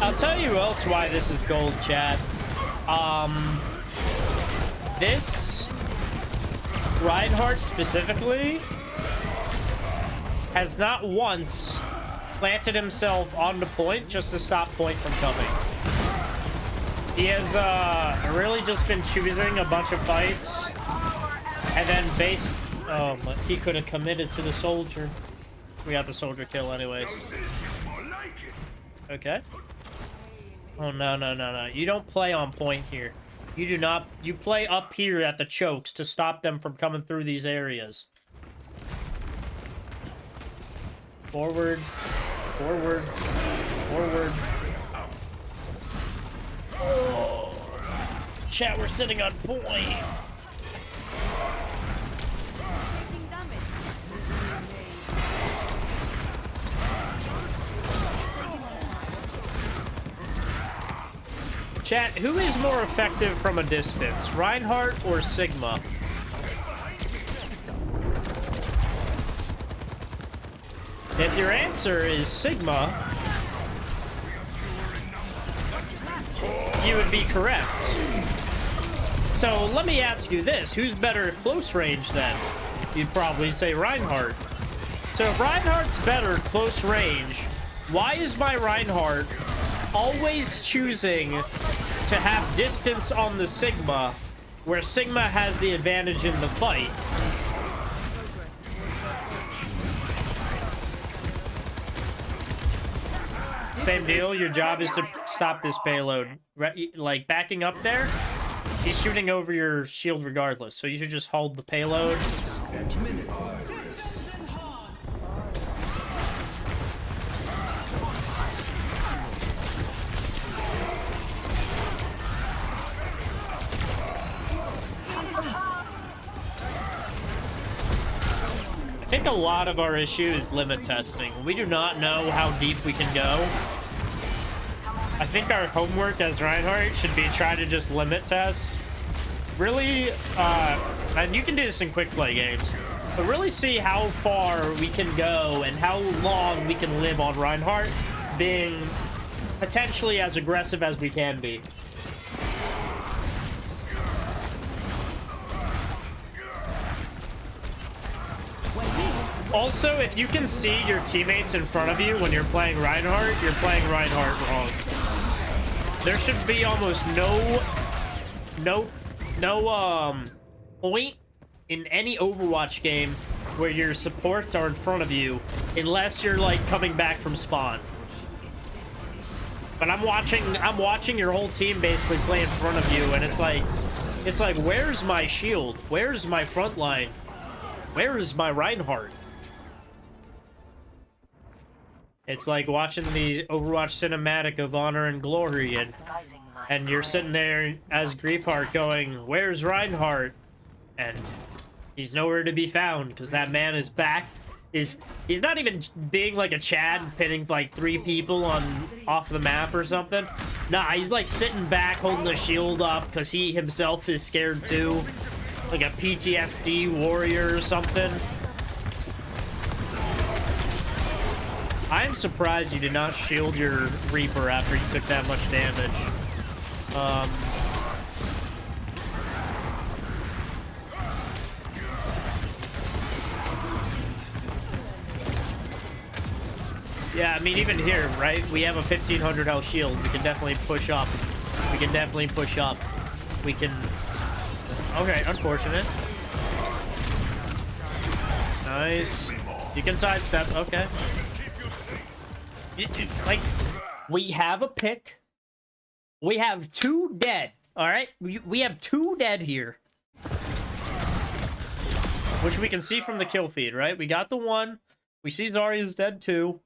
A: I'll tell you else why this is gold, chat. This Reinhardt specifically has not once planted himself on the point just to stop point from coming. He has really just been choosing a bunch of fights and then based. Oh, he could have committed to the soldier. We got the soldier kill anyways.
C: This is more like it.
A: Okay. Oh, no, no, no, no. You don't play on point here. You do not. You play up here at the chokes to stop them from coming through these areas. Forward. Forward. Forward. Oh. Chat, we're sitting on point. Chat, who is more effective from a distance, Reinhardt or Sigma? If your answer is Sigma, you would be correct. So let me ask you this, who's better at close range then? You'd probably say Reinhardt. So if Reinhardt's better at close range, why is my Reinhardt always choosing to have distance on the Sigma, where Sigma has the advantage in the fight? Same deal, your job is to stop this payload. Like, backing up there, he's shooting over your shield regardless, so you should just hold the payload. I think a lot of our issue is limit testing. We do not know how deep we can go. I think our homework as Reinhardt should be try to just limit test. Really, and you can do this in quick play games, but really see how far we can go and how long we can live on Reinhardt being potentially as aggressive as we can be. Also, if you can see your teammates in front of you when you're playing Reinhardt, you're playing Reinhardt wrong. There should be almost no point in any Overwatch game where your supports are in front of you, unless you're like coming back from spawn. But I'm watching your whole team basically play in front of you, and it's like, where's my shield? Where's my front line? Where is my Reinhardt? It's like watching the Overwatch cinematic of Honor and Glory, and you're sitting there as Griefheart going, where's Reinhardt? And he's nowhere to be found, because that man is back he's not even being like a Chad and pinning like 3 people on off the map or something. Nah, he's like sitting back holding the shield up because he himself is scared too. Like a PTSD warrior or something. I'm surprised you did not shield your Reaper after you took that much damage. Yeah, I mean, even here, right? We have a 1500 health shield. We can definitely push up. We can definitely push up. We can... Okay, unfortunate. Nice. You can sidestep. Okay. Like, we have a pick. We have 2 dead. All right? We have 2 dead here. Which we can see from the kill feed, right? We got the 1. We see Zarya's dead too.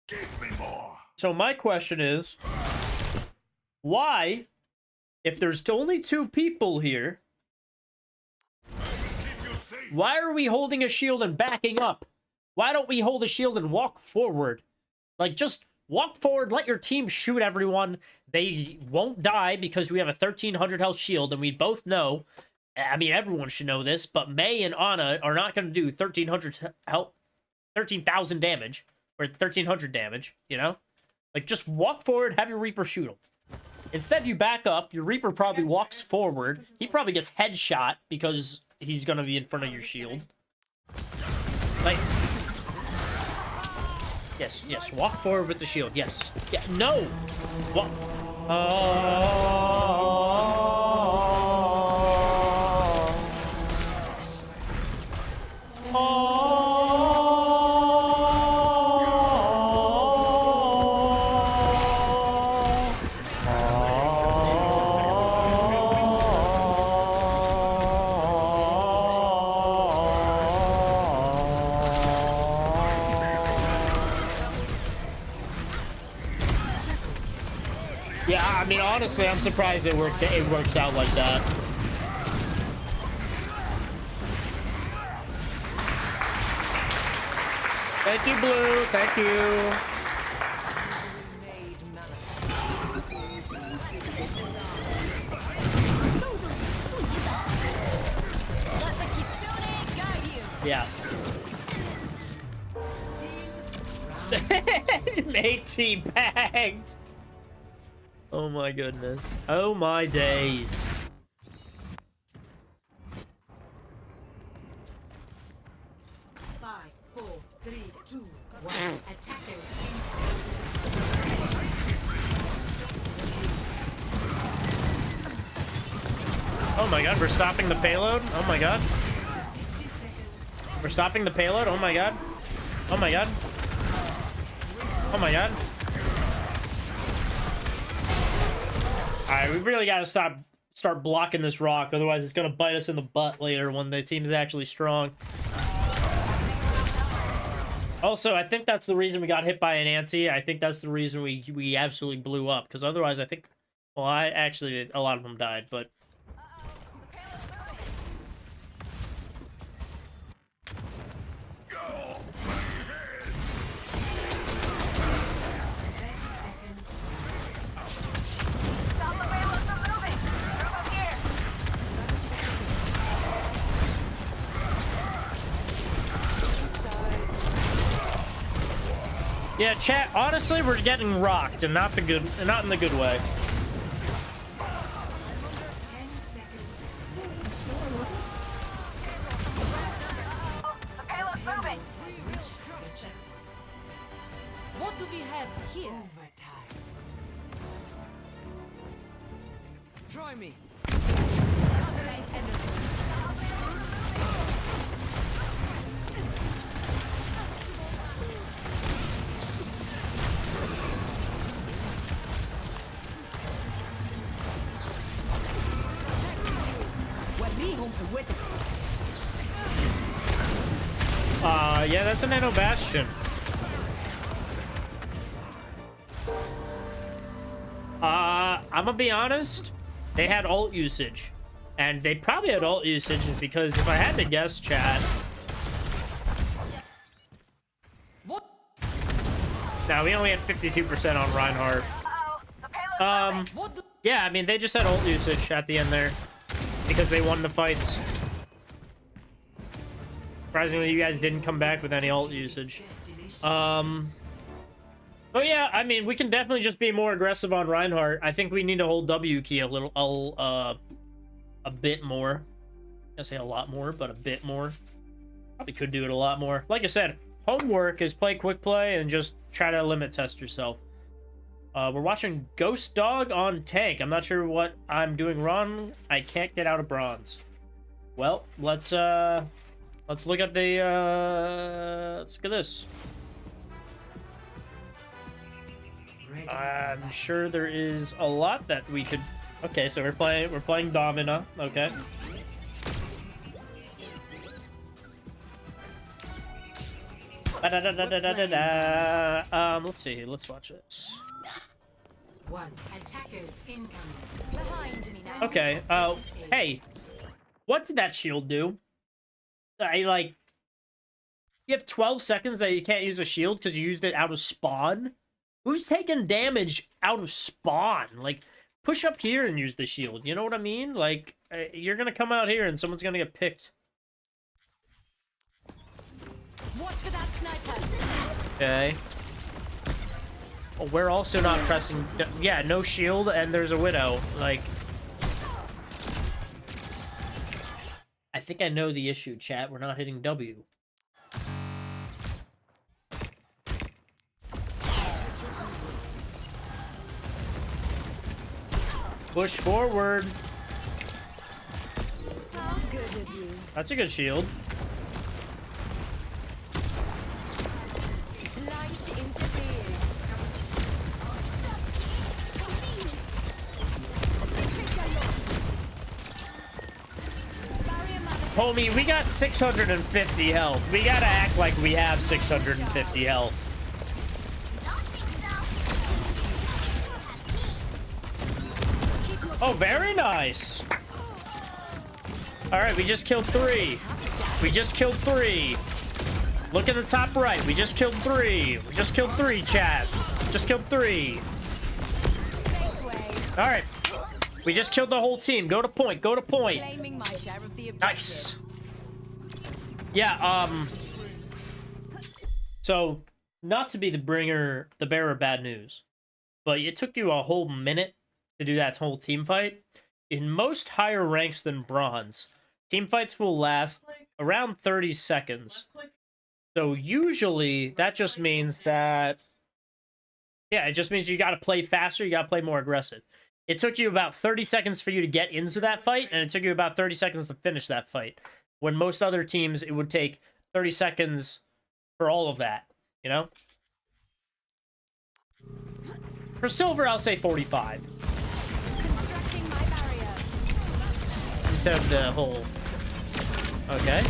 C: Give me more.
A: So my question is, why, if there's only 2 people here,
C: Keep you safe.
A: why are we holding a shield and backing up? Why don't we hold a shield and walk forward? Like, just walk forward, let your team shoot everyone. They won't die because we have a 1300 health shield, and we both know, I mean, everyone should know this, but Mei and Ana are not going to do 1300 health, 13,000 damage. Or 1300 damage, you know? Like, just walk forward, have your Reaper shoot him. Instead, you back up, your Reaper probably walks forward. He probably gets headshot because he's gonna be in front of your shield. Like... Yes, walk forward with the shield, yes. Yeah, no! Walk... Yeah, I mean, honestly, I'm surprised it works out like that. Thank you, Blue. Thank you. Yeah. Mate teabagged. Oh my goodness. Oh my days.
G: Five, four, three, two, one. Attackers
A: Oh my god, we're stopping the payload? Oh my god. We're stopping the payload? Oh my god. Oh my god. Oh my god. Alright, we really gotta start blocking this rock, otherwise it's gonna bite us in the butt later when the team is actually strong. Also, I think that's the reason we got hit by an Nancy. I think that's the reason we absolutely blew up, because otherwise I think... Well, actually, a lot of them died, but... Yeah, chat, honestly, we're getting rocked, and not in the good way.
E: The payload's moving.
D: What do we have here?
G: overtime.
B: Try me.
A: Yeah, that's a Nano Bastion. I'm gonna be honest, they had ult usage. And they probably had ult usage because if I had to guess, chat, Now we only had 52% on Reinhardt.
E: Uh-oh. The payload's moving.
A: Yeah, I mean, they just had ult usage at the end there because they won the fights. Surprisingly, you guys didn't come back with any ult usage. But yeah, I mean, we can definitely just be more aggressive on Reinhardt. I think we need to hold W key a bit more. I say a lot more, but a bit more. Probably could do it a lot more. Like I said, homework is play quick play and just try to limit test yourself. We're watching Ghost Dog on tank. I'm not sure what I'm doing wrong. I can't get out of bronze. Well, let's look at the let's look at this. I'm sure there is a lot that we could. Okay, so we're playing Domina. Okay. Let's see. Let's watch this.
G: One. Attackers incoming.
B: Behind me now.
A: Okay. Hey, what did that shield do? You have 12 seconds that you can't use a shield because you used it out of spawn. Who's taking damage out of spawn? Like, push up here and use the shield. You know what I mean? Like, you're gonna come out here and someone's gonna get picked.
B: Watch for that sniper.
A: Okay. Oh, we're also not pressing... Yeah, no shield, and there's a Widow. Like... I think I know the issue, chat. We're not hitting W. Push forward.
B: How good of you.
A: That's a good shield.
B: Light into being.
A: Homie, we got 650 health. We gotta act like we have 650 health. Oh, very nice. All right, we just killed 3. We just killed 3. Look at the top right. We just killed 3. We just killed 3, chat. Just killed 3. All right. We just killed the whole team. Go to point. Go to point.
B: Claiming my share of the objective.
A: Nice. Yeah, so, not to be the bearer of bad news, but it took you a whole minute to do that whole team fight. In most higher ranks than bronze, team fights will last around 30 seconds. So usually that just means that, yeah, it just means you got to play faster, you got to play more aggressive. It took you about 30 seconds for you to get into that fight, and it took you about 30 seconds to finish that fight. When most other teams, it would take 30 seconds for all of that, you know? For silver, I'll say 45.
B: Constructing my barrier.
A: Instead of the whole... Okay.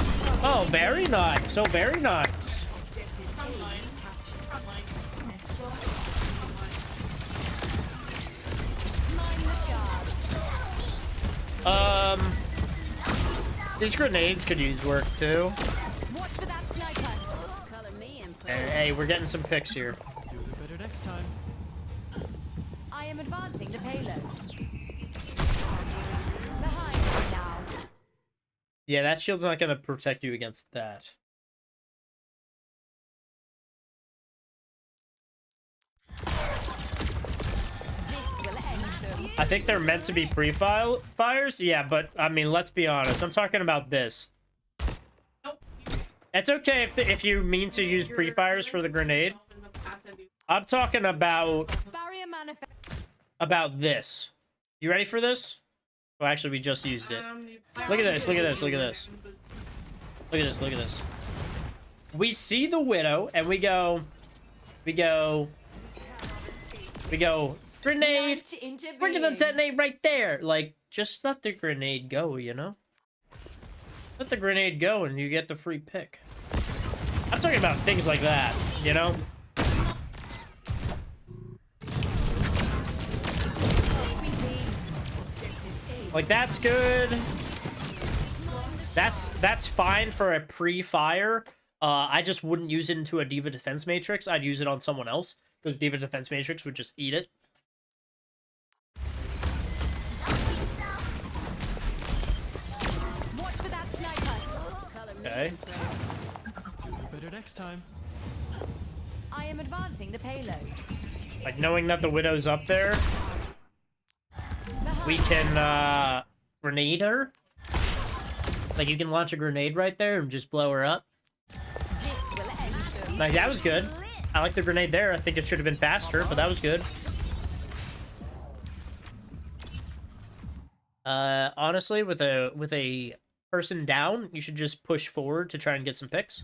A: Oh, very nice. Oh, very nice. These grenades could use work too.
B: Watch for that sniper. Color me in.
A: Hey, we're getting some picks here.
C: Do it better next time.
B: I am advancing the payload. Behind me now.
A: Yeah, that shield's not gonna protect you against that. I think they're meant to be pre-fires. Yeah, but, I mean, let's be honest. I'm talking about this. It's okay if you mean to use pre-fires for the grenade. I'm talking about this. You ready for this? Well, actually, we just used it. Look at this, look at this, look at this. Look at this, look at this. We see the Widow, and we go, grenade! We're gonna detonate right there! Like, just let the grenade go, you know? Let the grenade go and you get the free pick. I'm talking about things like that, you know? Like, that's good. That's fine for a pre-fire. I just wouldn't use it into a Diva Defense Matrix. I'd use it on someone else. Because D.Va Defense Matrix would just eat it.
B: Watch for that sniper.
A: Okay.
C: Better next time.
B: I am advancing the payload.
A: Like, knowing that the Widow's up there, we can, grenade her. Like, you can launch a grenade right there and just blow her up.
B: This will end them.
A: Like, that was good. I like the grenade there. I think it should have been faster, but that was good. Honestly, with a person down, you should just push forward to try and get some picks.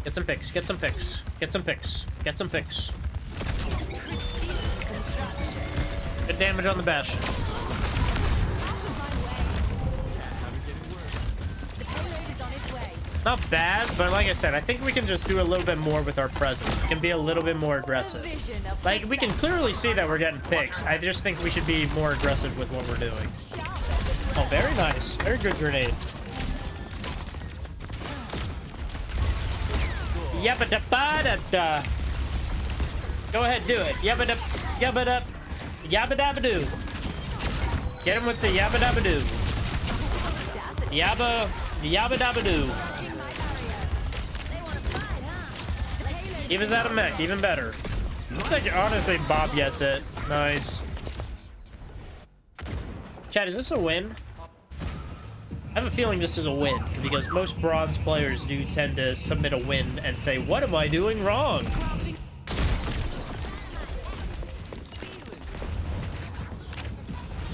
A: Get some picks, get some picks, get some picks, get some picks. Good damage on the bash. Not bad, but like I said, I think we can just do a little bit more with our presence. We can be a little bit more aggressive. Like, we can clearly see that we're getting picks. I just think we should be more aggressive with what we're doing. Oh, very nice. Very good grenade. Yabba da ba da da. Go ahead, do it. Yabba da yabba da yabba dabba doo. Get him with the yabba dabba doo. Yabba dabba doo. He was out of mech, even better. Looks like honestly Bob gets it. Nice. Chat, is this a win? I have a feeling this is a win, because most bronze players do tend to submit a win and say, what am I doing wrong?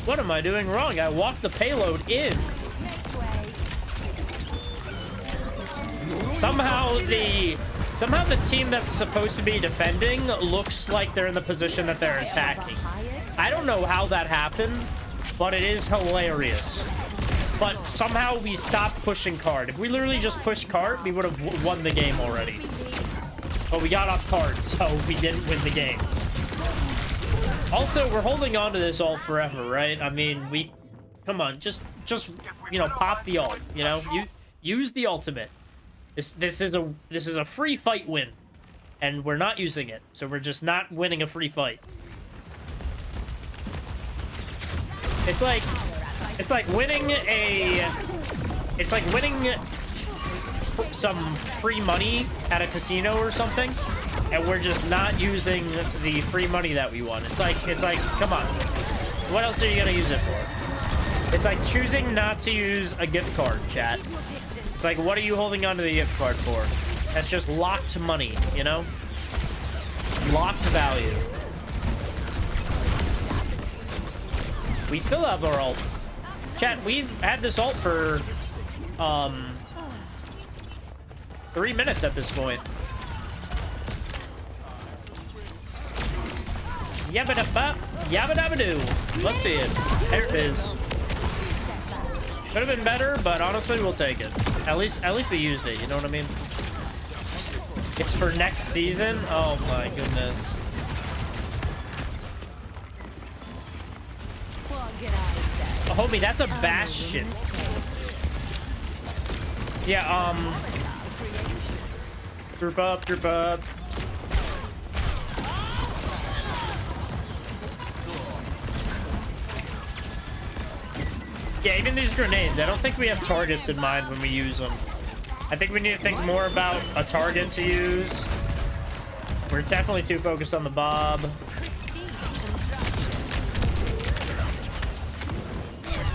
A: What am I doing wrong? I walked the payload in. Somehow the team that's supposed to be defending looks like they're in the position that they're attacking. I don't know how that happened, but it is hilarious. But somehow we stopped pushing card. If we literally just pushed card, we would have won the game already. But we got off card, so we didn't win the game. Also, we're holding on to this ult forever, right? I mean, come on, just you know, pop the ult. You know, use the ultimate. This is a free fight win, and we're not using it, so we're just not winning a free fight. It's like winning some free money at a casino or something, and we're just not using the free money that we won. It's like, come on, what else are you gonna use it for? It's like choosing not to use a gift card, chat. It's like, what are you holding onto the gift card for? That's just locked money, you know? Locked value. We still have our ult. Chat, we've had this ult for 3 minutes at this point. Yabba dabba, yabba dabba doo. Let's see it. There it is. Could have been better, but honestly, we'll take it. At least we used it. You know what I mean? It's for next season. Oh my goodness. Oh, homie, that's a bastion. Yeah. Group up, group up. Yeah, even these grenades, I don't think we have targets in mind when we use them. I think we need to think more about a target to use. We're definitely too focused on the Bob.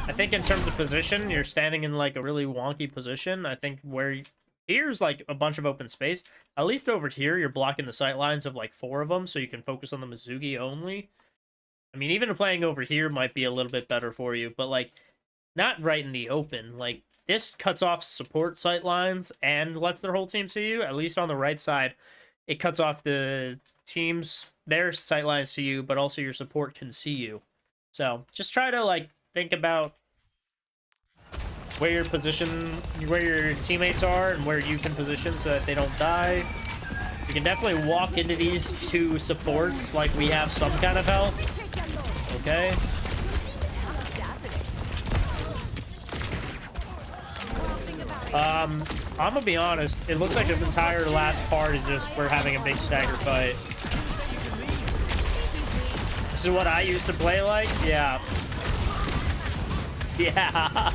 A: I think in terms of position, you're standing in like a really wonky position. I think where here's like a bunch of open space. At least over here, you're blocking the sight lines of like 4 of them, so you can focus on the Mizugi only. I mean, even playing over here might be a little bit better for you, but like, not right in the open. Like, this cuts off support sight lines and lets their whole team see you. At least on the right side, it cuts off the teams, their sight lines to you, but also your support can see you. So just try to like think about where your position, where your teammates are, and where you can position so that they don't die. You can definitely walk into these 2 supports like we have some kind of health. Okay. I'm gonna be honest, it looks like this entire last part is just we're having a big stagger fight. This is what I used to play like? Yeah. Yeah.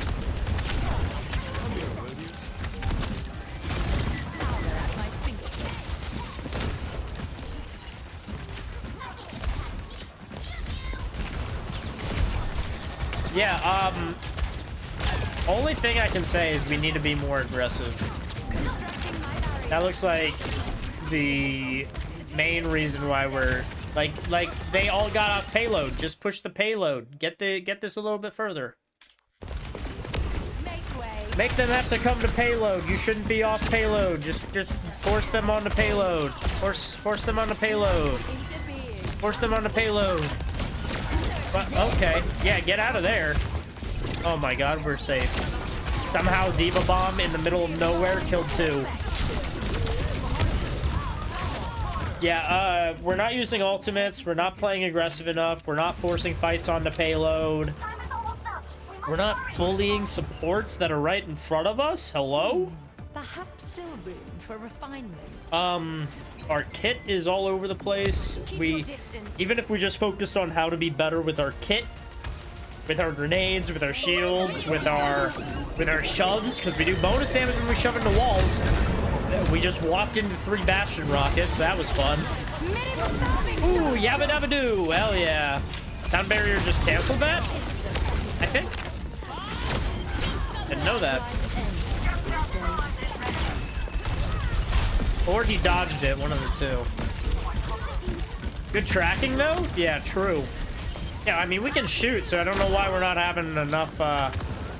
A: Yeah, only thing I can say is we need to be more aggressive. That looks like the main reason why we're like they all got off payload. Just push the payload. Get this a little bit further. Make them have to come to payload. You shouldn't be off payload. Just force them on the payload. Force them on the payload. Force them on the payload. But, okay. Yeah, get out of there. Oh my god, we're safe. Somehow Diva Bomb in the middle of nowhere killed 2. Yeah, we're not using ultimates. We're not playing aggressive enough. We're not forcing fights on the payload. We're not bullying supports that are right in front of us. Hello?
B: Perhaps still room for refinement.
A: Our kit is all over the place. Even if we just focused on how to be better with our kit, with our grenades, with our shields, with our shoves, because we do bonus damage when we shove into walls. We just walked into 3 Bastion rockets. That was fun. Ooh, yabba dabba doo. Hell yeah. Sound barrier just canceled that? I think. Didn't know that. Or he dodged it, one of the 2. Good tracking, though? Yeah, true. Yeah, I mean, we can shoot, so I don't know why we're not having enough,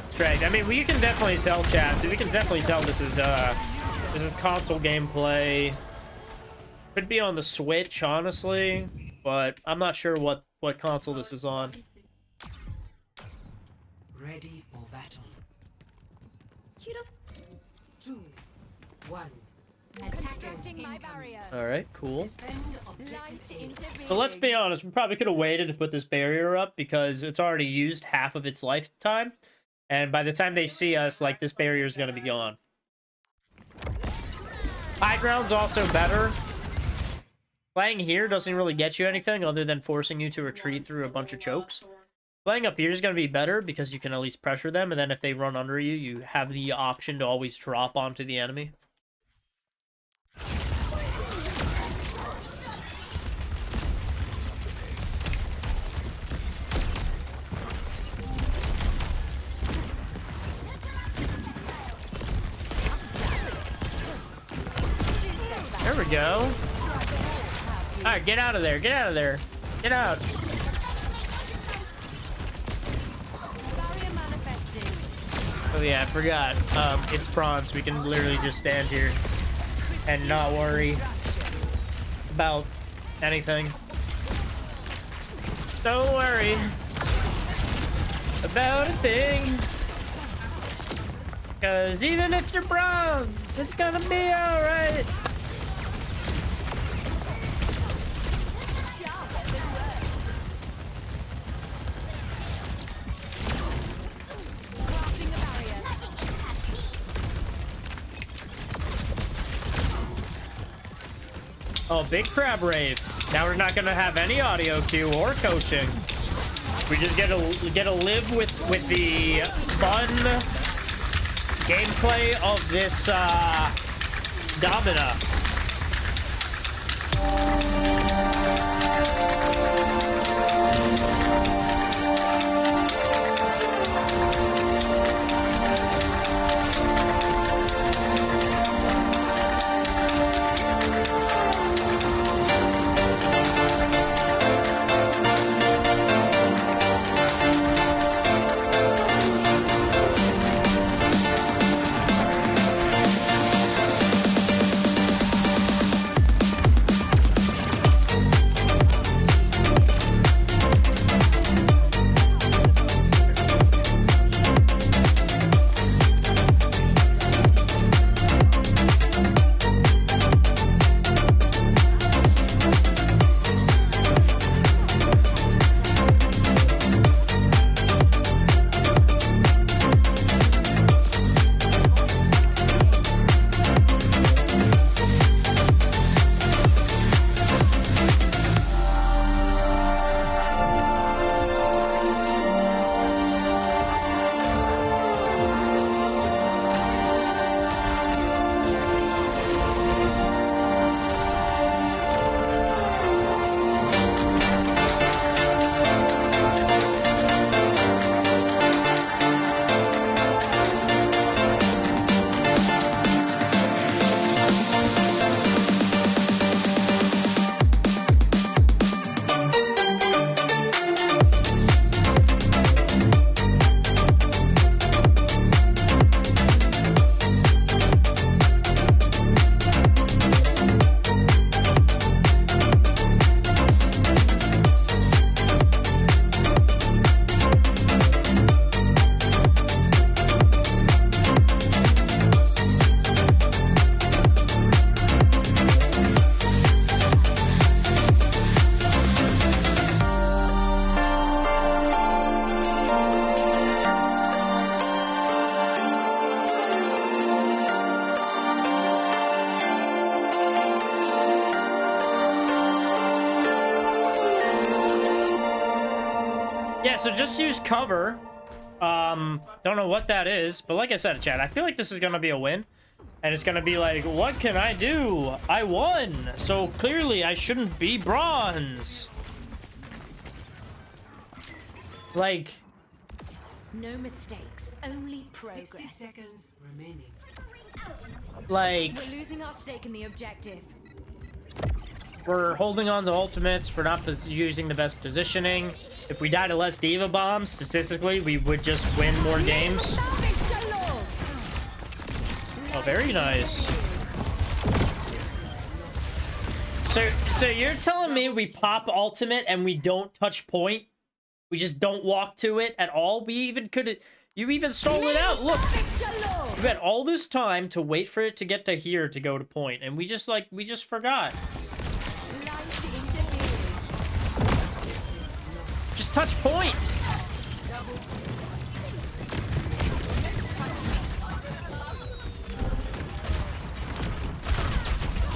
A: strength. I mean, we can definitely tell, chat. We can definitely tell this is console gameplay. Could be on the Switch, honestly, but I'm not sure what console this is on.
G: Ready for battle. 2, 1.
B: Constructing my barrier.
A: Alright, cool.
B: Light intervene.
A: So let's be honest, we probably could have waited to put this barrier up because it's already used half of its lifetime. And by the time they see us, like, this barrier is going to be gone. High ground's also better. Playing here doesn't really get you anything other than forcing you to retreat through a bunch of chokes. Playing up here is going to be better because you can at least pressure them, and then if they run under you, you have the option to always drop onto the enemy. There we go. Alright, get out of there. Get out of there. Get out.
B: Barrier manifesting.
A: Oh yeah, I forgot. It's bronze. We can literally just stand here and not worry about anything. Don't worry about a thing. Cause even if you're bronze, it's gonna be alright.
B: Crafting a barrier.
A: Oh, big crab rave. Now we're not gonna have any audio cue or coaching. We just get to live with the fun gameplay of this Domina. so just use cover. Don't know what that is, but like I said, chat, I feel like this is gonna be a win. And it's gonna be like, what can I do? I won! So clearly I shouldn't be bronze. Like...
F: No mistakes, only
G: 60
F: progress.
G: seconds remaining.
A: Like...
F: We're losing our stake in the objective.
A: We're holding on to ultimates. We're not using the best positioning. If we die to less Diva Bombs, statistically, we would just win more games. Oh, very nice. So you're telling me we pop ultimate and we don't touch point? We just don't walk to it at all? We even could... You even stalled it out. Look. We had all this time to wait for it to get to here to go to point. And we just, like, we just forgot. Just touch point.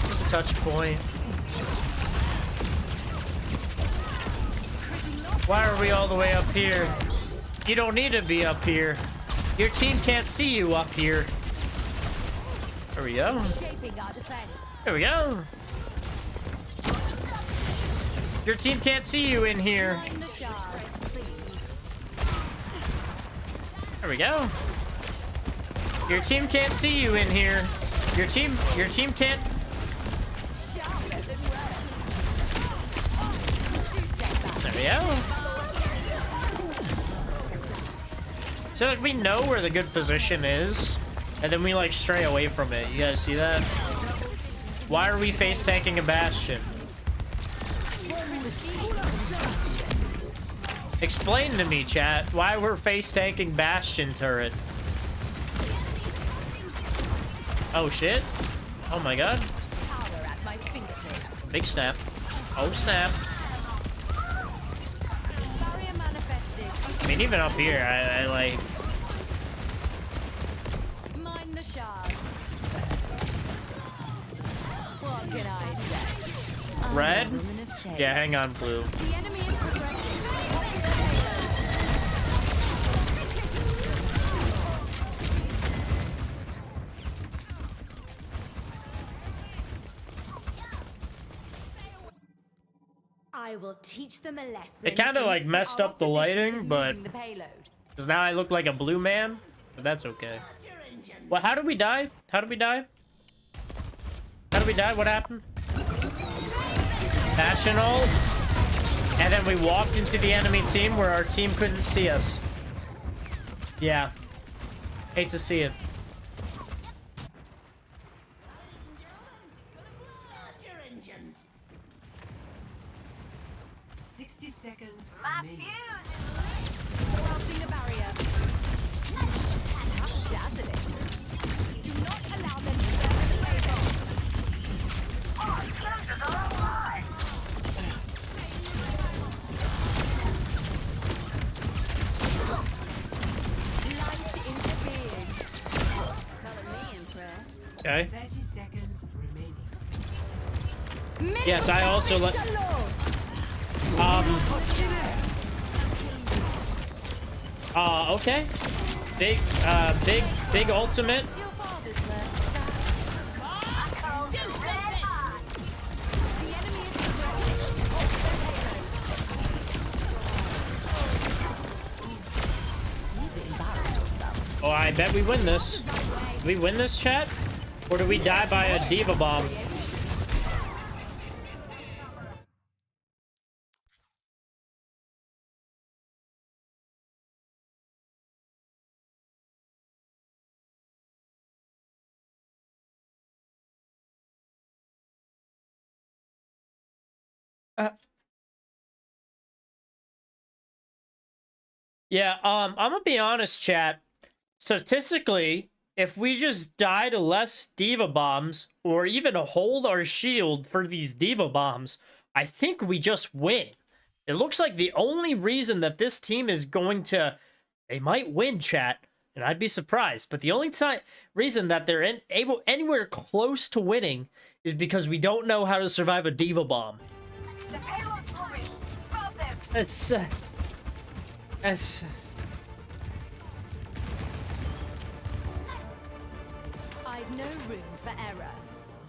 A: Just touch point. Why are we all the way up here? You don't need to be up here. Your team can't see you up here. There we go. There we go. Your team can't see you in here. There we go. Your team can't see you in here. Your team can't. There we go. So like we know where the good position is, and then we like stray away from it. You guys see that? Why are we face tanking a Bastion? Explain to me, chat, why we're face tanking Bastion turret. Oh shit. Oh my god. Big snap. Oh snap. I mean, even up here, I like...
F: Mind the shards. What can I say?
A: Red? Yeah, hang on, blue.
F: The enemy is progressing. I will teach them a lesson.
A: It kind of like messed up the lighting, but because now I look like a blue man, but that's okay. Well, how did we die? How did we die? How did we die? What happened? Passion ult, and then we walked into the enemy team where our team couldn't see us. Yeah, hate to see it.
G: 60 seconds
E: My
G: remaining.
F: Crafting the barrier. Dazzling. Do not allow them to get the playground. Light interfered. Color me impressed.
A: Okay.
G: 30 seconds remaining.
A: Yes, I also let. Okay. Big ultimate.
F: Your father's left. Do something. The enemy is progressing.
A: Oh, I bet we win this. Do we win this, chat? Or do we die by a Diva Bomb? Yeah, I'm gonna be honest, chat. Statistically, if we just die to less Diva Bombs, or even hold our shield for these Diva Bombs, I think we just win. It looks like the only reason that this team is going to... They might win, chat, and I'd be surprised, but the only reason that they're able anywhere close to winning is because we don't know how to survive a Diva Bomb.
E: The payload's moving. Stop them.
A: It's... Yes.
B: I've no room for error.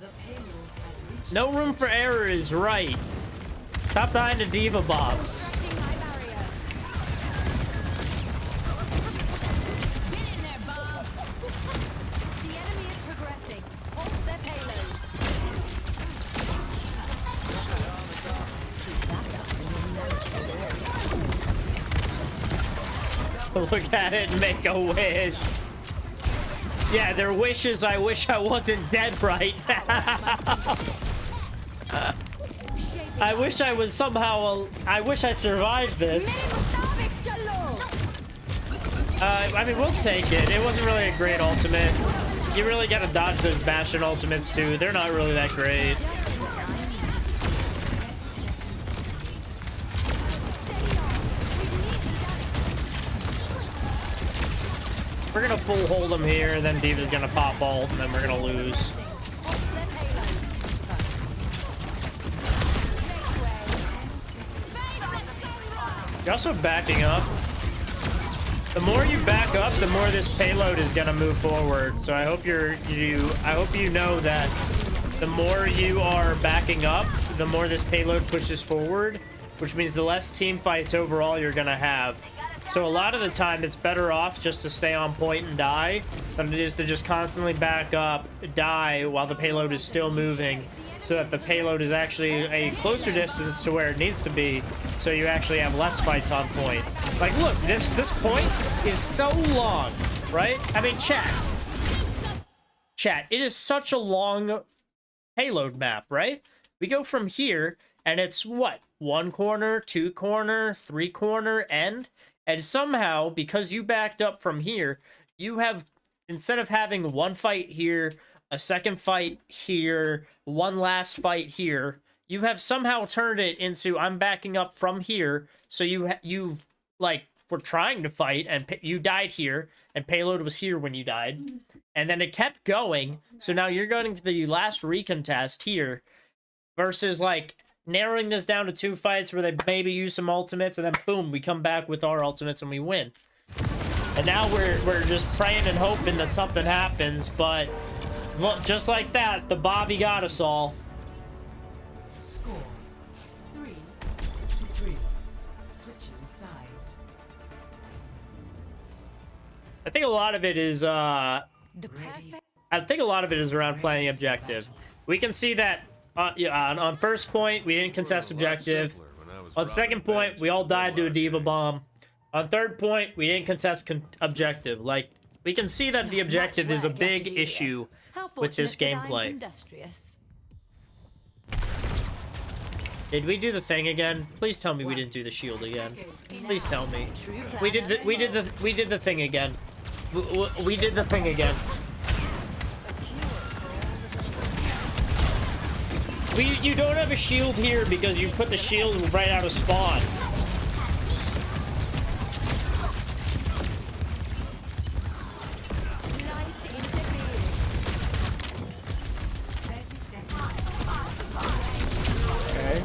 G: The payload has reached.
A: No room for error is right. Stop dying to diva bombs.
B: Constructing my barrier. Get in there, Bob. The enemy is progressing. Halt their payload.
A: Look at it and make a wish. Yeah, their wish is, I wish I wasn't dead right now. I wish I was somehow, I wish I survived this. I mean, we'll take it. It wasn't really a great ultimate. You really gotta dodge those Bastion ultimates too. They're not really that great. We're gonna full hold them here, and then Diva's gonna pop ult, and then we're gonna lose. You're also backing up. The more you back up, the more this payload is gonna move forward. So I hope I hope you know that the more you are backing up, the more this payload pushes forward, which means the less team fights overall you're gonna have. So a lot of the time, it's better off just to stay on point and die than it is to just constantly back up, die while the payload is still moving, so that the payload is actually a closer distance to where it needs to be, so you actually have less fights on point. Like, look, this point is so long, right? I mean, chat, it is such a long payload map, right? We go from here, and it's what? 1 corner, 2 corner, 3 corner, end? And somehow, because you backed up from here, you have, instead of having one fight here, a second fight here, one last fight here, you have somehow turned it into, I'm backing up from here, so you've, like, were trying to fight, and you died here, and payload was here when you died, and then it kept going, so now you're going to the last recontest here, versus, like, narrowing this down to 2 fights where they maybe use some ultimates, and then boom, we come back with our ultimates and we win. And now we're just praying and hoping that something happens, but well, just like that, the Bobby got us all.
G: Score 3-3. Switching sides.
A: I think a lot of it is
B: The perfect
A: I think a lot of it is around playing objective. We can see that on first point, we didn't contest objective. On second point, we all died to a diva bomb. On third point, we didn't contest objective. Like, we can see that the objective is a big issue with this gameplay. Did we do the thing again? Please tell me we didn't do the shield again. Please tell me. We did the thing again. We did the thing again. You don't have a shield here because you put the shield right out of spawn. Okay.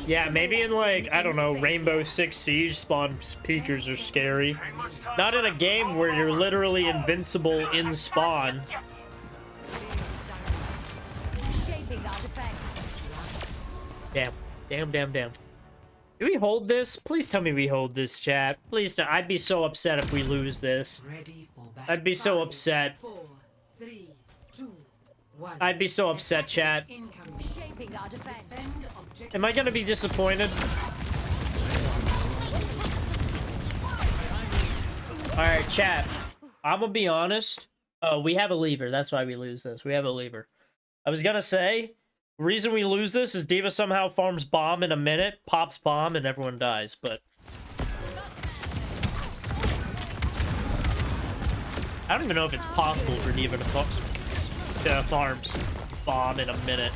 A: Yeah, maybe in, like, I don't know, Rainbow Six Siege, spawn peekers are scary. Not in a game where you're literally invincible in spawn. Damn. Do we hold this? Please tell me we hold this, chat. Please don't. I'd be so upset if we lose this. I'd be so upset.
G: 4, 3, 2, 1.
A: I'd be so upset, chat.
B: shaping our defense.
A: Am I gonna be disappointed? Alright, chat. I'm gonna be honest. Oh, we have a lever. That's why we lose this. We have a lever. I was gonna say, the reason we lose this is Diva somehow farms bomb in a minute, pops bomb, and everyone dies, but... I don't even know if it's possible for Diva to farms bomb in a minute.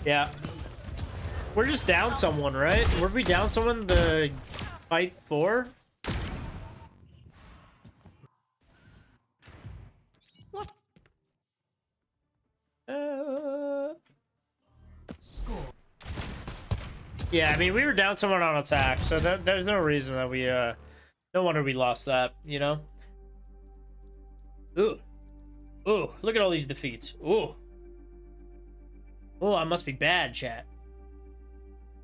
A: Yeah. We're just down someone, right? Were we down someone the fight 4? Yeah, I mean, we were down someone on attack, so there's no reason that we, no wonder we lost that, you know? Ooh. Ooh, look at all these defeats. Ooh. Oh, I must be bad, chat.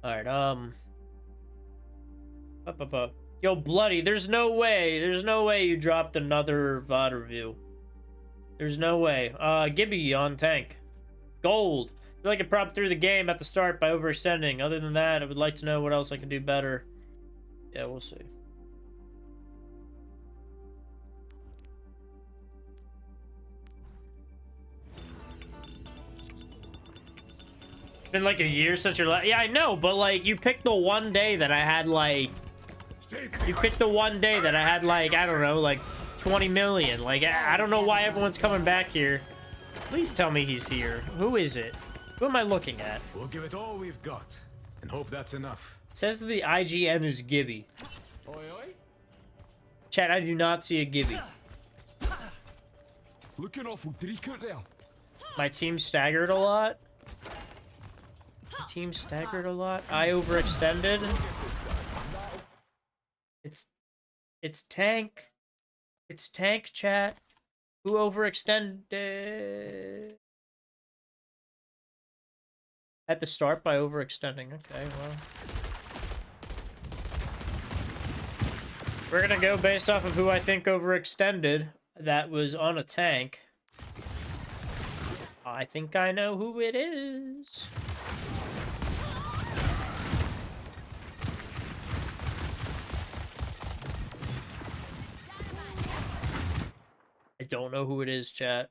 A: Alright, Yo, Bloody, there's no way you dropped another VOD review. There's no way. Gibby on tank. Gold. I feel like I propped through the game at the start by overextending. Other than that, I would like to know what else I can do better. Yeah, we'll see. Been like a year since your last. Yeah, I know, but like you picked the one day that I had like. You picked the one day that I had like, I don't know, like 20 million. Like I don't know why everyone's coming back here. Please tell me he's here. Who is it? Who am I looking at?
C: We'll give it all we've got and hope that's enough.
A: Says that the IGN is Gibby.
C: Oi, oi.
A: Chat, I do not see a Gibby.
C: Looking awful dreaker there.
A: My team staggered a lot. My team staggered a lot. I overextended. It's tank. It's tank, chat. Who overextended? At the start by overextending. Okay, well. We're gonna go based off of who I think overextended. That was on a tank. I think I know who it is. I don't know who it is, chat.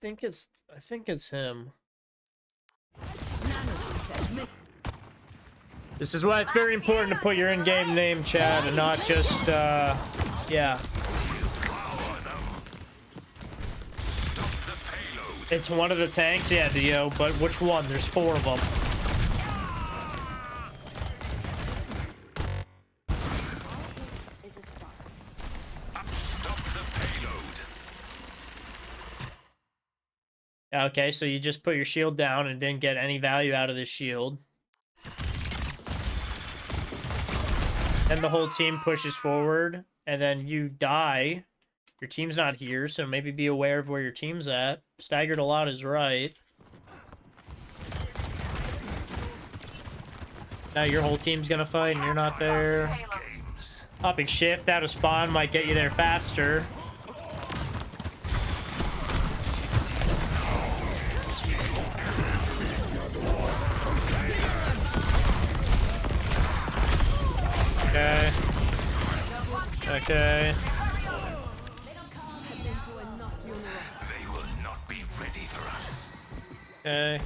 A: I think it's him. This is why it's very important to put your in-game name, chat, and not just, yeah. It's one of the tanks? Yeah, Dio, but which one? There's 4 of them. Okay, so you just put your shield down and didn't get any value out of this shield. Then the whole team pushes forward, and then you die. Your team's not here, so maybe be aware of where your team's at. Staggered a lot is right. Now your whole team's gonna fight, and you're not there. Hopping shift out of spawn might get you there faster. Okay. Okay.
C: They will not be ready for us.
A: Okay.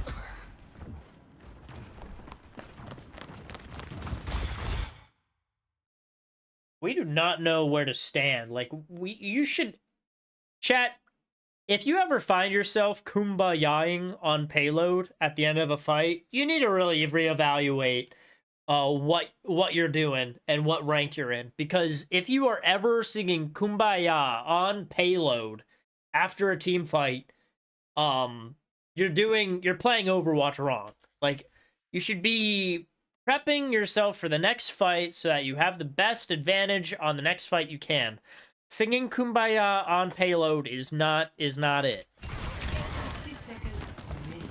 A: We do not know where to stand. Like, you should... Chat, if you ever find yourself kumbayaing on payload at the end of a fight, you need to really reevaluate what you're doing and what rank you're in, because if you are ever singing kumbaya on payload after a team fight, you're playing Overwatch wrong. Like, you should be prepping yourself for the next fight so that you have the best advantage on the next fight you can. Singing kumbaya on payload is not it.
G: 60 seconds remaining.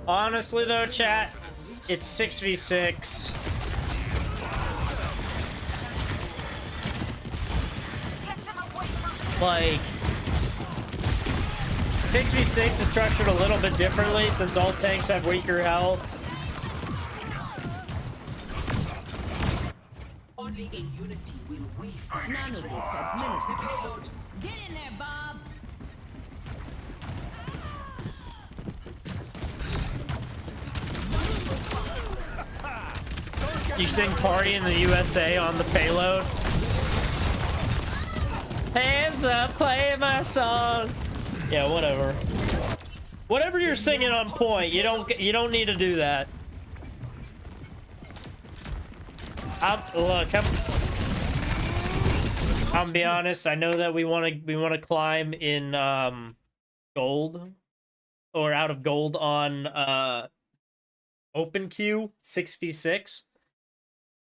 A: Honestly though, chat, it's 6v6. Like, 6v6 is structured a little bit differently since all tanks have weaker health.
G: Only in unity will we fight.
F: None of this administered.
G: The payload.
B: Get in there, Bob.
A: You sing Party in the USA on the payload. Hands up, play my song. Yeah, whatever. Whatever you're singing on point, you don't need to do that. I'm be honest, I know that we want to climb in gold or out of gold on open queue 6v6.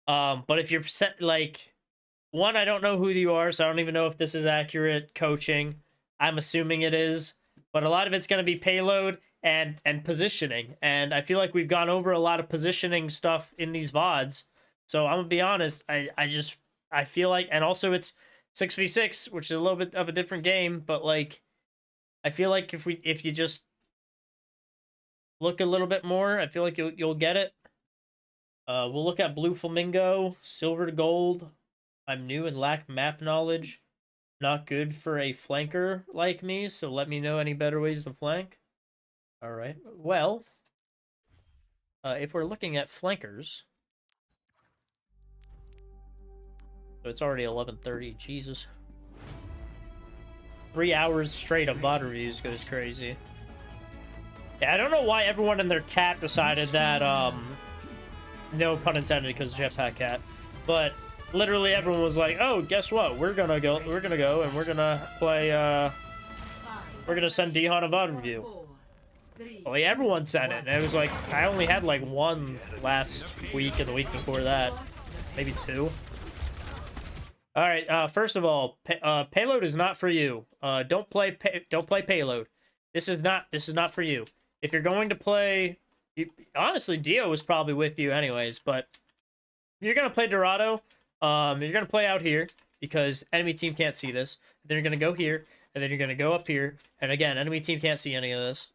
A: But if you're set, like, one, I don't know who you are, so I don't even know if this is accurate coaching. I'm assuming it is, but a lot of it's going to be payload and positioning, and I feel like we've gone over a lot of positioning stuff in these VODs. So I'm gonna be honest, I feel like, and also it's 6v6, which is a little bit of a different game, but like, I feel like if you just look a little bit more, I feel like you'll get it. We'll look at Blue Flamingo, Silver to Gold. I'm new and lack map knowledge. Not good for a flanker like me, so let me know any better ways to flank. All right. Well, if we're looking at flankers, so it's already 11:30. Jesus. 3 hours straight of VOD reviews goes crazy. Yeah, I don't know why everyone and their cat decided that, no pun intended because Jetpack Cat, but literally everyone was like, oh, guess what? We're gonna go and we're gonna play, we're gonna send Dihan a VOD review. Well, yeah, everyone sent it, and it was like, I only had like one last week and the week before that. Maybe two. Alright, first of all, payload is not for you. Don't play payload. This is not for you. If you're going to play, honestly, Dio was probably with you anyways, but if you're gonna play Dorado, you're gonna play out here because enemy team can't see this. Then you're gonna go here, and then you're gonna go up here, and again, enemy team can't see any of this.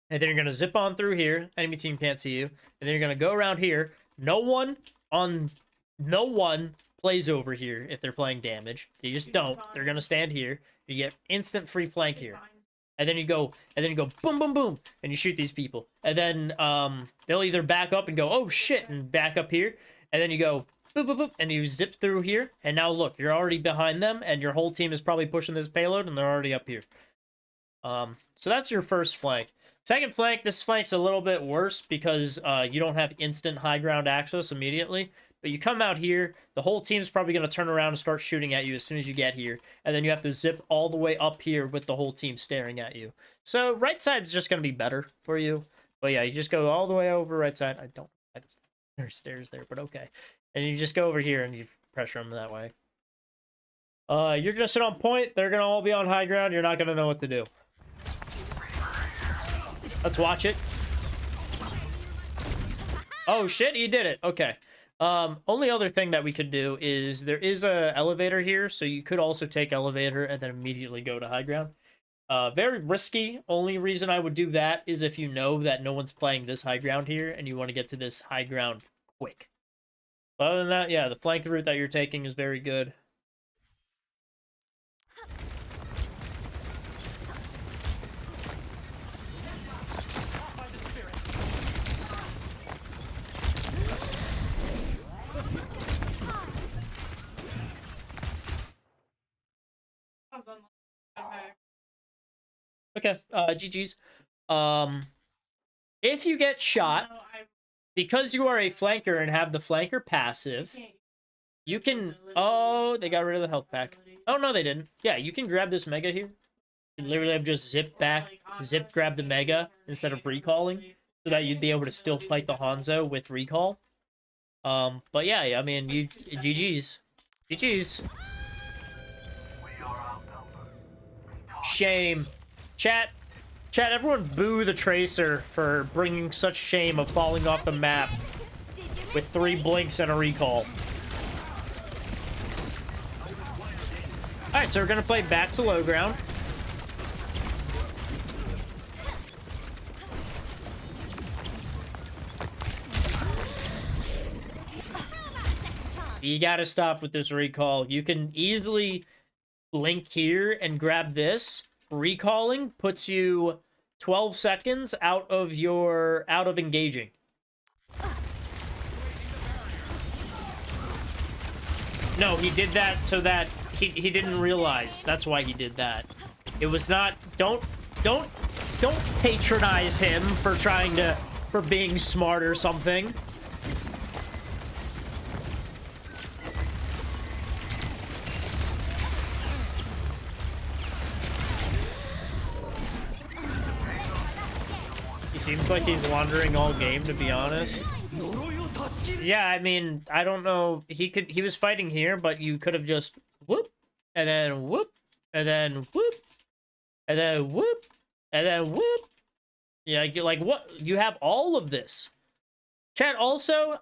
A: And then you're gonna zip on through here, enemy team can't see you, and then you're gonna go around here. No one plays over here if they're playing damage. They just don't. They're gonna stand here. You get instant free flank here. And then you go boom, boom, boom, and you shoot these people. And then they'll either back up and go, oh shit, and back up here. And then you go boop, boop, boop, and you zip through here. And now look, you're already behind them, and your whole team is probably pushing this payload, and they're already up here. So that's your first flank. Second flank, this flank's a little bit worse because you don't have instant high ground access immediately. But you come out here, the whole team's probably going to turn around and start shooting at you as soon as you get here. And then you have to zip all the way up here with the whole team staring at you. So right side's just going to be better for you. But yeah, you just go all the way over right side. There's stairs there, but okay. And you just go over here and you pressure them that way. You're going to sit on point. They're going to all be on high ground. You're not going to know what to do. Let's watch it. Oh shit, he did it. Okay. Only other thing that we could do is there is a elevator here, so you could also take elevator and then immediately go to high ground. Very risky. Only reason I would do that is if you know that no one's playing this high ground here and you want to get to this high ground quick. But other than that, yeah, the flank route that you're taking is very good. Okay, GG's. If you get shot, because you are a flanker and have the flanker passive, you can... Oh, they got rid of the health pack. Oh, no, they didn't. Yeah, you can grab this mega here. You literally have just zip back, zip grab the mega instead of recalling, so that you'd be able to still fight the Hanzo with recall. But yeah, I mean, you... GG's. GG's. Shame. Chat, everyone boo the Tracer for bringing such shame of falling off the map with 3 blinks and a recall. Alright, so we're gonna play back to low ground. You gotta stop with this recall. You can easily blink here and grab this. Recalling puts you 12 seconds out of engaging. No, he did that so that he didn't realize. That's why he did that. It was not, don't patronize him for being smart or something. He seems like he's wandering all game, to be honest. Yeah, I mean, I don't know. He was fighting here, but you could have just whoop, and then whoop, and then whoop, and then whoop, and then whoop. Yeah, like what? You have all of this. Chat, also,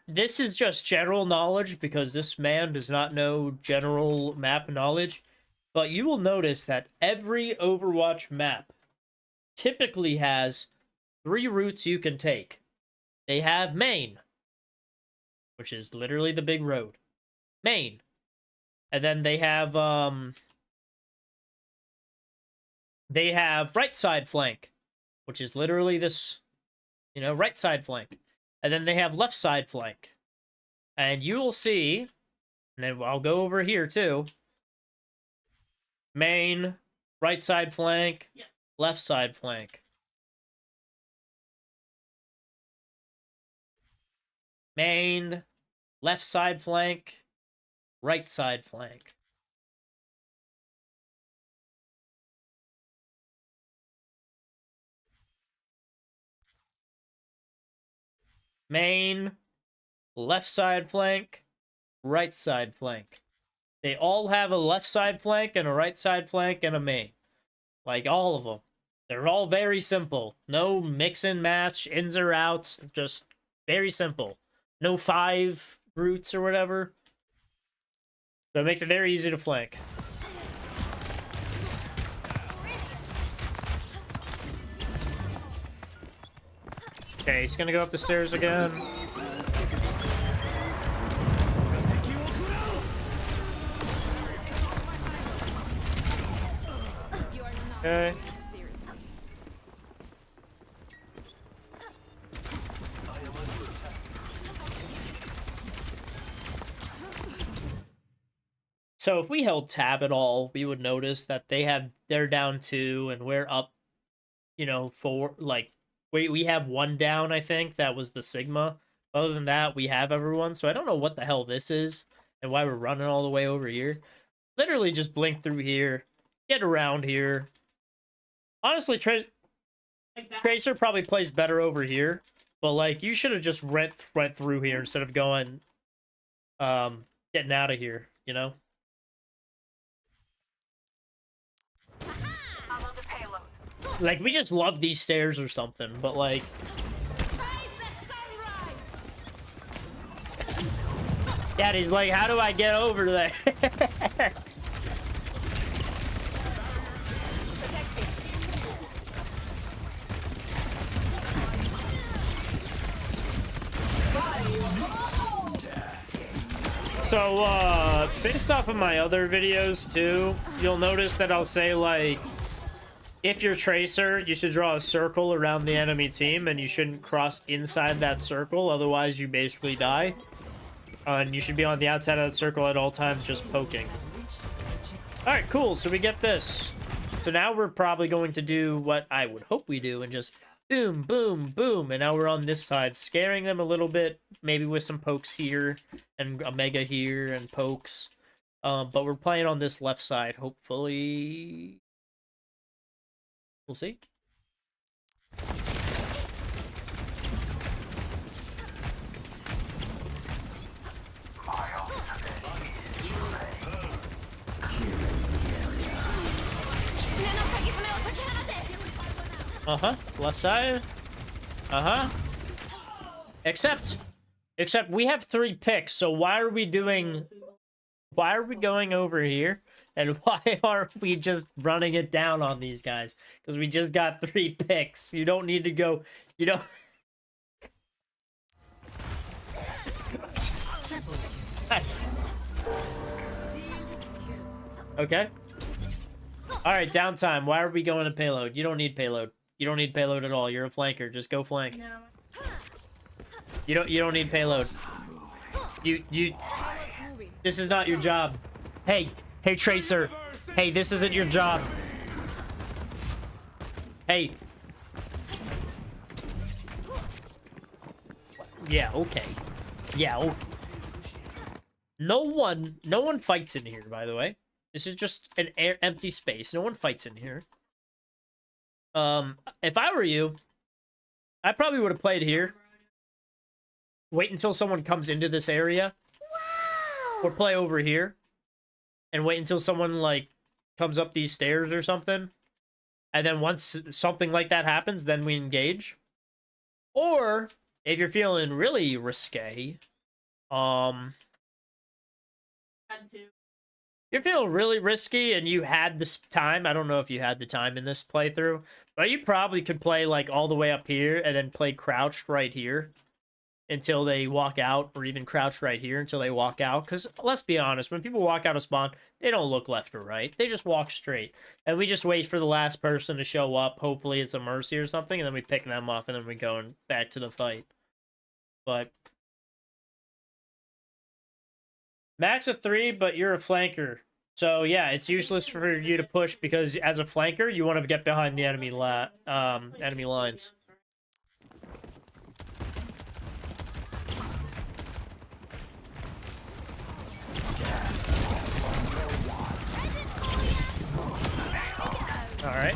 A: this is just general knowledge because this man does not know general map knowledge, but you will notice that every Overwatch map typically has 3 routes you can take. They have main, which is literally the big road. Main. And then they have right side flank, which is literally this, right side flank. And then they have left side flank. And you will see, and then I'll go over here too. Main, right side flank, left side flank. Main, left side flank, right side flank. Main, left side flank, right side flank. They all have a left side flank and a right side flank and a main. Like all of them. They're all very simple. No mix and match, ins or outs, just very simple. No 5 routes or whatever. So it makes it very easy to flank. Okay, he's gonna go up the stairs again. Okay. So if we held tab at all, we would notice that they're down 2 and we're up, 4, like, we have 1 down, I think. That was the Sigma. Other than that, we have everyone. So I don't know what the hell this is and why we're running all the way over here. Literally just blink through here, get around here. Honestly, Tracer probably plays better over here, but like you should have just went through here instead of going, getting out of here, Like, we just love these stairs or something, but like... Daddy's like, how do I get over there? So, based off of my other videos, too, you'll notice that I'll say, like, if you're Tracer, you should draw a circle around the enemy team, and you shouldn't cross inside that circle, otherwise you basically die. And you should be on the outside of that circle at all times, just poking. Alright, cool, so we get this. So now we're probably going to do what I would hope we do, and just boom, boom, boom, and now we're on this side, scaring them a little bit, maybe with some pokes here, and a mega here, and pokes. But we're playing on this left side, hopefully... We'll see. Uh-huh. Left side. Uh-huh. Except we have 3 picks, so why are we going over here? And why aren't we just running it down on these guys? Because we just got 3 picks. You don't need to go... You don't... Okay. All right, downtime. Why are we going to payload? You don't need payload. You don't need payload at all. You're a flanker. Just go flank.
B: No.
A: You don't need payload. You This is not your job. Hey, Tracer. Hey, this isn't your job. Hey. Yeah, okay. Yeah, okay. No one fights in here, by the way. This is just an empty space. No one fights in here. If I were you, I probably would have played here. Wait until someone comes into this area. Or play over here. And wait until someone, like, comes up these stairs or something. And then once something like that happens, then we engage. Or, if you're feeling really risque, you're feeling really risky and you had this time. I don't know if you had the time in this playthrough, but you probably could play like all the way up here and then play crouched right here until they walk out, or even crouched right here until they walk out. Because let's be honest, when people walk out of spawn, they don't look left or right. They just walk straight. And we just wait for the last person to show up. Hopefully it's a Mercy or something, and then we pick them off and then we go back to the fight. But max of 3, but you're a flanker. So yeah, it's useless for you to push because as a flanker, you want to get behind the enemy enemy lines. All right.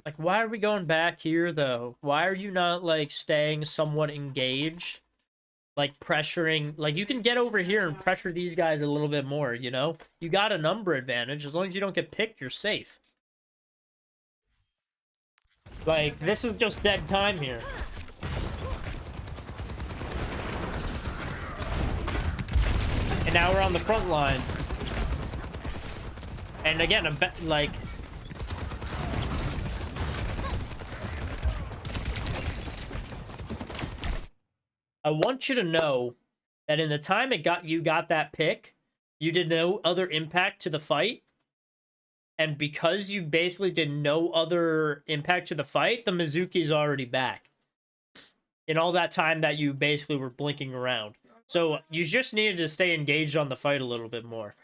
A: Like, why are we going back here, though? Why are you not, like, staying somewhat engaged? Like, pressuring... Like, you can get over here and pressure these guys a little bit more, you know? You got a number advantage. As long as you don't get picked, you're safe. Like, this is just dead time here. And now we're on the front line. And again, like... I want you to know that in the time you got that pick, you did no other impact to the fight. And because you basically did no other impact to the fight, the Mizuki's already back. In all that time that you basically were blinking around. So you just needed to stay engaged on the fight a little bit more.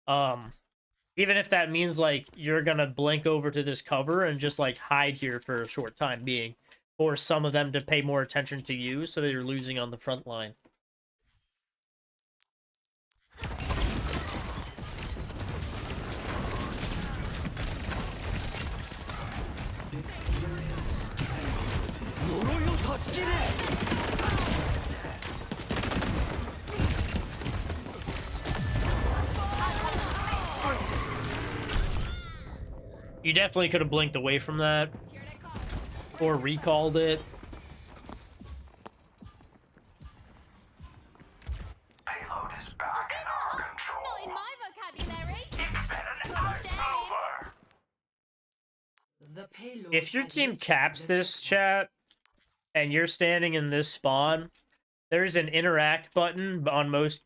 A: Even if that means, like, you're gonna blink over to this cover and just, like, hide here for a short time being. Or some of them to pay more attention to you so that you're losing on the front line.
C: Experience tranquility.
A: You definitely could have blinked away from that. Or recalled it.
C: Payload is back in our control.
B: Not in my vocabulary.
C: It's been an hour.
G: The payload
A: If your
G: has
A: team
G: reached
A: caps
G: the
A: this
G: checkpoint.
A: chat, and you're standing in this spawn, there's an interact button on most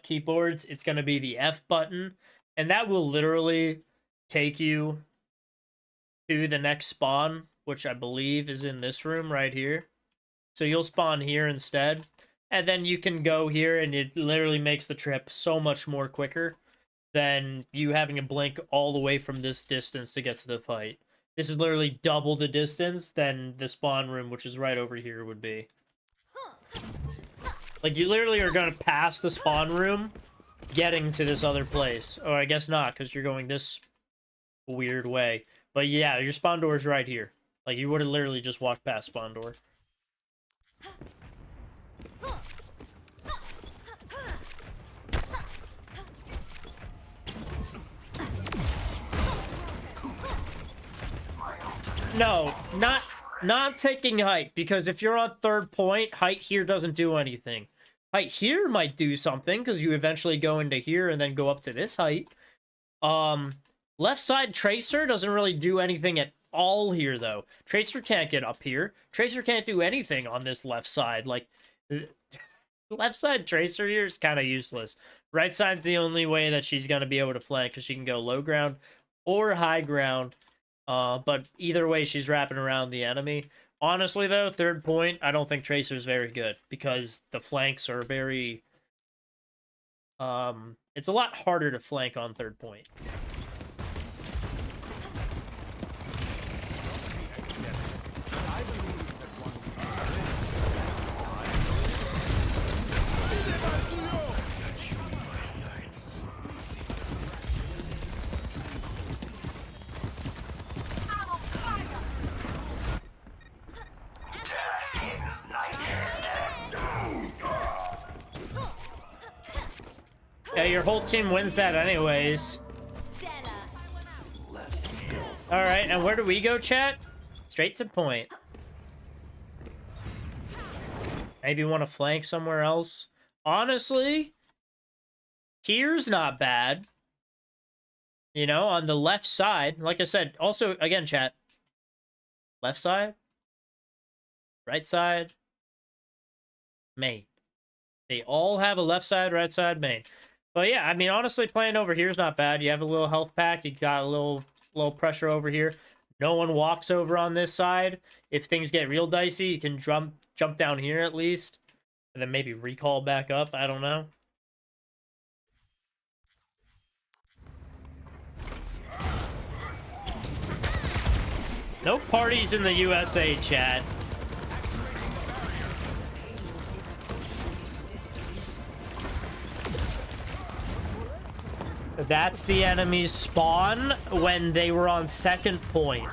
A: keyboards. It's going to be the F button, and that will literally take you to the next spawn, which I believe is in this room right here. So you'll spawn here instead, and then you can go here, and it literally makes the trip so much more quicker than you having to blink all the way from this distance to get to the fight. This is literally double the distance than the spawn room, which is right over here, would be. Like, you literally are going to pass the spawn room getting to this other place. Or I guess not, because you're going this weird way. But yeah, your spawn door is right here. Like, you would have literally just walked past spawn door. No, not taking height, because if you're on third point, height here doesn't do anything. Height here might do something, because you eventually go into here and then go up to this height. Left side tracer doesn't really do anything at all here, though. Tracer can't get up here. Tracer can't do anything on this left side. Like, left side Tracer here is kind of useless. Right side's the only way that she's going to be able to flank, because she can go low ground or high ground. But either way, she's wrapping around the enemy. Honestly, though, third point, I don't think Tracer's very good, because the flanks are very... it's a lot harder to flank on third point. Yeah, your whole team wins that anyways. Alright, and where do we go, chat? Straight to point. Maybe want to flank somewhere else. Honestly, here's not bad. You know, on the left side. Like I said, also, again, chat. Left side. Right side. Main. They all have a left side, right side, main. But yeah, I mean, honestly, playing over here is not bad. You have a little health pack. You got a little pressure over here. No one walks over on this side. If things get real dicey, you can jump down here at least. And then maybe recall back up. I don't know. No parties in the USA, chat. That's the enemy's spawn when they were on second point.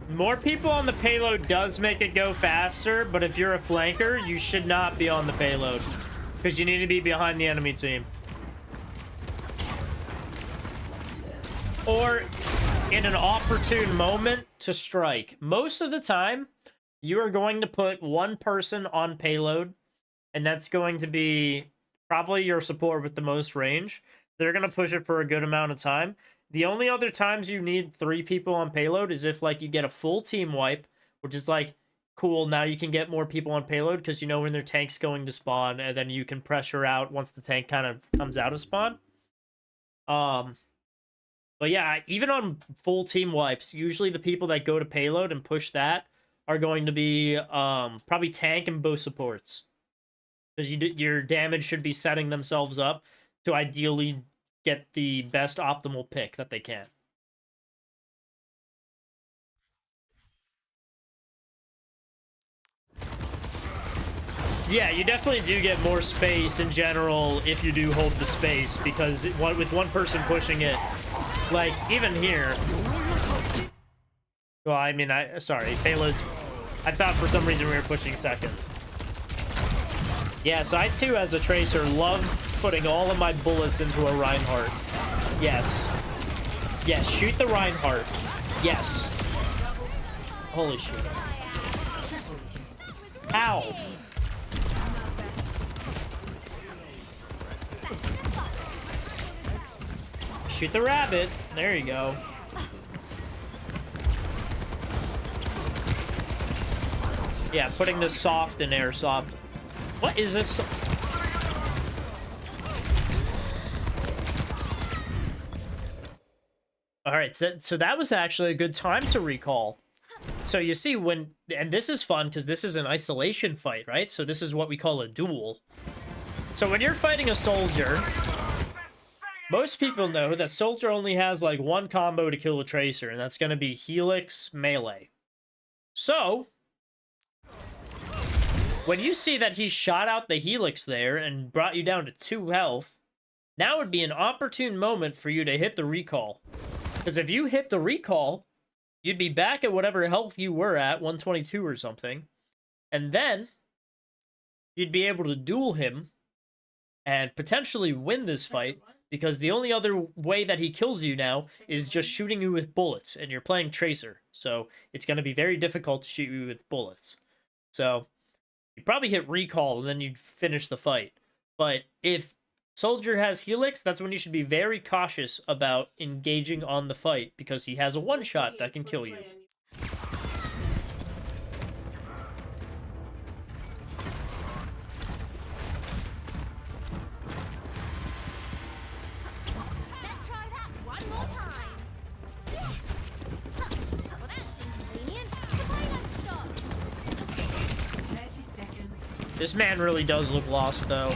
A: More people on the payload does make it go faster, but if you're a flanker, you should not be on the payload, because you need to be behind the enemy team. Or in an opportune moment to strike. Most of the time, you are going to put one person on payload, and that's going to be probably your support with the most range. They're going to push it for a good amount of time. The only other times you need 3 people on payload is if, like, you get a full team wipe, which is, like, cool, now you can get more people on payload because you know when their tank's going to spawn, and then you can pressure out once the tank kind of comes out of spawn. But yeah, even on full team wipes, usually the people that go to payload and push that are going to be probably tank and bow supports. Because your damage should be setting themselves up to ideally get the best optimal pick that they can. Yeah, you definitely do get more space in general if you do hold the space, because with one person pushing it, like, even here... Well, I mean, sorry, payloads... I thought for some reason we were pushing second. Yeah, so I too, as a Tracer, love putting all of my bullets into a Reinhardt. Yes. Yes, shoot the Reinhardt. Yes. Holy shit. Ow! Shoot the rabbit. There you go. Yeah, putting the soft in airsoft. What is this? Alright, so that was actually a good time to recall. So you see when... And this is fun, because this is an isolation fight, right? So this is what we call a duel. So when you're fighting a soldier... Most people know that Soldier only has, like, one combo to kill a Tracer, and that's going to be Helix Melee. So, when you see that he shot out the Helix there and brought you down to 2 health, now would be an opportune moment for you to hit the recall. Because if you hit the recall, you'd be back at whatever health you were at, 122 or something, and then you'd be able to duel him and potentially win this fight. Because the only other way that he kills you now is just shooting you with bullets, and you're playing Tracer. So it's going to be very difficult to shoot you with bullets. So you probably hit recall and then you'd finish the fight. But if Soldier has Helix, that's when you should be very cautious about engaging on the fight, because he has a one-shot that can kill you.
B: Let's try that one more time. Yes. Well, that's inconvenient. The play don't stop.
G: 30 seconds.
A: This man really does look lost, though.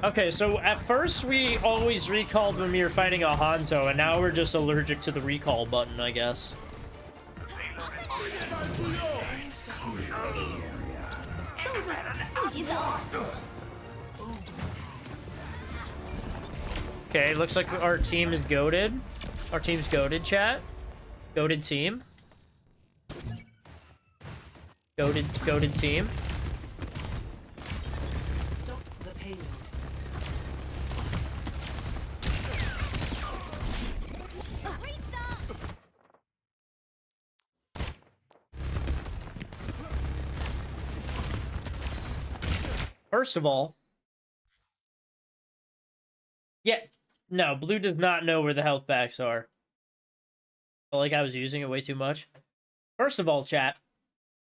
A: Okay, so at first we always recalled when we were fighting a Hanzo, and now we're just allergic to the recall button, I guess. Okay, looks like our team is goated. Our team's goated, chat. Goated team. Goated team.
G: Stop the payload.
B: Restart.
A: First of all, yeah, no, blue does not know where the health packs are. Felt like I was using it way too much. First of all, chat,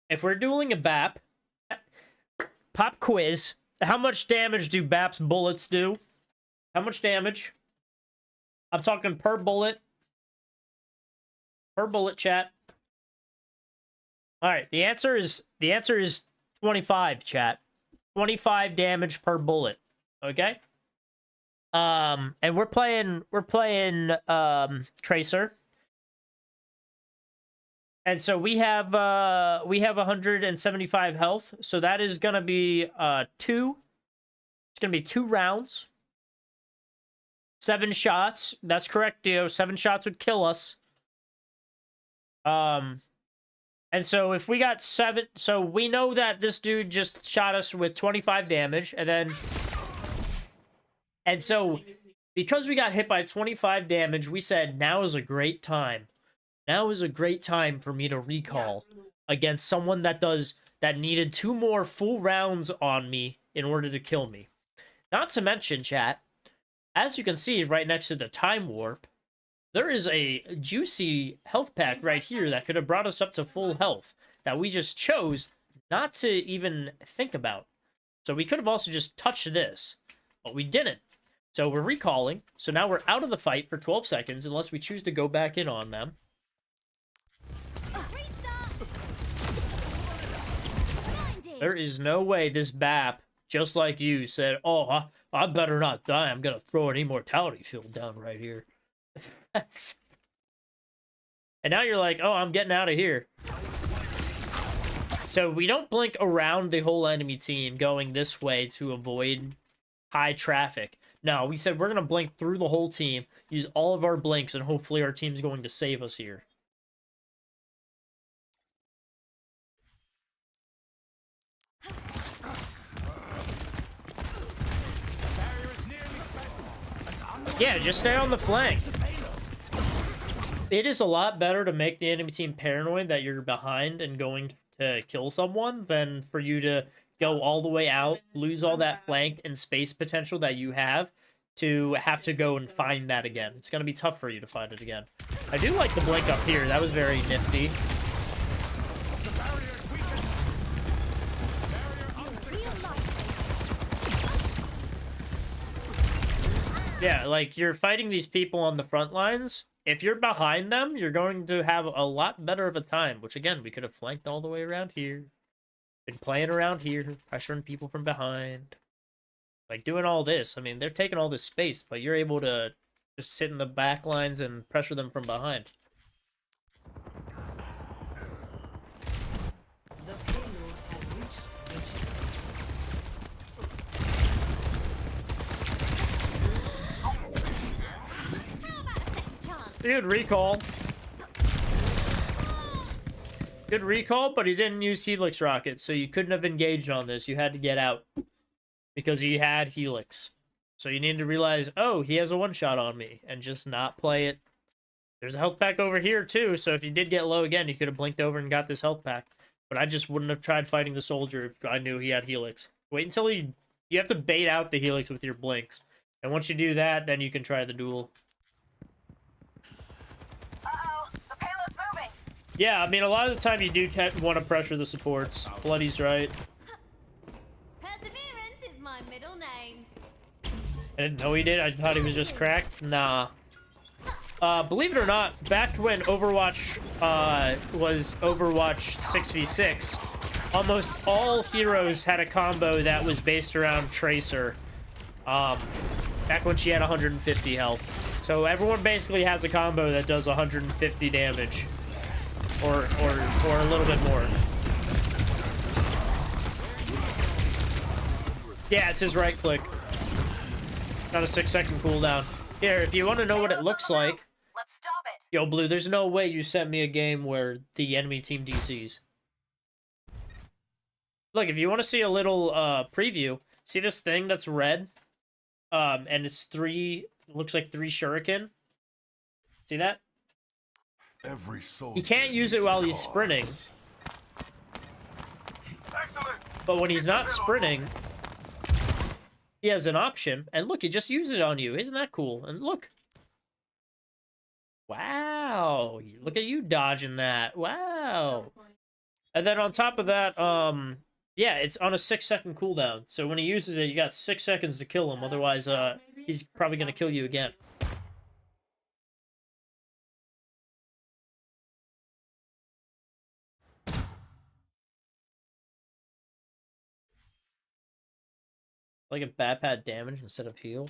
A: if we're doing a BAP, pop quiz, how much damage do BAP's bullets do? How much damage? I'm talking per bullet. Per bullet, chat. All right, the answer is 25, chat. 25 damage per bullet. Okay? And we're playing Tracer. And so we have 175 health. So that is going to be 2. It's going to be 2 rounds. 7 shots. That's correct, Dio. 7 shots would kill us. And so if we got 7, so we know that this dude just shot us with 25 damage, and so because we got hit by 25 damage, we said now is a great time. Now is a great time for me to recall against someone that needed 2 more full rounds on me in order to kill me. Not to mention, chat, as you can see right next to the time warp, there is a juicy health pack right here that could have brought us up to full health that we just chose not to even think about. So we could have also just touched this, but we didn't. So we're recalling. So now we're out of the fight for 12 seconds unless we choose to go back in on them. There is no way this BAP, just like you, said, oh, I better not die. I'm going to throw an immortality field down right here. And now you're like, oh, I'm getting out of here. So we don't blink around the whole enemy team going this way to avoid high traffic. No, we said we're going to blink through the whole team, use all of our blinks, and hopefully our team's going to save us here. Yeah, just stay on the flank. It is a lot better to make the enemy team paranoid that you're behind and going to kill someone than for you to go all the way out, lose all that flank and space potential that you have to go and find that again. It's going to be tough for you to find it again. I do like the blink up here. That was very nifty. Yeah, like, you're fighting these people on the front lines. If you're behind them, you're going to have a lot better of a time, which, again, we could have flanked all the way around here. Been playing around here, pressuring people from behind. Like, doing all this. I mean, they're taking all this space, but you're able to just sit in the back lines and pressure them from behind.
G: The payload has reached
A: Good recall. Good recall, but he didn't use Helix Rocket, so you couldn't have engaged on this. You had to get out. Because he had Helix. So you need to realize, oh, he has a one-shot on me, and just not play it There's a health pack over here too, so if you did get low again, you could have blinked over and got this health pack. But I just wouldn't have tried fighting the soldier if I knew he had Helix. Wait until you have to bait out the Helix with your blinks. And once you do that, then you can try the duel.
E: Uh-oh, the payload's moving.
A: Yeah, I mean, a lot of the time you do want to pressure the supports. Bloody's right.
B: Perseverance is my middle name.
A: I didn't know he did. I thought he was just cracked. Nah. Believe it or not, back when Overwatch was Overwatch 6v6, almost all heroes had a combo that was based around Tracer. Back when she had 150 health. So everyone basically has a combo that does 150 damage. Or a little bit more. Yeah, it's his right click. Got a 6-second cooldown. Here, if you want to know what it looks like...
E: Let's stop it.
A: Yo, Blue, there's no way you sent me a game where the enemy team DCs. Look, if you want to see a little preview, see this thing that's red? And it's looks like 3 shuriken. See that? He can't use it while he's sprinting.
C: Excellent.
A: But when he's not sprinting, he has an option. And look, he just used it on you. Isn't that cool? And look. Wow. Look at you dodging that. Wow. And then on top of that, yeah, it's on a 6-second cooldown. So when he uses it, you got 6 seconds to kill him. Otherwise, he's probably going to kill you again. Like a bad pad damage instead of heal.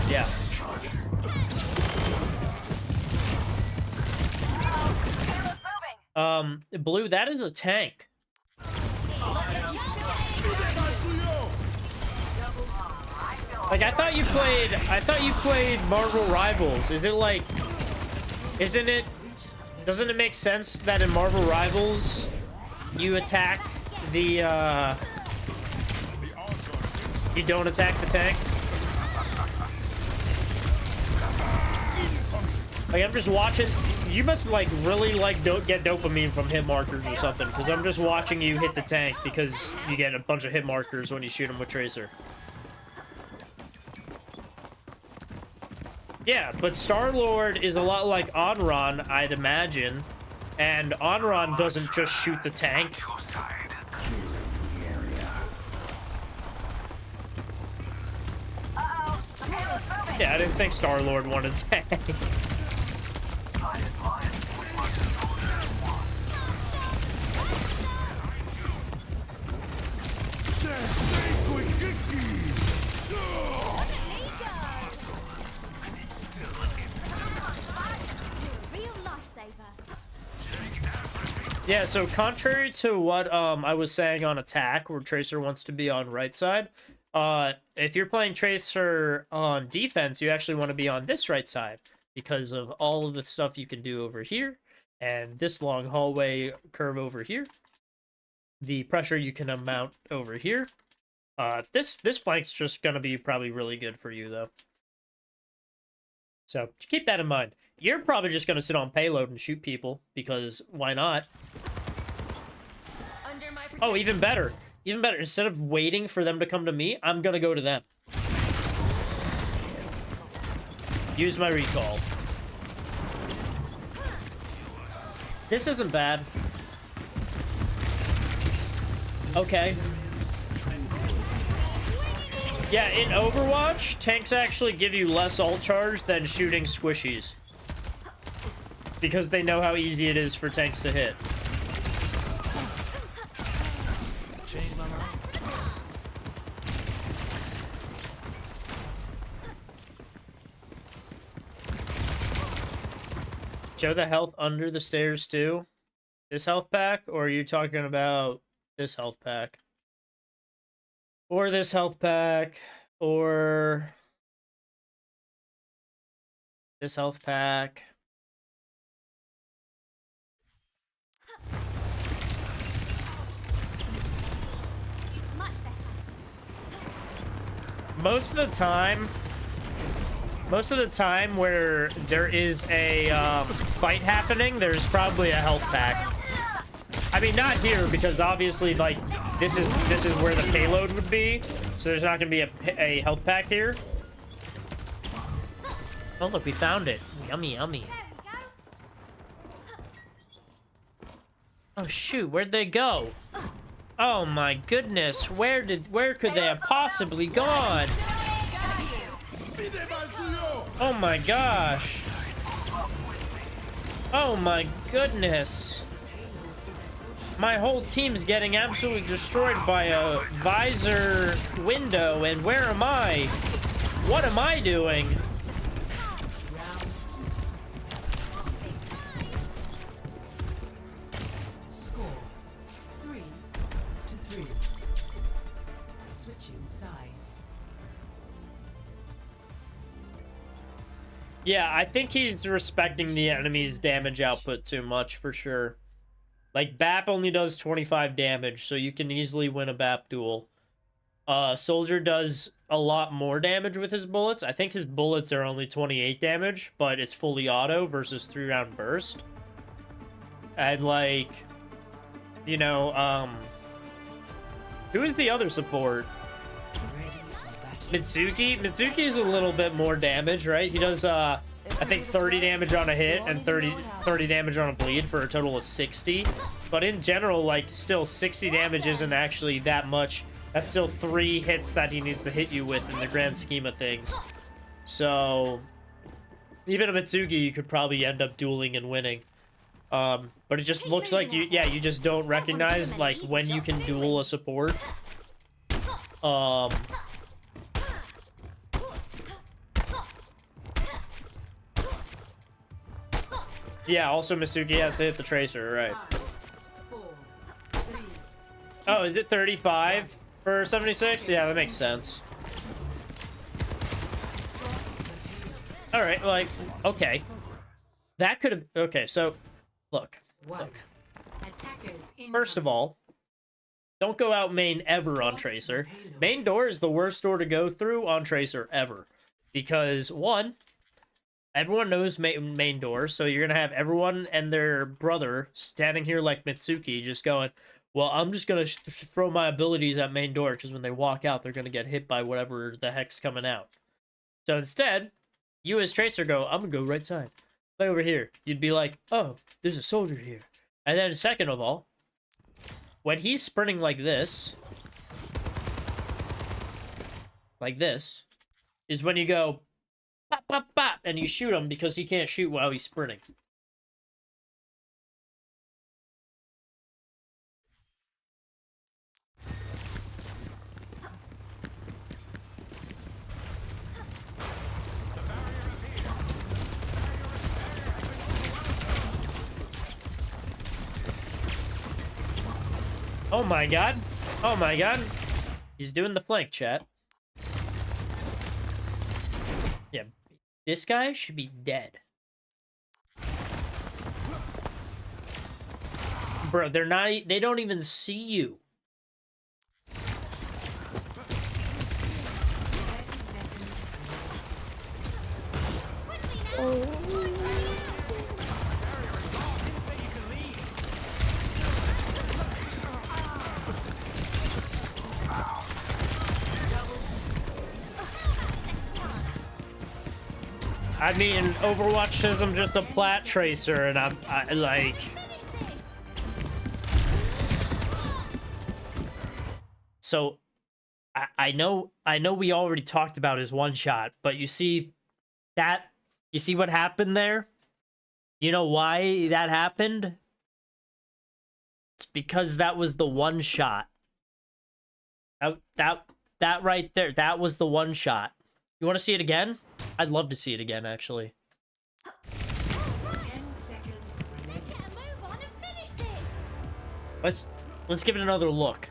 A: Yeah. Blue, that is a tank. Like I thought you played Marvel Rivals. Is it like doesn't it make sense that in Marvel Rivals you attack the you don't attack the tank? Like, I'm just watching. You must, like, really, like, get dopamine from hit markers or something. Because I'm just watching you hit the tank because you get a bunch of hit markers when you shoot him with Tracer. Yeah, but Star-Lord is a lot like Onron, I'd imagine. And Onron doesn't just shoot the tank. Yeah, I didn't think Star-Lord wanted tank. Yeah, so contrary to what I was saying on attack, where Tracer wants to be on right side, if you're playing Tracer on defense, you actually want to be on this right side because of all of the stuff you can do over here and this long hallway curve over here. The pressure you can mount over here. This flank's just gonna be probably really good for you though. So keep that in mind. You're probably just gonna sit on payload and shoot people because why not? Oh, even better. Even better. Instead of waiting for them to come to me, I'm gonna go to them. Use my recall. This isn't bad. Okay. Yeah, in Overwatch, tanks actually give you less ult charge than shooting squishies. Because they know how easy it is for tanks to hit. Show the health under the stairs too? This health pack? Or are you talking about this health pack? Or this health pack? Or this health pack? Most of the time, most of the time where there is a fight happening, there's probably a health pack. I mean, not here, because obviously, like, this is where the payload would be, so there's not gonna be a health pack here. Oh, look, we found it. Yummy, yummy. Oh, shoot, where'd they go? Oh, my goodness, where could they have possibly gone? Oh, my gosh. Oh, my goodness. My whole team's getting absolutely destroyed by a visor window, and where am I? What am I doing?
G: Score 3-3. Switching sides.
A: Yeah, I think he's respecting the enemy's damage output too much, for sure. Like, BAP only does 25 damage, so you can easily win a BAP duel. Soldier does a lot more damage with his bullets. I think his bullets are only 28 damage, but it's fully auto versus 3-round burst. And, like, you know, who is the other support?
G: Ready for battle.
A: Mitsuki? Mitsuki is a little bit more damage, right? He does, I think 30 damage on a hit and 30 damage on a bleed for a total of 60. But in general, like, still 60 damage isn't actually that much. That's still 3 hits that he needs to hit you with in the grand scheme of things. So, even a Mitsuki, you could probably end up dueling and winning. But it just looks like you just don't recognize, like, when you can duel a support. Yeah, also Mitsuki has to hit the tracer, right?
G: 4, 3.
A: Oh, is it 35 for 76? Yeah, that makes sense. Alright, like, okay. That could have... Okay, so, look.
G: Attackers in.
A: First of all, don't go out main ever on Tracer. Main door is the worst door to go through on Tracer ever. Because, one, everyone knows main door, so you're going to have everyone and their brother standing here like Mitsuki just going, well, I'm just going to throw my abilities at main door, because when they walk out, they're going to get hit by whatever the heck's coming out. So instead, you as Tracer go, I'm going to go right side. Play over here. You'd be like, oh, there's a soldier here. And then second of all, when he's sprinting like this, is when you go, bop, bop, bop, and you shoot him because he can't shoot while he's sprinting. Oh my god. Oh my god. He's doing the flank, chat. Yeah. This guy should be dead. Bro, they don't even see you.
G: 30 seconds.
A: I mean, Overwatch says I'm just a plat tracer, and I like... So, I know we already talked about his one shot, but you see what happened there? You know why that happened? It's because that was the one shot. That right there, that was the one shot. You want to see it again? I'd love to see it again, actually.
G: 10 seconds.
B: Let's get a move on and finish this.
A: Let's give it another look.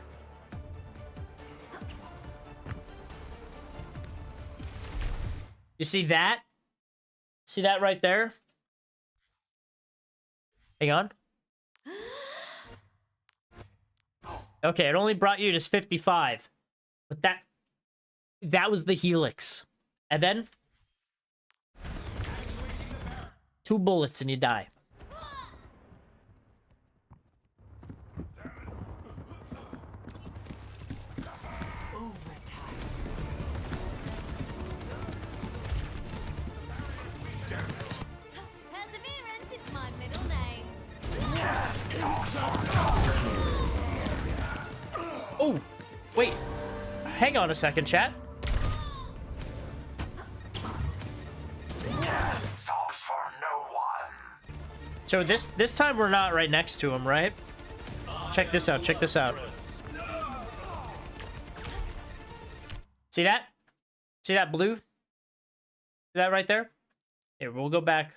A: You see that? See that right there? Hang on. Okay, it only brought you to 55. But that was the helix. And then 2 bullets and you die.
G: Overtime.
B: Perseverance is my middle name.
A: Oh, wait. Hang on a second, chat.
C: Stops for no one.
A: So this time we're not right next to him, right? Check this out. Check this out. See that? See that blue? See that right there? Here, we'll go back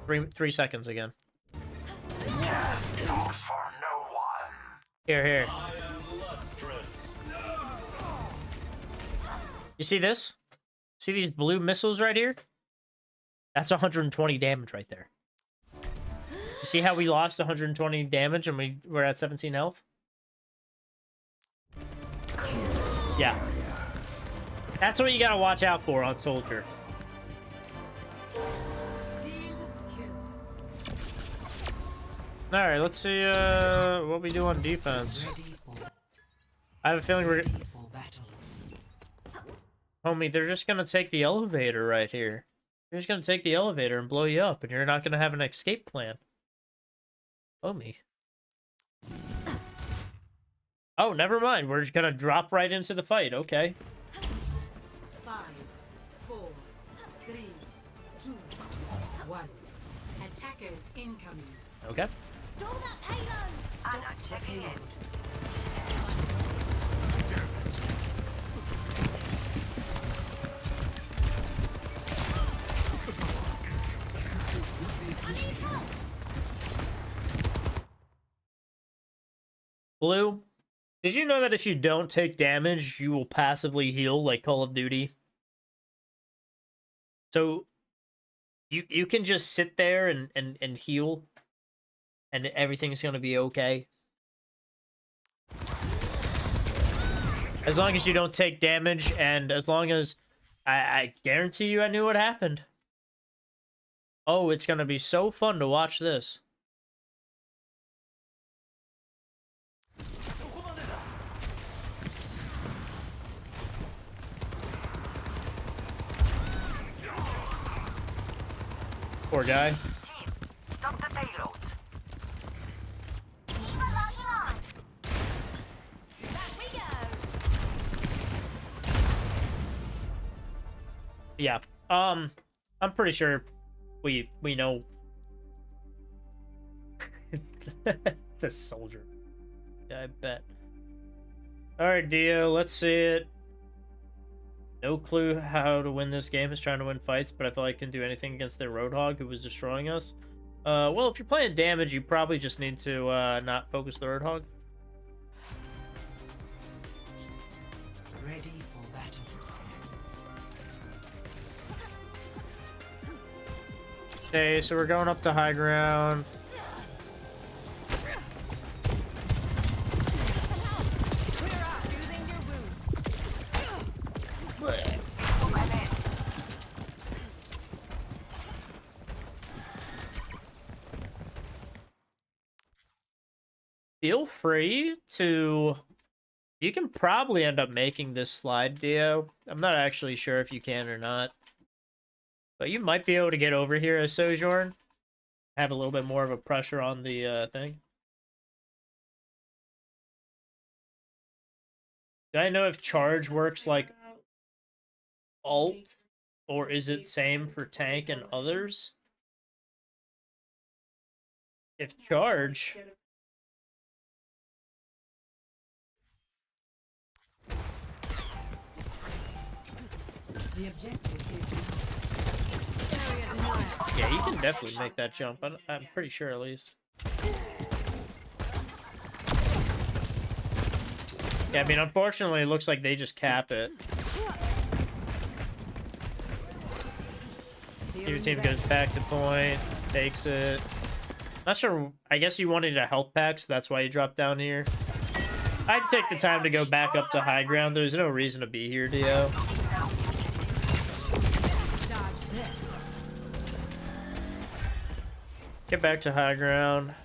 A: 3 seconds again.
C: Stops for no one.
A: Here.
C: I am lustrous.
A: You see this? See these blue missiles right here? That's 120 damage right there. You see how we lost 120 damage and we're at 17 health? Yeah. That's what you gotta watch out for on Soldier.
G: Team kill.
A: Alright, let's see what we do on defense.
G: Ready for,
A: I have a feeling we're...
G: ready for battle.
A: Homie, they're just gonna take the elevator right here. They're just gonna take the elevator and blow you up, and you're not gonna have an escape plan. Homie. Oh, never mind. We're just gonna drop right into the fight. Okay.
G: 5, 4, 3, 2, 1. Attackers incoming.
A: Okay.
B: Stall that payload.
E: Anna, checking in.
B: I need help.
A: Blue, did you know that if you don't take damage, you will passively heal like Call of Duty? So, you can just sit there and heal, and everything's gonna be okay. As long as you don't take damage, and as long as... I guarantee you I knew what happened. Oh, it's gonna be so fun to watch this. Poor guy.
E: Team, stop the payload.
B: Back we go.
A: Yeah. I'm pretty sure we know the soldier. Yeah, I bet. All right, Dio, let's see it. No clue how to win this game. Is trying to win fights, but I feel like I can do anything against their Roadhog who was destroying us. Well, if you're playing damage, you probably just need to not focus the Roadhog.
G: Ready for battle.
A: Okay, so we're going up to high ground. Feel free to... You can probably end up making this slide, Dio. I'm not actually sure if you can or not. But you might be able to get over here as Sojourn. Have a little bit more of a pressure on the thing. Do I know if charge works like alt? Or is it same for tank and others? If charge...
G: The objective is
A: Yeah, you can definitely make that jump. I'm pretty sure, at least. Yeah, I mean, unfortunately, it looks like they just cap it. Your team goes back to point, takes it. Not sure. I guess you wanted a health pack, so that's why you dropped down here. I'd take the time to go back up to high ground. There's no reason to be here, Dio.
D: Dodge this.
A: Get back to high ground.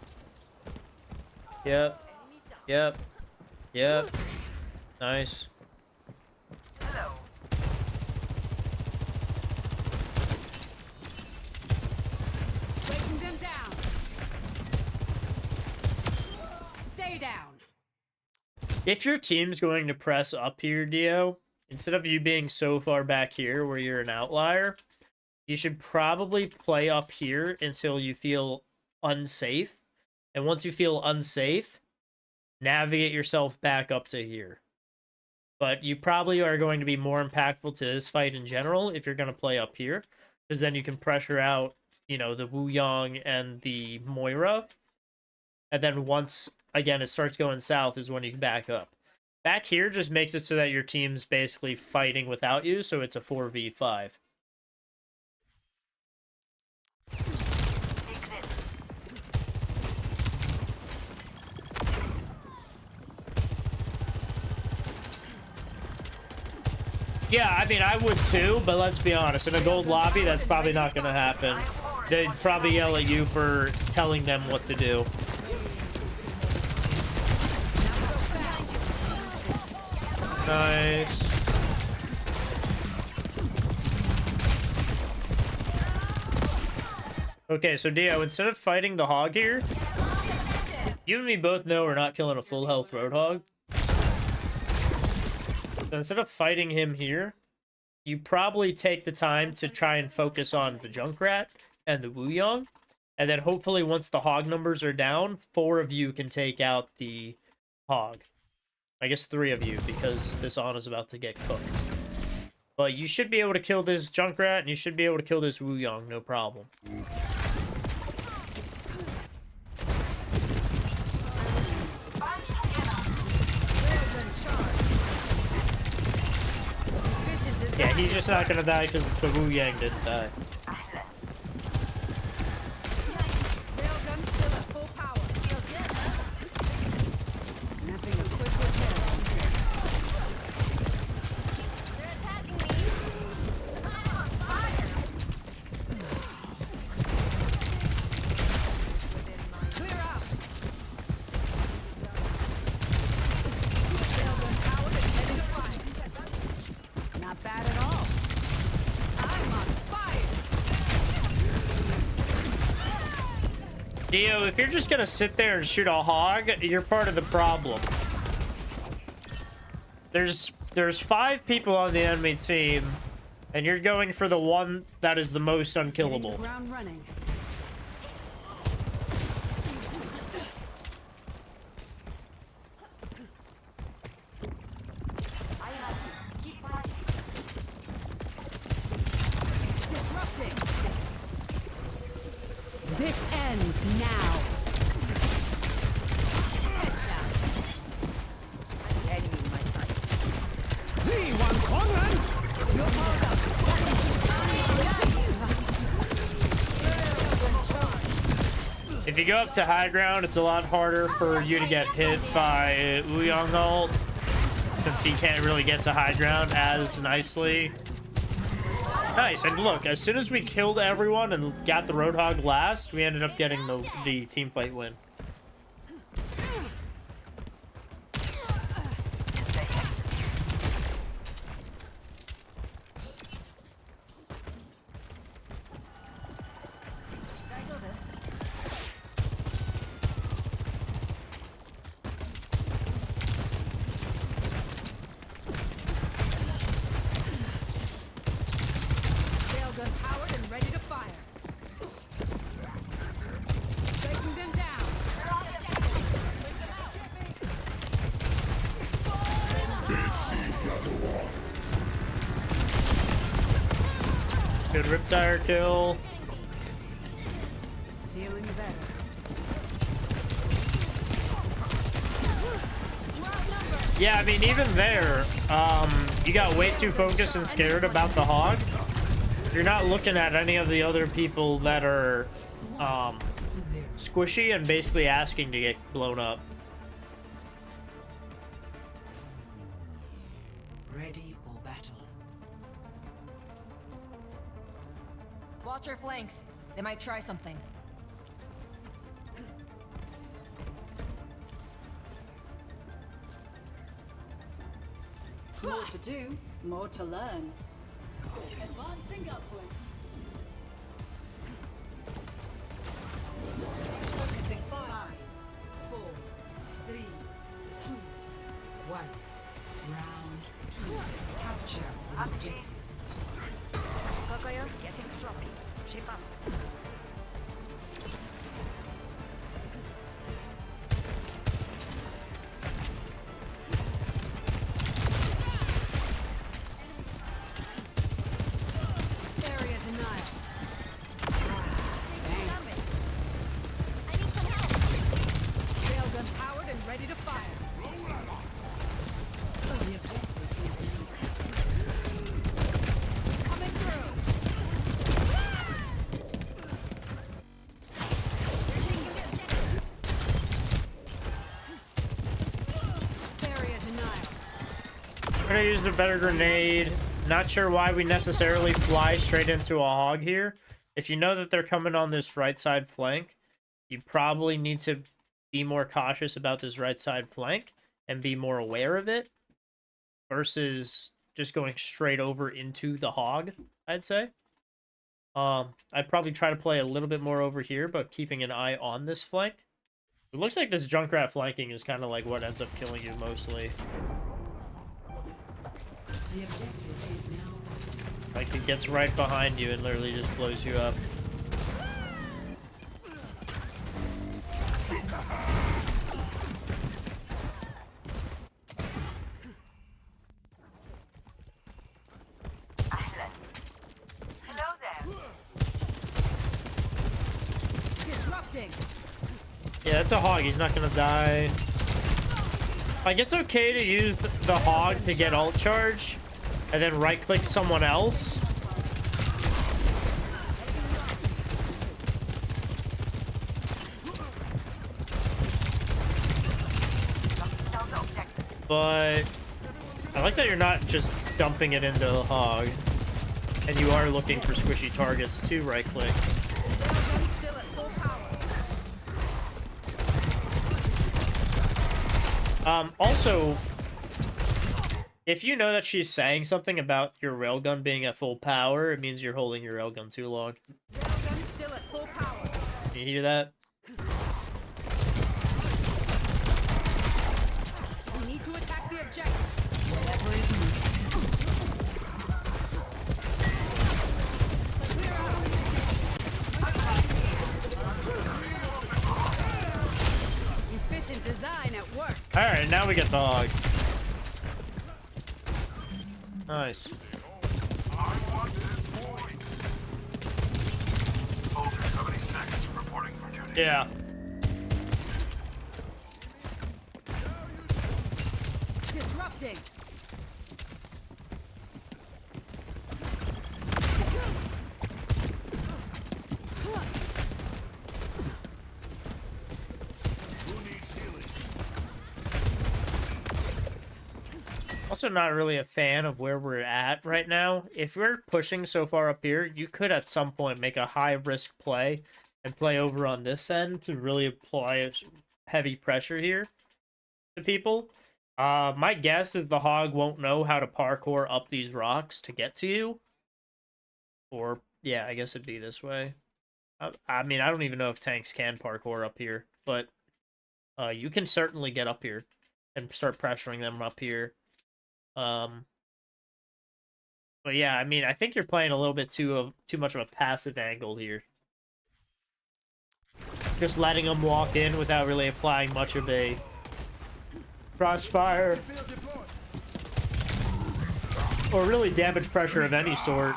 A: Yep. Yep. Yep. Nice.
G: Breaking them down. Stay down.
A: If your team's going to press up here, Dio, instead of you being so far back here where you're an outlier, you should probably play up here until you feel unsafe. And once you feel unsafe, navigate yourself back up to here. But you probably are going to be more impactful to this fight in general if you're going to play up here. Because then you can pressure out, you know, the Wu Yang and the Moira. And then once, again, it starts going south is when you can back up. Back here just makes it so that your team's basically fighting without you, so it's a 4v5. Yeah, I mean, I would too, but let's be honest. In a gold lobby, that's probably not going to happen. They'd probably yell at you for telling them what to do. Nice. Okay, so Dio, instead of fighting the hog here, you and me both know we're not killing a full health roadhog. So instead of fighting him here, you probably take the time to try and focus on the Junkrat and the Wu Yang. And then hopefully once the hog numbers are down, 4 of you can take out the hog. I guess 3 of you, because this Ana's about to get cooked. But you should be able to kill this Junkrat, and you should be able to kill this Wu Yang, no problem. Yeah, he's just not gonna die because the Wu Yang didn't die.
G: Railgun still at full power. Nothing a quick repair on this.
B: They're attacking me. I'm on fire.
G: Clear out. Railgun powered and heading to fire. Not bad at all. I'm on fire.
A: Dio, if you're just gonna sit there and shoot a hog, you're part of the problem. There's 5 people on the enemy team, and you're going for the one that is the most unkillable.
G: Ground running. Disrupting. This ends now. Headshot.
A: If you go up to high ground, it's a lot harder for you to get hit by Wu Yang ult, since he can't really get to high ground as nicely. Nice, and look, as soon as we killed everyone and got the Roadhog last, we ended up getting the team fight win.
G: Railgun powered and ready to fire. Breaking them down.
A: Good Riptire kill.
G: Feeling better.
A: Yeah, I mean, even there, you got way too focused and scared about the hog. You're not looking at any of the other people that are squishy and basically asking to get blown up.
G: Ready for battle.
H: Watch your flanks. They might try something.
G: More to do, more to learn. Advancing upward. Focusing 5, 4, 3, 2, 1. Round 2. Capture objective.
E: Kokoyo, getting sloppy. Shape up.
G: Area denial.
B: I need some help.
G: Railgun powered and ready to fire. The objective is now coming through. Area denial.
A: I'm gonna use the better grenade. Not sure why we necessarily fly straight into a hog here. If you know that they're coming on this right side flank, you probably need to be more cautious about this right side flank and be more aware of it versus just going straight over into the hog, I'd say. I'd probably try to play a little bit more over here, but keeping an eye on this flank. It looks like this Junkrat flanking is kind of like what ends up killing you mostly.
G: The objective is now.
A: Like, it gets right behind you and literally just blows you up.
E: Hello there.
G: Disrupting.
A: Yeah, it's a hog. He's not gonna die. Like, it's okay to use the hog to get ult charge and then right-click someone else. But I like that you're not just dumping it into the hog. And you are looking for squishy targets to right-click.
G: Railgun still at full power.
A: Also, if you know that she's saying something about your railgun being at full power, it means you're holding your railgun too long.
G: Railgun still at full power.
A: Can you hear that?
G: We need to attack the objective. Whatever is needed. Efficient design at work.
A: Alright, now we get the hog. Nice. Yeah.
G: Disrupting.
A: Also not really a fan of where we're at right now. If we're pushing so far up here, you could at some point make a high-risk play and play over on this end to really apply heavy pressure here to people. My guess is the hog won't know how to parkour up these rocks to get to you. Or, yeah, I guess it'd be this way. I mean, I don't even know if tanks can parkour up here, but you can certainly get up here and start pressuring them up here. But yeah, I mean, I think you're playing a little bit too much of a passive angle here. Just letting them walk in without really applying much of a crossfire or really damage pressure of any sort.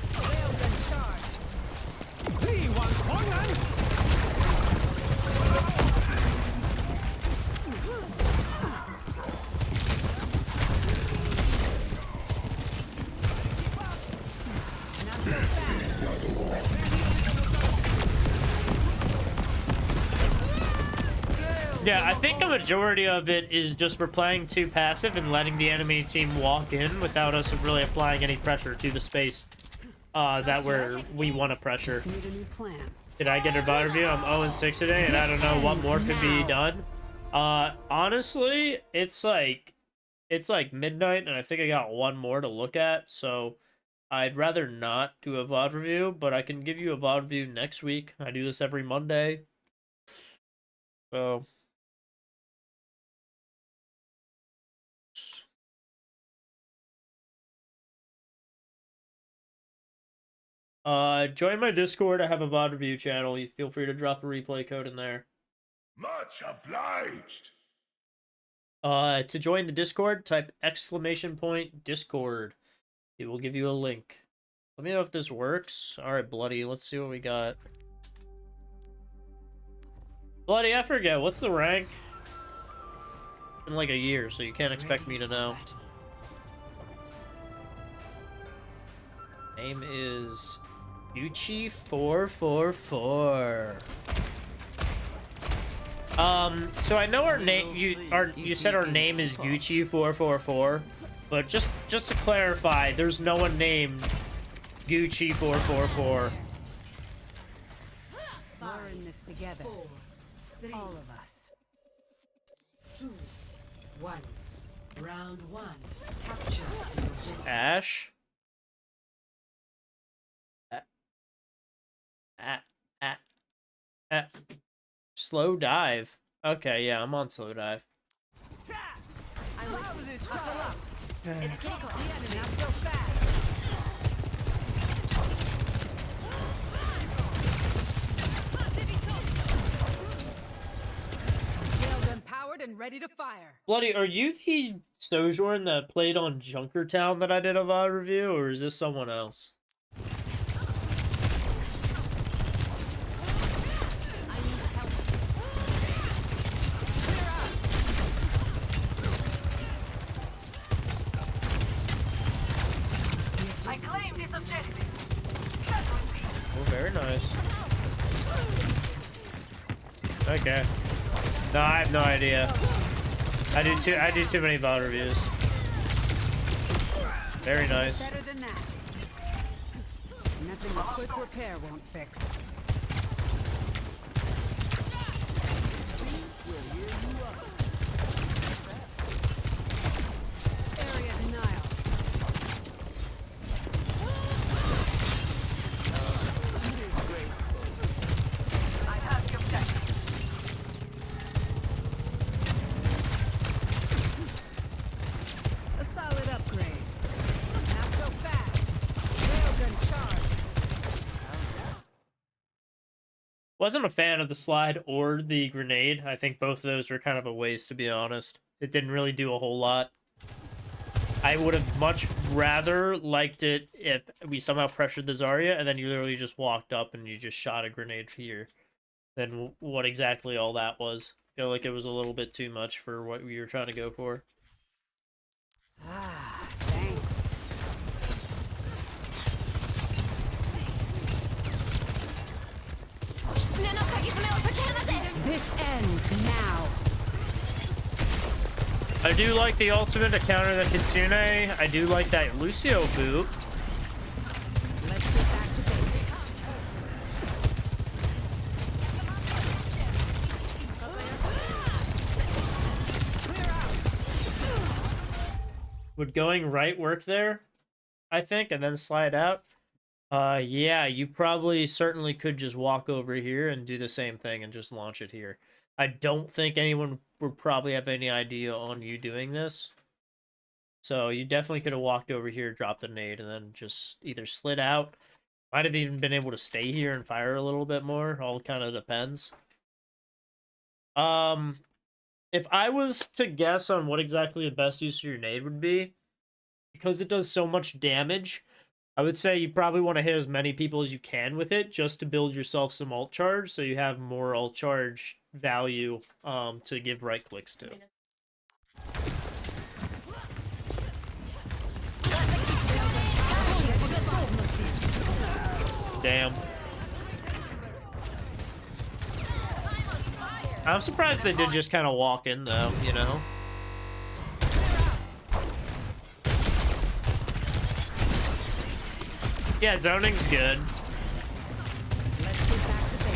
G: Railgun charge.
A: Yeah, I think a majority of it is just we're playing too passive and letting the enemy team walk in without us really applying any pressure to the space that we want to pressure.
G: Just need a new plan.
A: Did I get a VOD review? I'm 0-6 today, and I don't know what more could be done. Honestly, it's like midnight, and I think I got one more to look at, so I'd rather not do a VOD review, but I can give you a VOD review next week. I do this every Monday. So join my Discord. I have a VOD review channel. You feel free to drop a replay code in there.
C: Much obliged.
A: To join the Discord, type !Discord. It will give you a link. Let me know if this works. Alright, Bloody, let's see what we got. Bloody, I forget, what's the rank? It's been like a year, so you can't expect me to know. Name is Gucci444. So I know our name. You said our name is Gucci444, but just to clarify, there's no one named Gucci444.
G: We're in this together. All of us.
H: 2, 1. Round 1. Capture the objective.
A: Ash. Slow dive. Okay, yeah, I'm on slow dive.
G: I love this. Hustle up. It's critical. Not so fast. Shield empowered and ready to fire.
A: Bloody, are you the Sojourn that played on Junkertown that I did a VOD review, or is this someone else? Very nice. Okay. No, I have no idea. I do too many VOD reviews. Very nice.
G: Better than that. Nothing a quick repair won't fix. Area denial. A solid upgrade. Not so fast. Railgun charge.
A: Wasn't a fan of the slide or the grenade. I think both of those were kind of a waste, to be honest. It didn't really do a whole lot. I would have much rather liked it if we somehow pressured the Zarya and then you literally just walked up and you just shot a grenade here. Than what exactly all that was. I feel like it was a little bit too much for what we were trying to go for.
G: Ah, thanks. This ends now.
A: I do like the ultimate to counter the Kitsune. I do like that Lucio boot.
G: Let's get back to basics.
A: Would going right work there? I think, and then slide out. Yeah, you probably certainly could just walk over here and do the same thing and just launch it here. I don't think anyone would probably have any idea on you doing this. So you definitely could have walked over here, dropped the nade, and then just either slid out. Might have even been able to stay here and fire a little bit more. All kind of depends. If I was to guess on what exactly the best use of your nade would be, because it does so much damage, I would say you probably want to hit as many people as you can with it just to build yourself some ult charge so you have more ult charge value to give right clicks to. Damn. I'm surprised they did just kind of walk in though, you know? Yeah, zoning's good.
G: Let's get back to basics.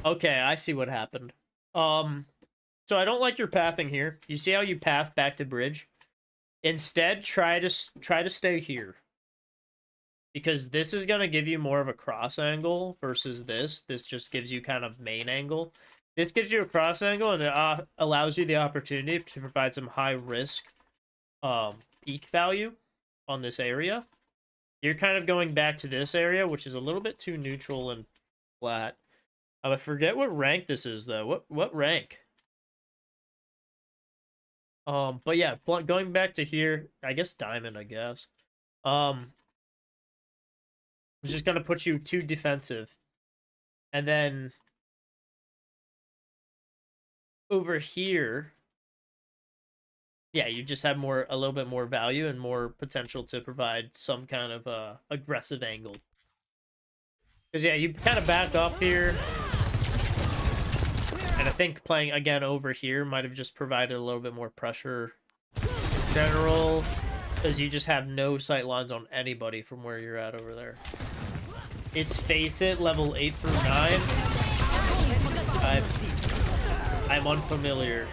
A: Okay, I see what happened. So I don't like your pathing here. You see how you path back to bridge? Instead, try to stay here. Because this is going to give you more of a cross angle versus this. This just gives you kind of main angle. This gives you a cross angle, and it allows you the opportunity to provide some high risk peak value on this area. You're kind of going back to this area, which is a little bit too neutral and flat. I forget what rank this is, though. What rank? But yeah, going back to here, I guess diamond, I guess. It's just gonna put you too defensive. And then over here, yeah, you just have a little bit more value and more potential to provide some kind of aggressive angle. Because yeah, you kind of back up here. And I think playing again over here might have just provided a little bit more pressure in general, because you just have no sight lines on anybody from where you're at over there. It's Face It, level 8 through 9. I'm unfamiliar.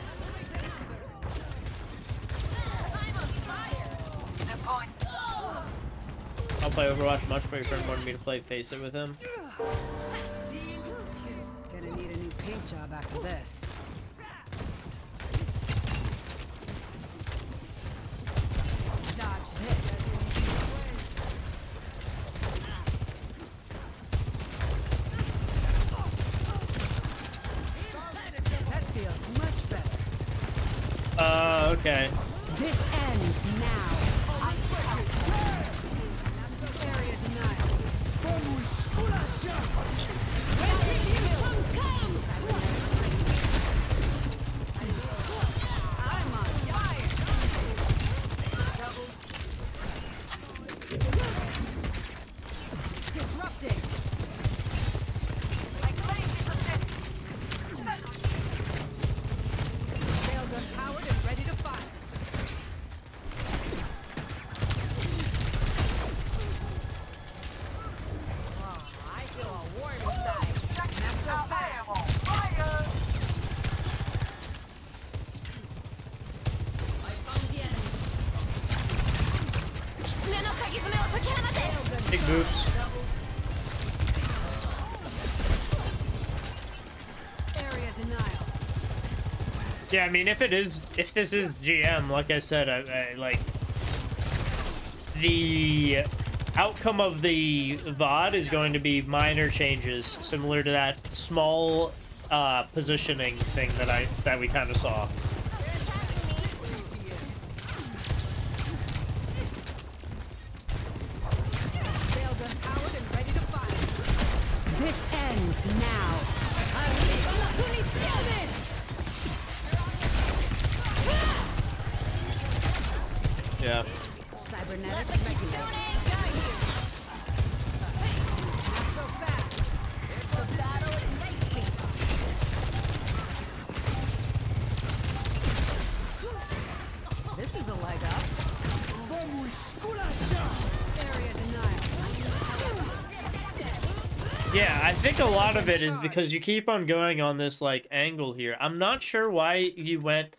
A: I'll play Overwatch much, but your friend wanted me to play Face It with him.
G: Gonna need a new paint job after this. Dodge this. That feels much better.
A: Okay.
G: This ends now. Area denial. I'm on fire. Disrupting. Railgun powered and ready to fire. Oh, I feel a warm inside. Not so fast.
A: Big boots.
G: Area denial.
A: Yeah, I mean, if this is GM, like I said, I like the outcome of the VOD is going to be minor changes, similar to that small positioning thing that we kind of saw.
G: Railgun powered and ready to fire. This ends now.
A: Yeah.
G: Cybernetics regulated. Not so fast. The battle ignites me. This is a leg up. Area denial.
A: Yeah, I think a lot of it is because you keep on going on this, like, angle here. I'm not sure why you went...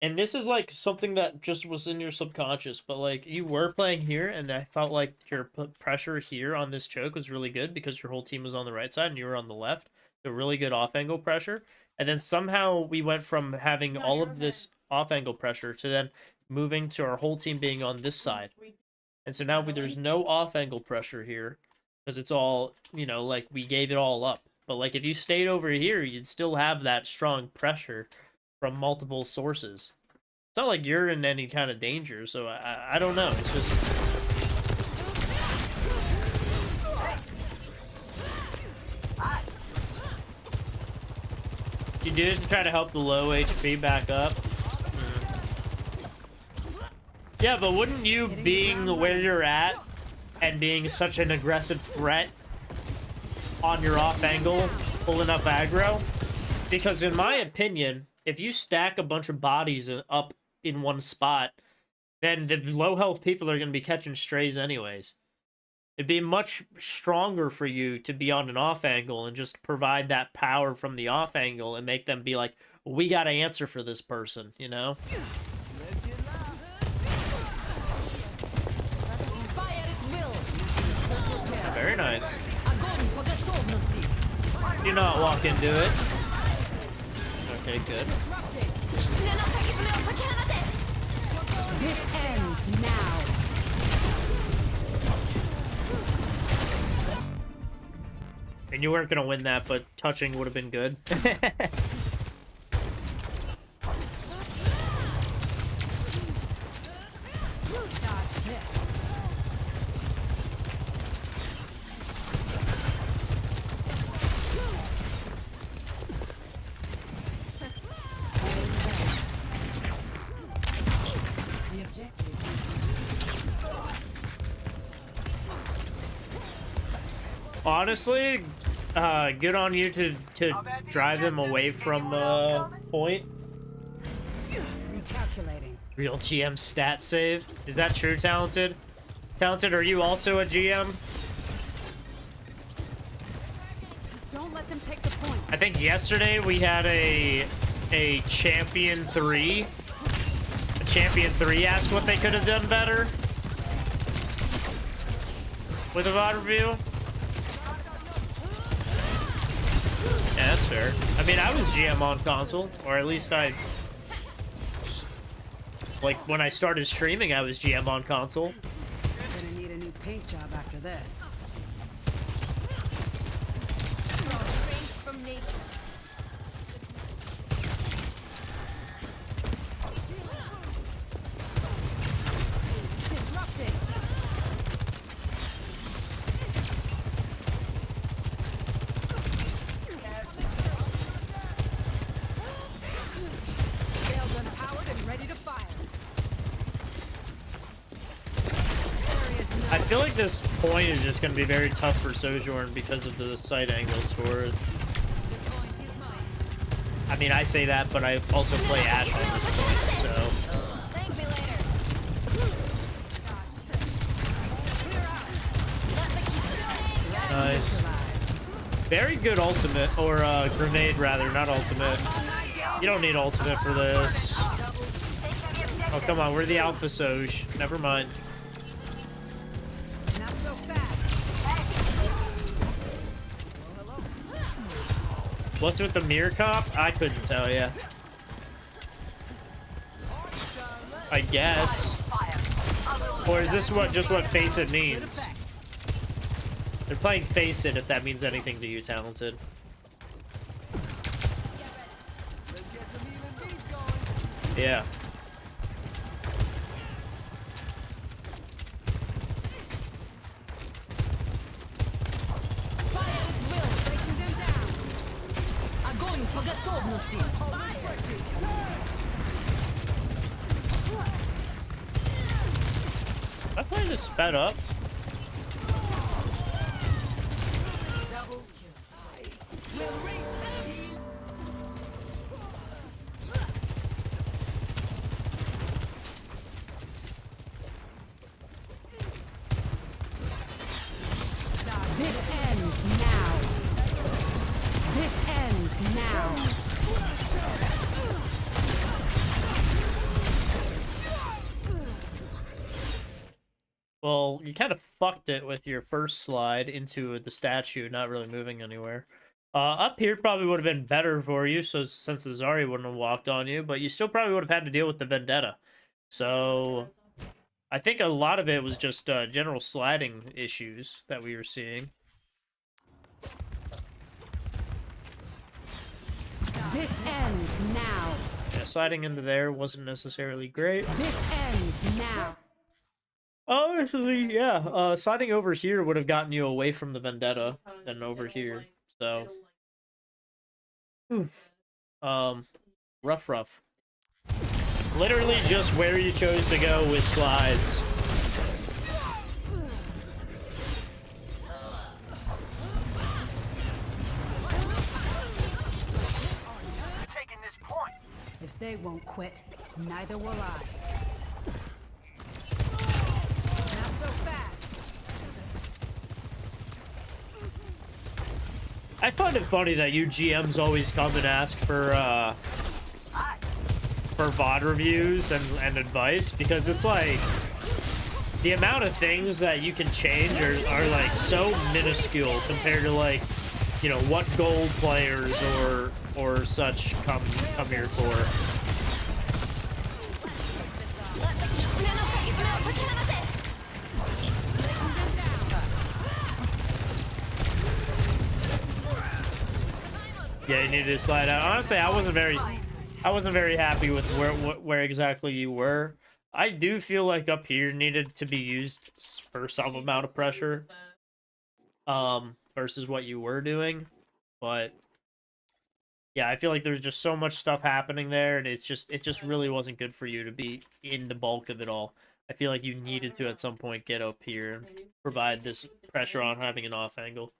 A: And this is, like, something that just was in your subconscious, but, like, you were playing here, and I felt like your pressure here on this choke was really good because your whole team was on the right side and you were on the left. So really good off-angle pressure. And then somehow we went from having all of this off-angle pressure to then moving to our whole team being on this side. And so now there's no off-angle pressure here because it's all, you know, like, we gave it all up. But, like, if you stayed over here, you'd still have that strong pressure from multiple sources. It's not like you're in any kind of danger, so I don't know. It's just... You did it to try to help the low HP back up. Yeah, but wouldn't you, being where you're at and being such an aggressive threat on your off angle, pulling up aggro? Because in my opinion, if you stack a bunch of bodies up in one spot, then the low health people are going to be catching strays anyways. It'd be much stronger for you to be on an off angle and just provide that power from the off angle and make them be like, we got to answer for this person, you know? Yeah, very nice. Do not walk into it. Okay, good.
G: This ends now.
A: And you weren't gonna win that, but touching would have been good.
G: Dodge this.
H: The objective
A: Honestly, good on you to drive him away from point.
G: Recalculating.
A: Real GM stat save. Is that true, Talented? Talented, are you also a GM?
G: Don't let them take the point.
A: I think yesterday we had a champion 3. A champion 3 asked what they could have done better with a VOD review. Yeah, that's fair. I mean, I was GM on console, or at least like when I started streaming, I was GM on console.
G: Gonna need a new paint job after this.
B: From nature.
G: Disrupting. Sails unpowered and ready to fire.
A: I feel like this point is just going to be very tough for Sojourn because of the sight angles for it. I mean, I say that, but I also play Ashe on this point, so...
B: Thank me later.
A: Nice. Very good ultimate, or grenade rather, not ultimate. You don't need ultimate for this. Oh, come on, we're the Alpha Soj. Never mind.
G: Not so fast.
A: What's with the mirror cop? I couldn't tell ya. I guess. Or is this just what Face It means? They're playing Face It if that means anything to you, Talented. Yeah.
G: Огонь по готовности.
A: Am I playing this sped up?
G: This ends now. This ends now.
A: Well, you kind of fucked it with your first slide into the statue, not really moving anywhere. Up here probably would have been better for you, so since the Zarya wouldn't have walked on you, but you still probably would have had to deal with the Vendetta. So, I think a lot of it was just general sliding issues that we were seeing.
G: This ends now.
A: Yeah, sliding into there wasn't necessarily great.
G: This ends now.
A: Honestly, yeah, sliding over here would have gotten you away from the Vendetta than over here, so... Oof. Rough. Literally just where you chose to go with slides.
C: Taking this point.
G: If they won't quit, neither will I. Not so fast.
A: I find it funny that you GMs always come and ask for VOD reviews and advice, because it's like the amount of things that you can change are like so minuscule compared to, like, you know, what gold players or such come here for. Yeah, you need to slide out. Honestly, I wasn't very happy with where exactly you were. I do feel like up here needed to be used for some amount of pressure, versus what you were doing. But yeah, I feel like there's just so much stuff happening there, and it just really wasn't good for you to be in the bulk of it all. I feel like you needed to at some point get up here and provide this pressure on having an off angle.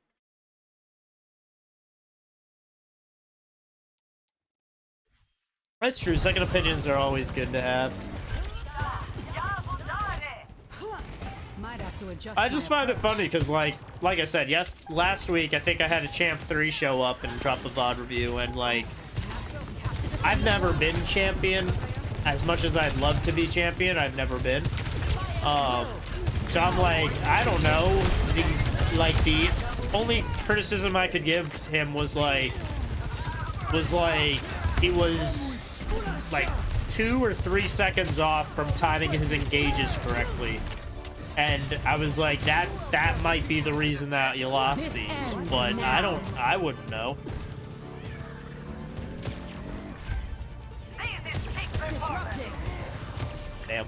A: That's true. Second opinions are always good to have.
G: Might have to adjust.
A: I just find it funny because, like I said, yes, last week I think I had a Champ 3 show up and drop a VOD review, and like, I've never been champion. As much as I'd love to be champion, I've never been. So I'm like, I don't know. The only criticism I could give to him was like he was like 2 or 3 seconds off from timing his engages correctly. And I was like, that might be the reason that you lost these, but I wouldn't know. Damn.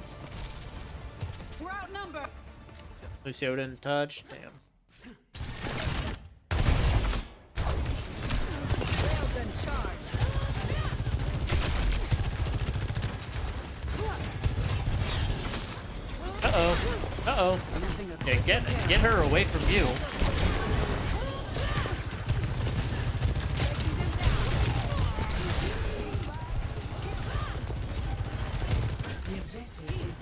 G: We're outnumbered.
A: Lucio didn't touch. Damn.
G: Railgun charge.
A: Uh-oh. Yeah, get her away from you.
H: The objective is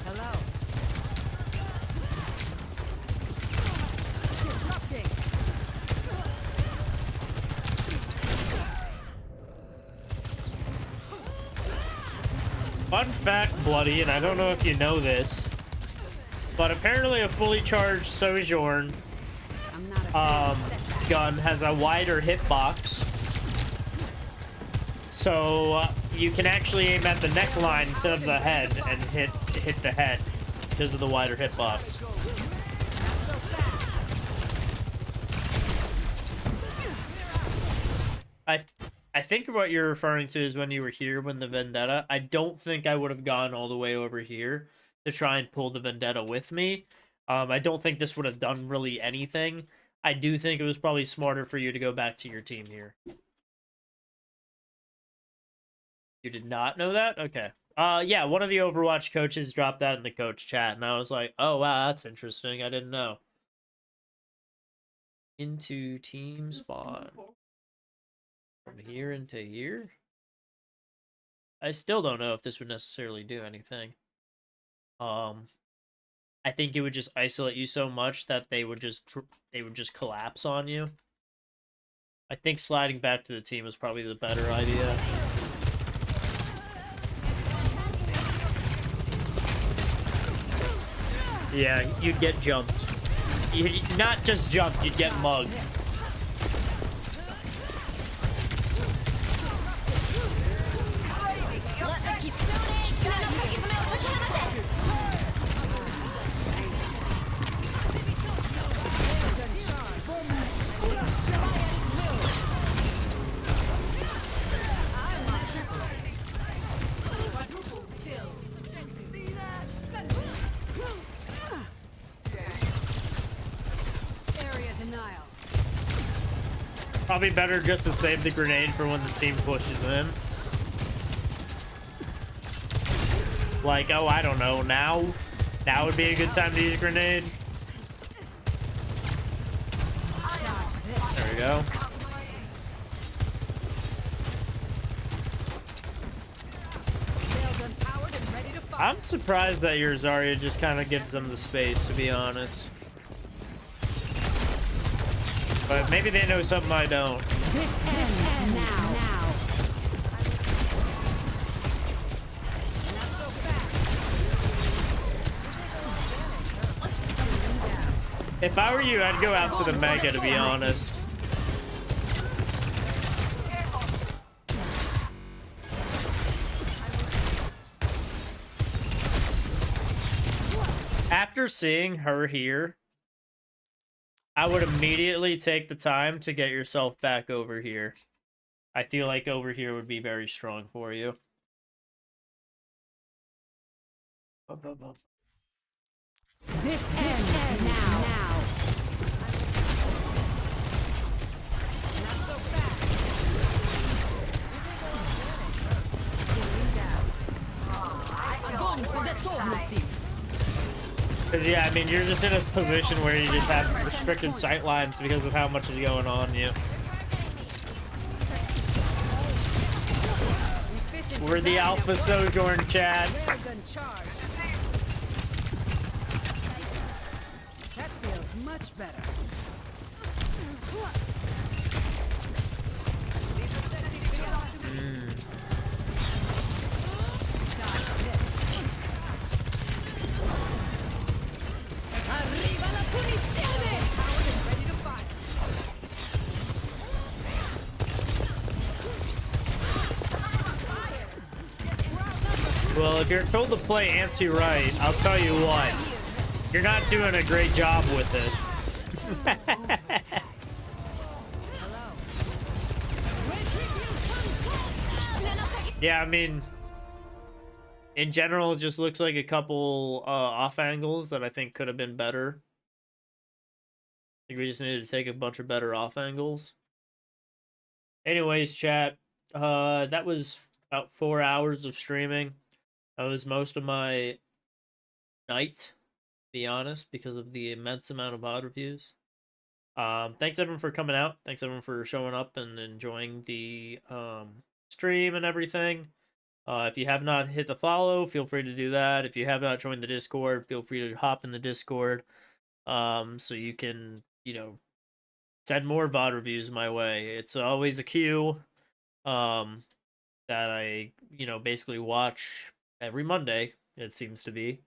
G: Hello. Disrupting.
A: Fun fact, Bloody, and I don't know if you know this, but apparently a fully charged Sojourn
G: I'm not a setback.
A: gun has a wider hitbox, so you can actually aim at the neckline instead of the head and hit the head because of the wider hitbox. I think what you're referring to is when you were here when the Vendetta. I don't think I would have gone all the way over here to try and pull the Vendetta with me. I don't think this would have done really anything. I do think it was probably smarter for you to go back to your team here. You did not know that? Okay. Yeah, one of the Overwatch coaches dropped that in the coach chat, and I was like, oh, wow, that's interesting. I didn't know. Into team spawn. From here into here? I still don't know if this would necessarily do anything. I think it would just isolate you so much that they would just collapse on you. I think sliding back to the team is probably the better idea. Yeah, you'd get jumped. Not just jumped, you'd get mugged.
G: Area denial.
A: Probably better just to save the grenade for when the team pushes in. Like, oh, I don't know, now would be a good time to use a grenade. There we go. I'm surprised that your Zarya just kind of gives them the space, to be honest. But maybe they know something I don't.
G: This ends now. Not so fast.
A: If I were you, I'd go out to the Mega, to be honest. After seeing her here, I would immediately take the time to get yourself back over here. I feel like over here would be very strong for you.
G: This ends now. Not so fast. Огонь по готовности.
A: Because, yeah, I mean, you're just in a position where you just have restricted sight lines because of how much is going on you. We're the Alpha Sojourn, Chad.
G: Railgun charge. That feels much better. Arriva la punizione! Ready to fire.
A: Well, if you're told to play anti-right, I'll tell you what. You're not doing a great job with it. Yeah, I mean, in general, it just looks like a couple off angles that I think could have been better. I think we just needed to take a bunch of better off angles. Anyways, chat, that was about 4 hours of streaming. That was most of my night, to be honest, because of the immense amount of VOD reviews. Thanks everyone for coming out. Thanks everyone for showing up and enjoying the stream and everything. If you have not hit the follow, feel free to do that. If you have not joined the Discord, feel free to hop in the Discord, so you can, you know, send more VOD reviews my way. It's always a queue that I, you know, basically watch every Monday, it seems to be.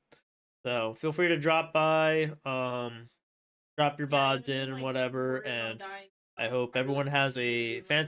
A: So feel free to drop by, drop your VODs in and whatever, and I hope everyone has a fantastic